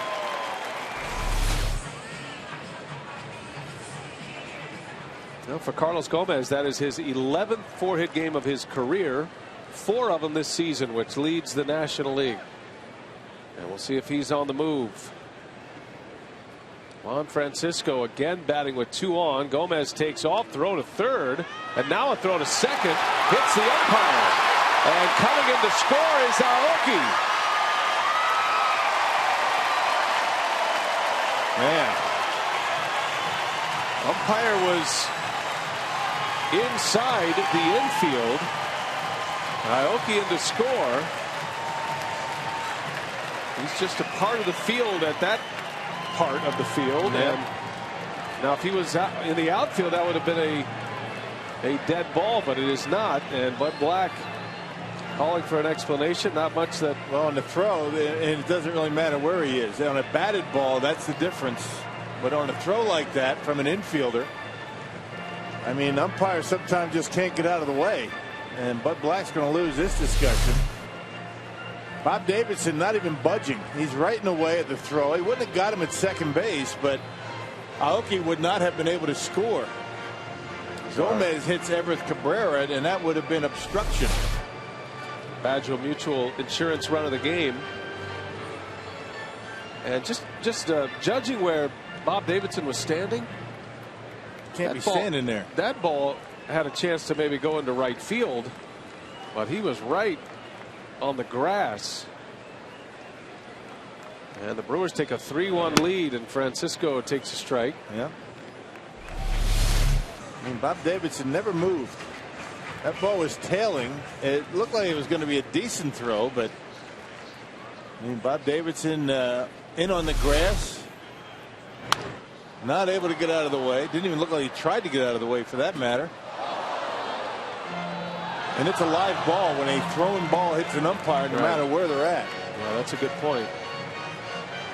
Well, for Carlos Gomez, that is his 11th 4-hit game of his career. 4 of them this season, which leads the National League. And we'll see if he's on the move. Juan Francisco again batting with 2 on. Gomez takes off, throw to third, and now a throw to second. Hits the umpire. And coming in to score is Aoki. Man. Umpire was inside the infield. Aoki in to score. He's just a part of the field at that part of the field. Yeah. And now if he was out in the outfield, that would have been a dead ball, but it is not. And Bud Black calling for an explanation. Not much that. Well, on the throw, and it doesn't really matter where he is. On a batted ball, that's the difference. But on a throw like that from an infielder, I mean, umpires sometimes just can't get out of the way. And Bud Black's going to lose this discussion. Bob Davidson not even budging. He's right in the way at the throw. He wouldn't have got him at second base, but Aoki would not have been able to score. Gomez hits Everett Cabrera, and that would have been obstruction. Badgel Mutual Insurance run of the game. And just judging where Bob Davidson was standing. Can't be standing there. That ball had a chance to maybe go into right field, but he was right on the grass. And the Brewers take a 3-1 lead, and Francisco takes a strike. Yeah. I mean, Bob Davidson never moved. That ball was tailing. It looked like it was going to be a decent throw, but I mean, Bob Davidson in on the grass, not able to get out of the way. Didn't even look like he tried to get out of the way, for that matter. And it's a live ball. When a throwing ball hits an umpire, no matter where they're at. Yeah, that's a good point.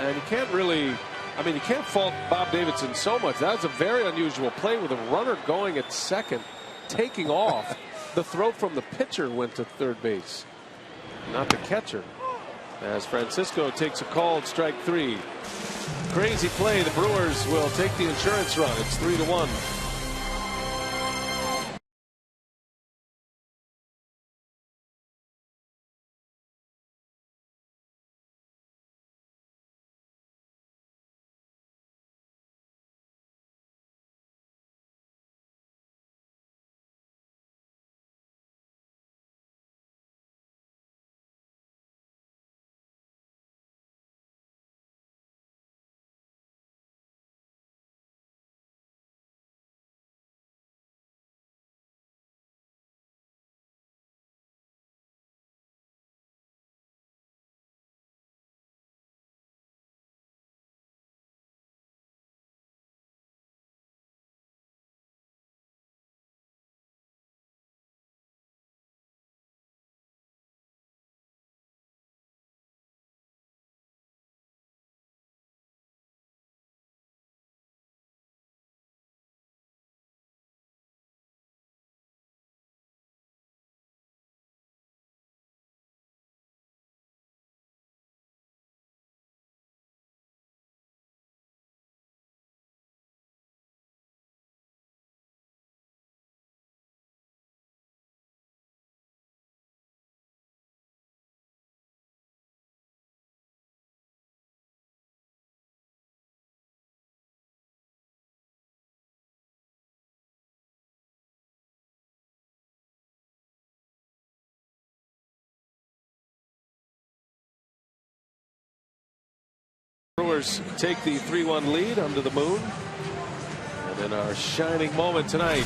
And you can't really, I mean, you can't fault Bob Davidson so much. That was a very unusual play with a runner going at second, taking off. The throw from the pitcher went to third base, not the catcher. As Francisco takes a called strike 3. Crazy play. The Brewers will take the insurance run. It's 3-1. Brewers take the 3-1 lead under the moon. And then our shining moment tonight,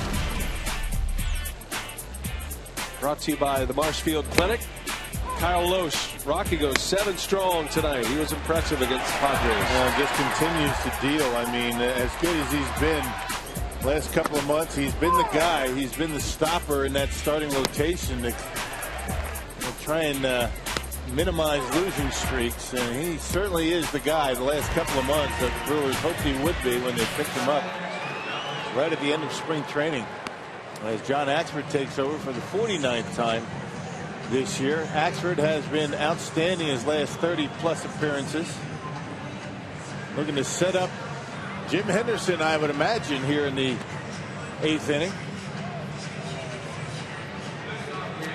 brought to you by the Marshfield Clinic. Kyle Loesch, Rocky goes 7 strong tonight. He was impressive against the Padres. Just continues to deal. I mean, as good as he's been last couple of months, he's been the guy. He's been the stopper in that starting rotation to try and minimize losing streaks, and he certainly is the guy the last couple of months that the Brewers hoped he would be when they picked him up right at the end of spring training. As John Axford takes over for the 49th time this year. Axford has been outstanding his last 30-plus appearances. Looking to set up Jim Henderson, I would imagine, here in the 8th inning.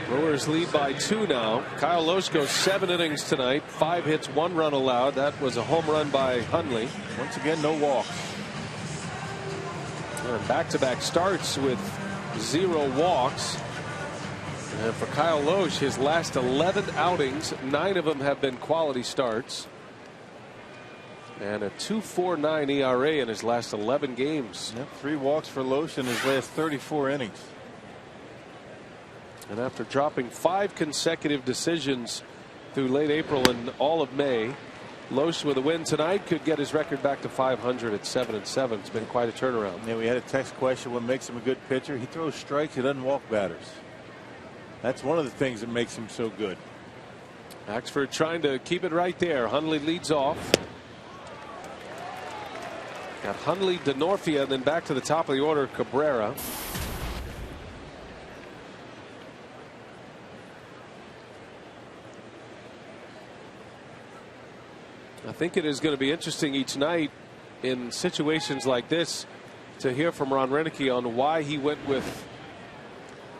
Brewers lead by 2 now. Kyle Lohse goes 7 innings tonight. 5 hits, 1 run allowed. That was a home run by Hundley. Once again, no walks. And back-to-back starts with 0 walks. And for Kyle Lohse, his last 11 outings, 9 of them have been quality starts. And a 2.49 ERA in his last 11 games. Yep, 3 walks for Lohse in his last 34 innings. And after dropping 5 consecutive decisions through late April and all of May, Lohse with a win tonight could get his record back to 500 at 7-7. It's been quite a turnaround. Yeah, we had a text question: what makes him a good pitcher? He throws strikes. He doesn't walk batters. That's one of the things that makes him so good. Axford trying to keep it right there. Hundley leads off. Got Hundley, DeNorfia, and then back to the top of the order, Cabrera. I think it is going to be interesting each night in situations like this to hear from Ron Renicky on why he went with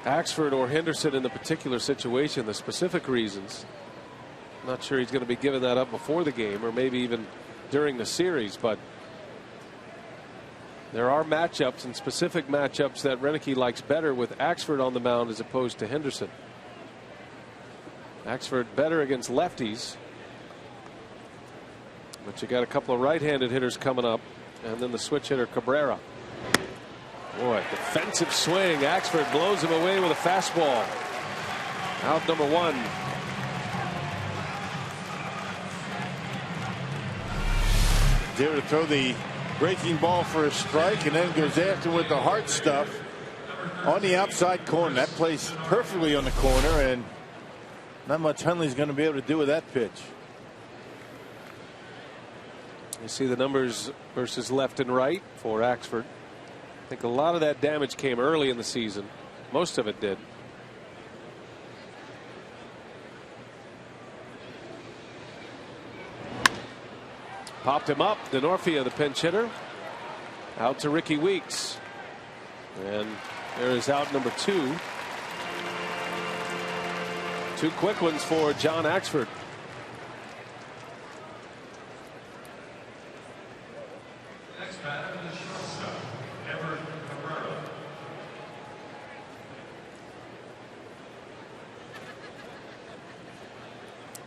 Axford or Henderson in the particular situation, the specific reasons. I'm not sure he's going to be giving that up before the game or maybe even during the series, but there are matchups and specific matchups that Renicky likes better with Axford on the mound as opposed to Henderson. Axford better against lefties. But you got a couple of right-handed hitters coming up, and then the switch hitter Cabrera. Boy, defensive swing. Axford blows him away with a fastball. Out number 1. He's able to throw the breaking ball for a strike, and then goes after with the hard stuff on the outside corner. That plays perfectly on the corner, and not much Hundley's going to be able to do with that pitch. You see the numbers versus left and right for Axford. I think a lot of that damage came early in the season. Most of it did. Popped him up. DeNorfia, the pinch hitter. Out to Ricky Weeks. And there is out number 2. 2 quick ones for John Axford.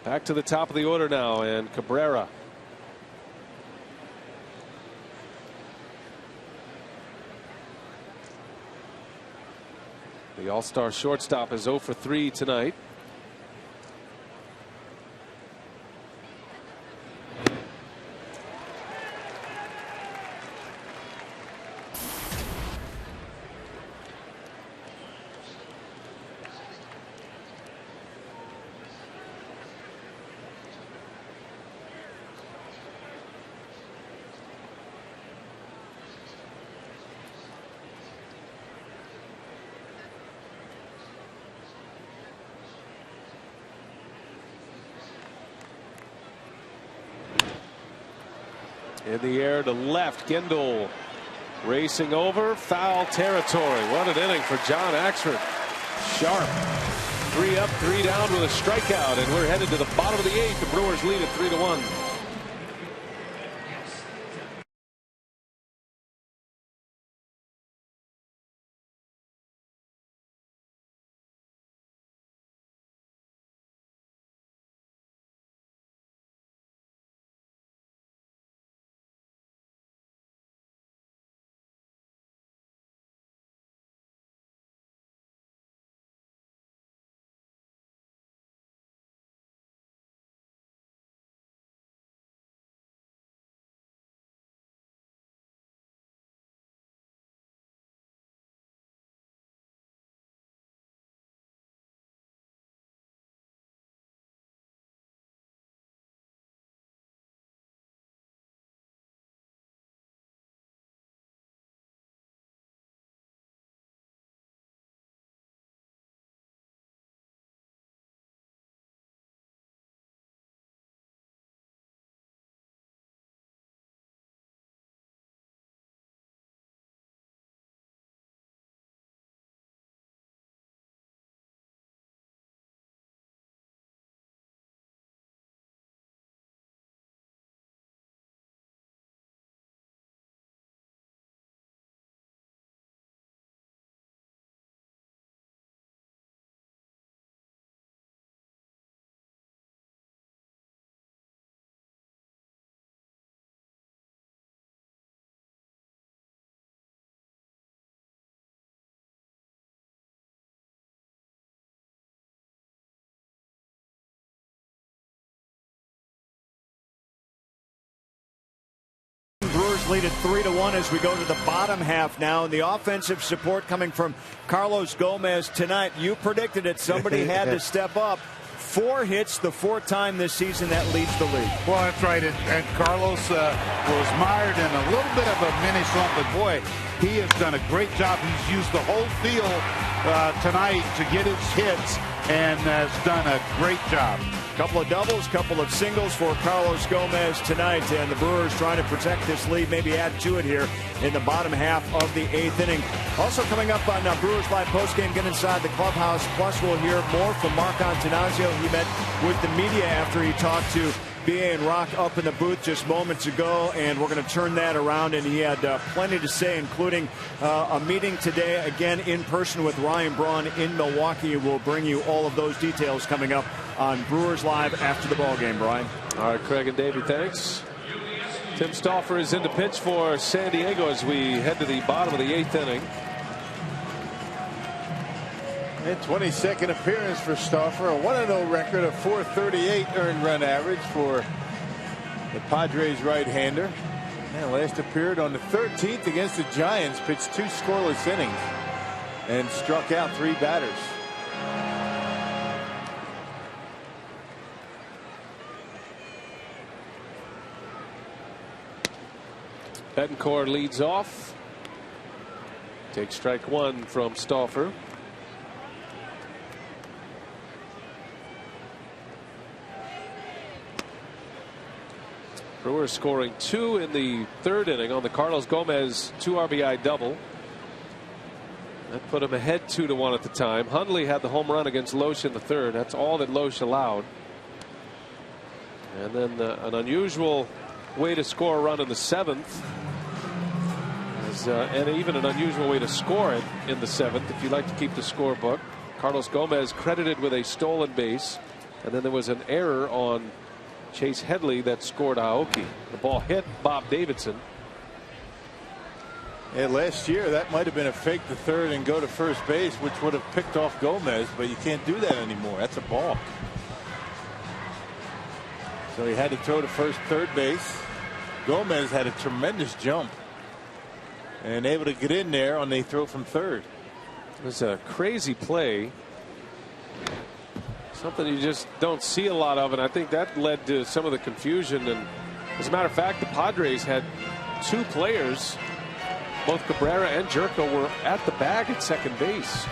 Back to the top of the order now, and Cabrera. The all-star shortstop is 0 for 3 tonight. In the air to left, Gendel racing over, foul territory. What an inning for John Axford. Sharp. 3 up, 3 down with a strikeout, and we're headed to the bottom of the 8th. The Brewers lead at 3-1. lead at 3-1 as we go to the bottom half now. And the offensive support coming from Carlos Gomez tonight. You predicted it. Somebody had to step up. 4 hits, the 4th time this season that leads the league. Well, that's right. And Carlos was mired in a little bit of a mini slump, but boy, he has done a great job. He's used the whole field tonight to get his hits and has done a great job. Couple of doubles, couple of singles for Carlos Gomez tonight, and the Brewers trying to protect this lead, maybe add to it here in the bottom half of the 8th inning. Also coming up on Brewers Live postgame, get inside the clubhouse. Plus, we'll hear more from Mark Antanasio. He met with the media after he talked to BA and Rock up in the booth just moments ago, and we're going to turn that around, and he had plenty to say, including a meeting today again in person with Ryan Braun in Milwaukee. We'll bring you all of those details coming up on Brewers Live after the ball game. Brian. All right, Craig and Davey, thanks. Tim Stauffer is in the pitch for San Diego as we head to the bottom of the 8th inning. And 22nd appearance for Stauffer, a 1-0 record, a .438 earned run average for the Padres right-hander. And last appeared on the 13th against the Giants, pitched 2 scoreless innings and struck out 3 batters. Betancourt leads off. Takes strike 1 from Stauffer. Brewers scoring 2 in the 3rd inning on the Carlos Gomez 2 RBI double. That put him ahead 2-1 at the time. Hundley had the home run against Loesch in the 3rd. That's all that Loesch allowed. And then an unusual way to score a run in the 7th. And even an unusual way to score it in the 7th, if you like to keep the scorebook. Carlos Gomez credited with a stolen base, and then there was an error on Chase Headley that scored Aoki. The ball hit Bob Davidson. Yeah, last year that might have been a fake to third and go to first base, which would have picked off Gomez, but you can't do that anymore. That's a balk. So he had to throw to first, third base. Gomez had a tremendous jump and able to get in there on the throw from third. It was a crazy play. Something you just don't see a lot of, and I think that led to some of the confusion. And as a matter of fact, the Padres had 2 players, both Cabrera and Jerko, were at the bag at second base.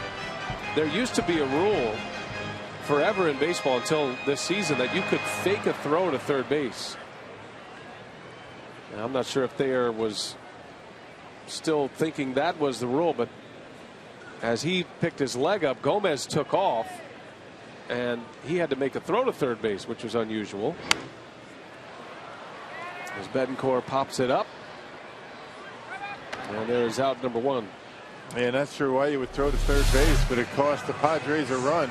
There used to be a rule forever in baseball until this season that you could fake a throw to third base. Now, I'm not sure if Thayer was still thinking that was the rule, but as he picked his leg up, Gomez took off and he had to make a throw to third base, which was unusual. As Betancourt pops it up, and there is out number 1. Yeah, not sure why you would throw to third base, but it cost the Padres a run.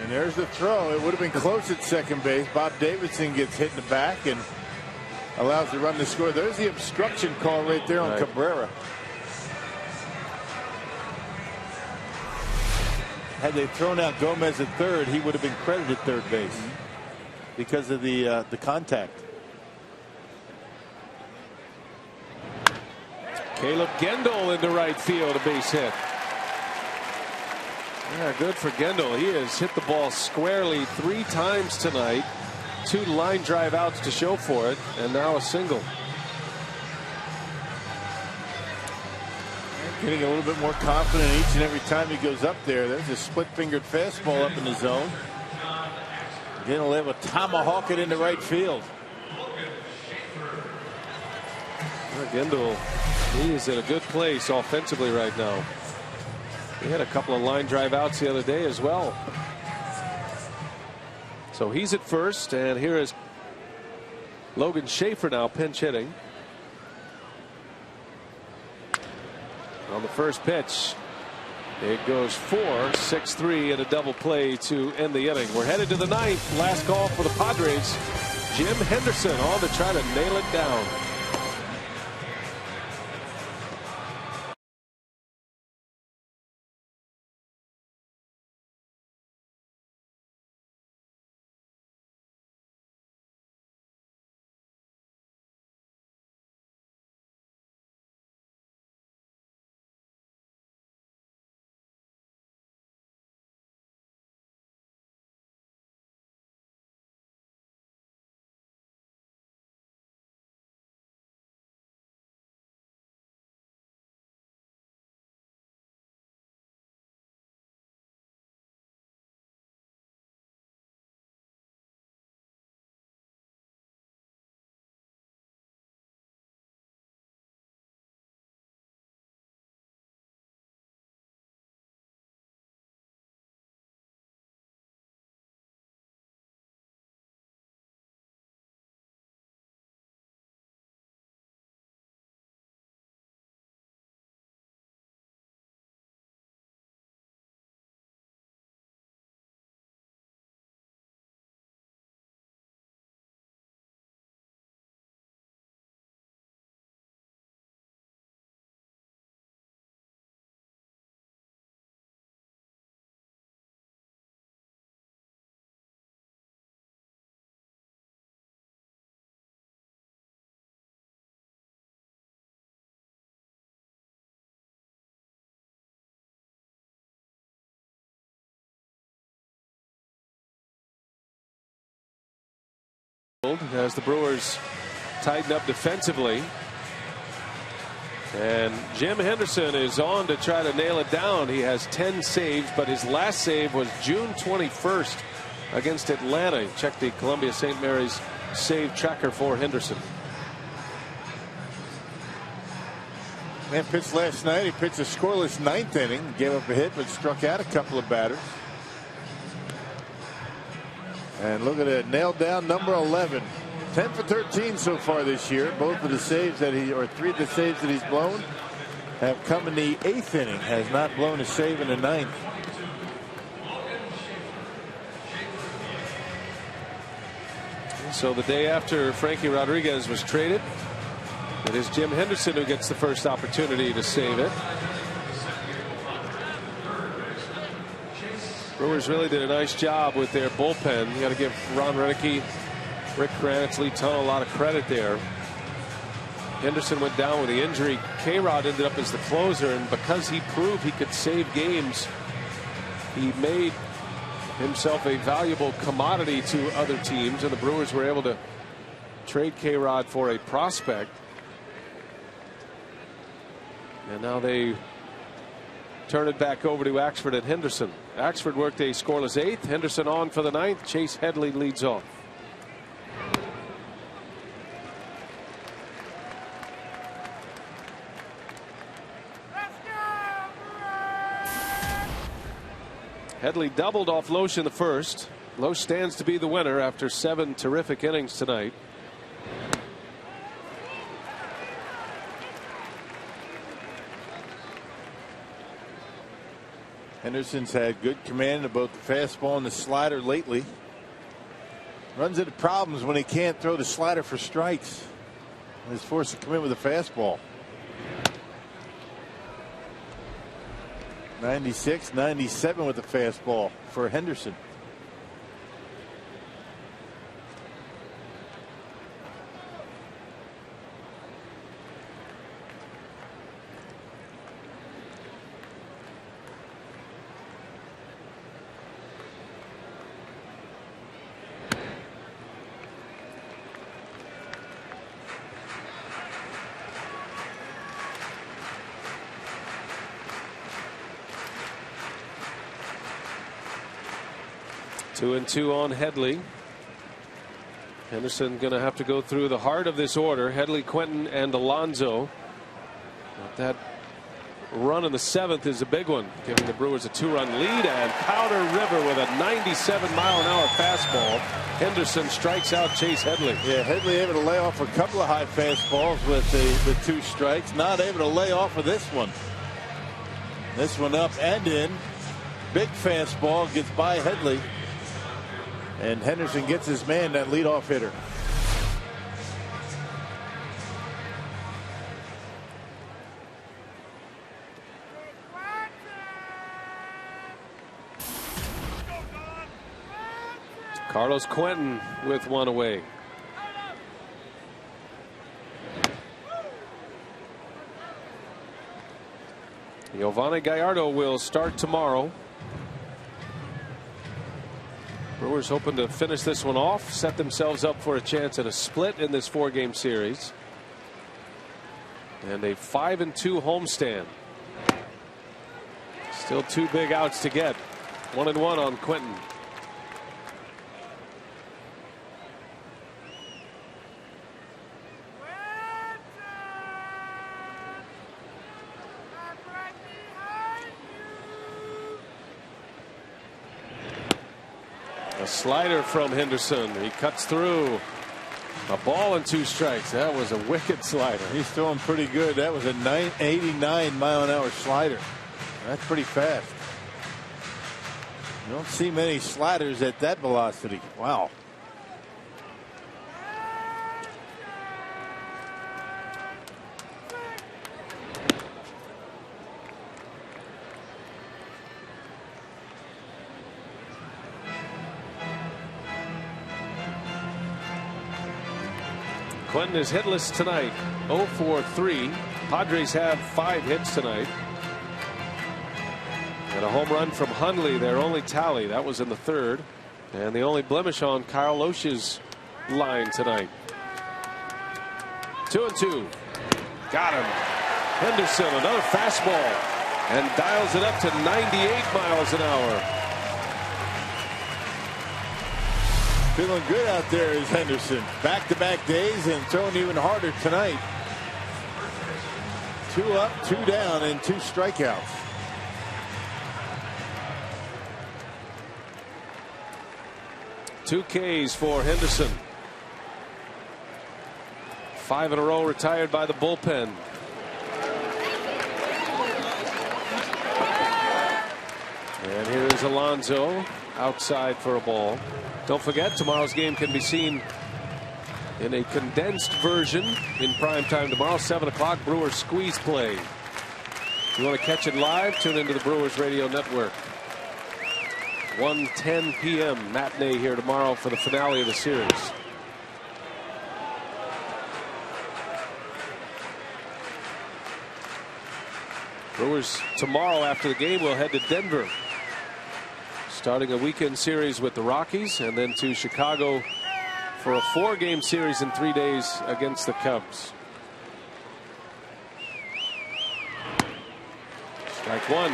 And there's the throw. It would have been close at second base. Bob Davidson gets hit in the back and allows the run to score. There's the obstruction call right there on Cabrera. Had they thrown out Gomez at third, he would have been credited third base because of the contact. Caleb Gendel into right field, a base hit. Yeah, good for Gendel. He has hit the ball squarely 3 times tonight. 2 line drive outs to show for it, and now a single. Getting a little bit more confident each and every time he goes up there. There's a split-fingered fastball up in the zone. Then he'll have a tomahawk it into right field. Gendel, he is in a good place offensively right now. He had a couple of line drive outs the other day as well. So he's at first, and here is Logan Schaefer now pinch hitting. On the first pitch, it goes 4-6-3 in a double play to end the inning. We're headed to the 9th. Last call for the Padres. Jim Henderson on to try to nail it down. as the Brewers tighten up defensively. And Jim Henderson is on to try to nail it down. He has 10 saves, but his last save was June 21st against Atlanta. Check the Columbia St. Mary's save tracker for Henderson. Man pitched last night. He pitched a scoreless 9th inning. Gave up a hit, but struck out a couple of batters. And look at it, nailed down number 11. 10 for 13 so far this year. Both of the saves that three of the saves that he's blown have come in the 8th inning. Has not blown a save in the 9th. So the day after Frankie Rodriguez was traded, it is Jim Henderson who gets the first opportunity to save it. Brewers really did a nice job with their bullpen. You got to give Ron Renneke, Rick Kranitz, Lee Tunnell a lot of credit there. Henderson went down with the injury. K-Rod ended up as the closer, and because he proved he could save games, he made himself a valuable commodity to other teams, and the Brewers were able to trade K-Rod for a prospect. And now they turn it back over to Axford and Henderson. Axford worked a scoreless 8th. Henderson on for the 9th. Chase Headley leads off. Headley doubled off Loesch in the first. Loesch stands to be the winner after 7 terrific innings tonight. Henderson's had good command of both the fastball and the slider lately. Runs into problems when he can't throw the slider for strikes. He's forced to come in with a fastball. 96, 97 with the fastball for Henderson. Two and two on Headley. Henderson going to have to go through the heart of this order. Headley, Quentin, and Alonso. But that run in the 7th is a big one, giving the Brewers a 2-run lead. And Powder River with a 97-mile-an-hour fastball. Henderson strikes out Chase Headley. Yeah, Headley able to lay off a couple of high fastballs with the 2 strikes. Not able to lay off of this one. This one up and in. Big fastball gets by Headley. And Henderson gets his man, that leadoff hitter. Carlos Quentin with one away. Giovanni Gallardo will start tomorrow. Brewers hoping to finish this one off, set themselves up for a chance at a split in this 4-game series. And a 5-2 homestand. Still 2 big outs to get. 1-1 on Quentin. A slider from Henderson. He cuts through. A ball and 2 strikes. That was a wicked slider. He's throwing pretty good. That was a 89-mile-an-hour slider. That's pretty fast. You don't see many sliders at that velocity. Wow. Quentin is hitless tonight. 0 for 3. Padres have 5 hits tonight. And a home run from Hundley, their only tally. That was in the 3rd. And the only blemish on Kyle Loesch's line tonight. 2-2. Got him. Henderson, another fastball, and dials it up to 98 miles an hour. Feeling good out there is Henderson. Back-to-back days and throwing even harder tonight. 2 up, 2 down, and 2 strikeouts. Two Ks for Henderson. 5 in a row retired by the bullpen. And here is Alonso outside for a ball. Don't forget, tomorrow's game can be seen in a condensed version in prime time tomorrow, 7 o'clock, Brewers squeeze play. If you want to catch it live, tune into the Brewers Radio Network. 1:10 p.m. matinee here tomorrow for the finale of the series. Brewers tomorrow after the game will head to Denver, starting a weekend series with the Rockies, and then to Chicago for a 4-game series in 3 days against the Cubs. Strike one.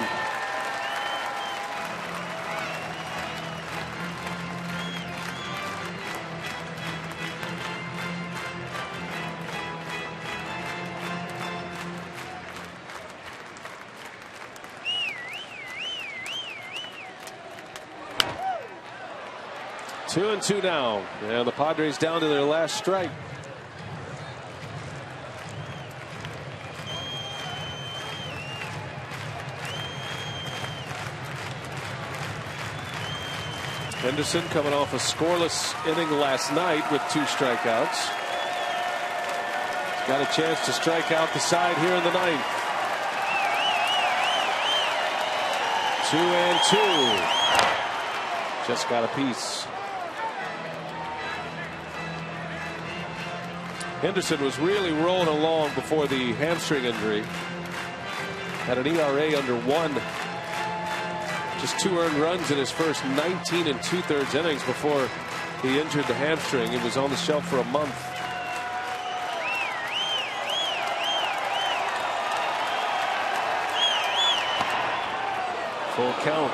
Two and two now, and the Padres down to their last strike. Henderson coming off a scoreless inning last night with 2 strikeouts. He's got a chance to strike out the side here in the 9th. 2-2. Just got a piece. Henderson was really rolling along before the hamstring injury. Had an ERA under 1. Just 2 earned runs in his first 19 2/3 innings before he injured the hamstring. It was on the shelf for a month. Full count.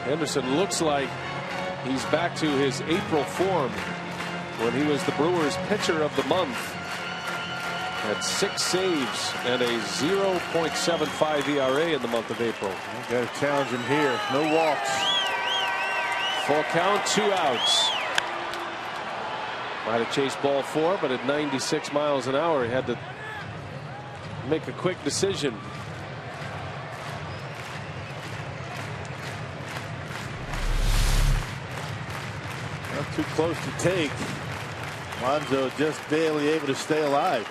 Henderson looks like he's back to his April form when he was the Brewers pitcher of the month. Had 6 saves and a 0.75 ERA in the month of April. Got to challenge him here. No walks. Full count, 2 outs. Might have chased ball 4, but at 96 miles an hour, he had to make a quick decision. Not too close to take. Alonso just barely able to stay alive.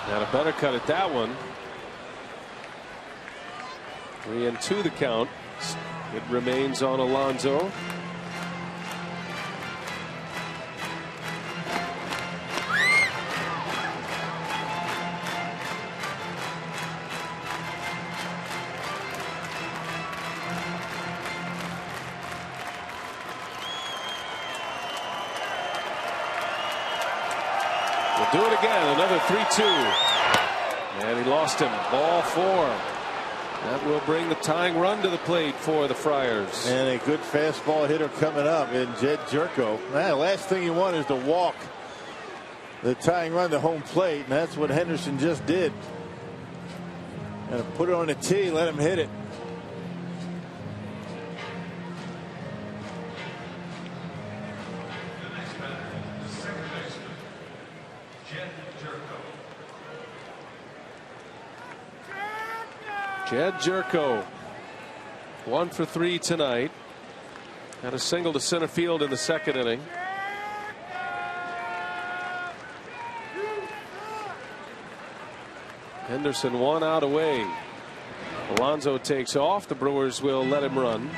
Had a better cut at that one. 3-2 the count. It remains on Alonso. We'll do it again. Another 3-2. And he lost him. Ball 4. That will bring the tying run to the plate for the Friars. And a good fastball hitter coming up in Jed Jerko. Last thing you want is to walk the tying run to home plate, and that's what Henderson just did. And put it on the tee, let him hit it. Jed Jerko, 1 for 3 tonight. Had a single to center field in the 2nd inning. Henderson 1 out away. Alonso takes off. The Brewers will let him run,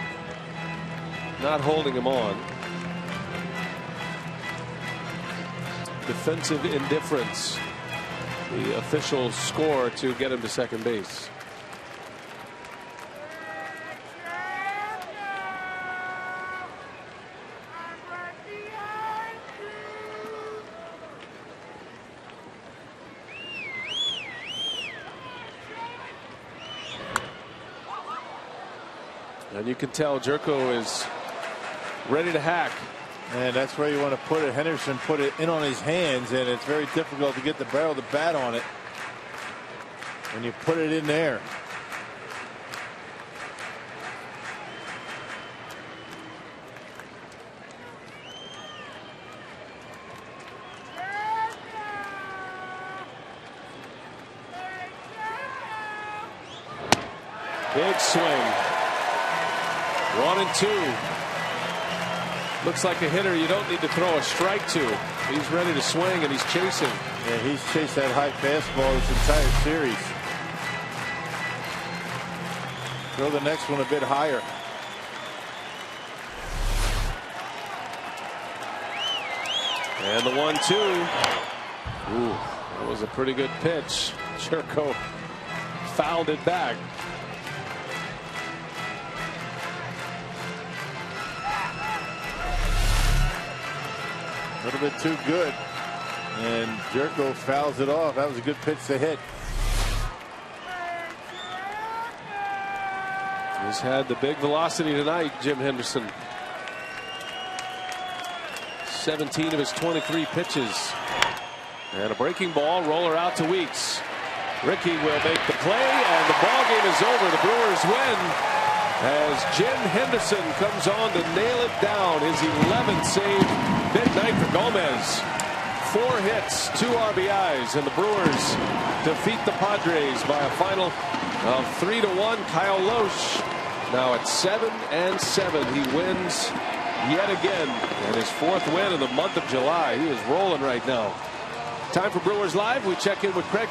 not holding him on. defensive indifference, the official score to get him to second base. And you can tell Jerko is ready to hack. And that's where you want to put it. Henderson put it in on his hands, and it's very difficult to get the barrel of the bat on it when you put it in there. Big swing. 1-2. Looks like a hitter you don't need to throw a strike to. He's ready to swing, and he's chasing. Yeah, he's chased that high fastball this entire series. Throw the next one a bit higher. And the 1-2. Ooh, that was a pretty good pitch. Jerko fouled it back. A little bit too good, and Jerko fouls it off. That was a good pitch to hit. He's had the big velocity tonight, Jim Henderson. 17 of his 23 pitches. And a breaking ball, roller out to Weeks. Ricky will make the play, and the ball game is over. The Brewers win as Jim Henderson comes on to nail it down. His 11th save. Big night for Gomez. 4 hits, 2 RBIs, and the Brewers defeat the Padres by a final of 3-1. Kyle Loesch now at 7-7. He wins yet again, and his 4th win in the month of July. He is rolling right now. Time for Brewers Live. We check in with Craig.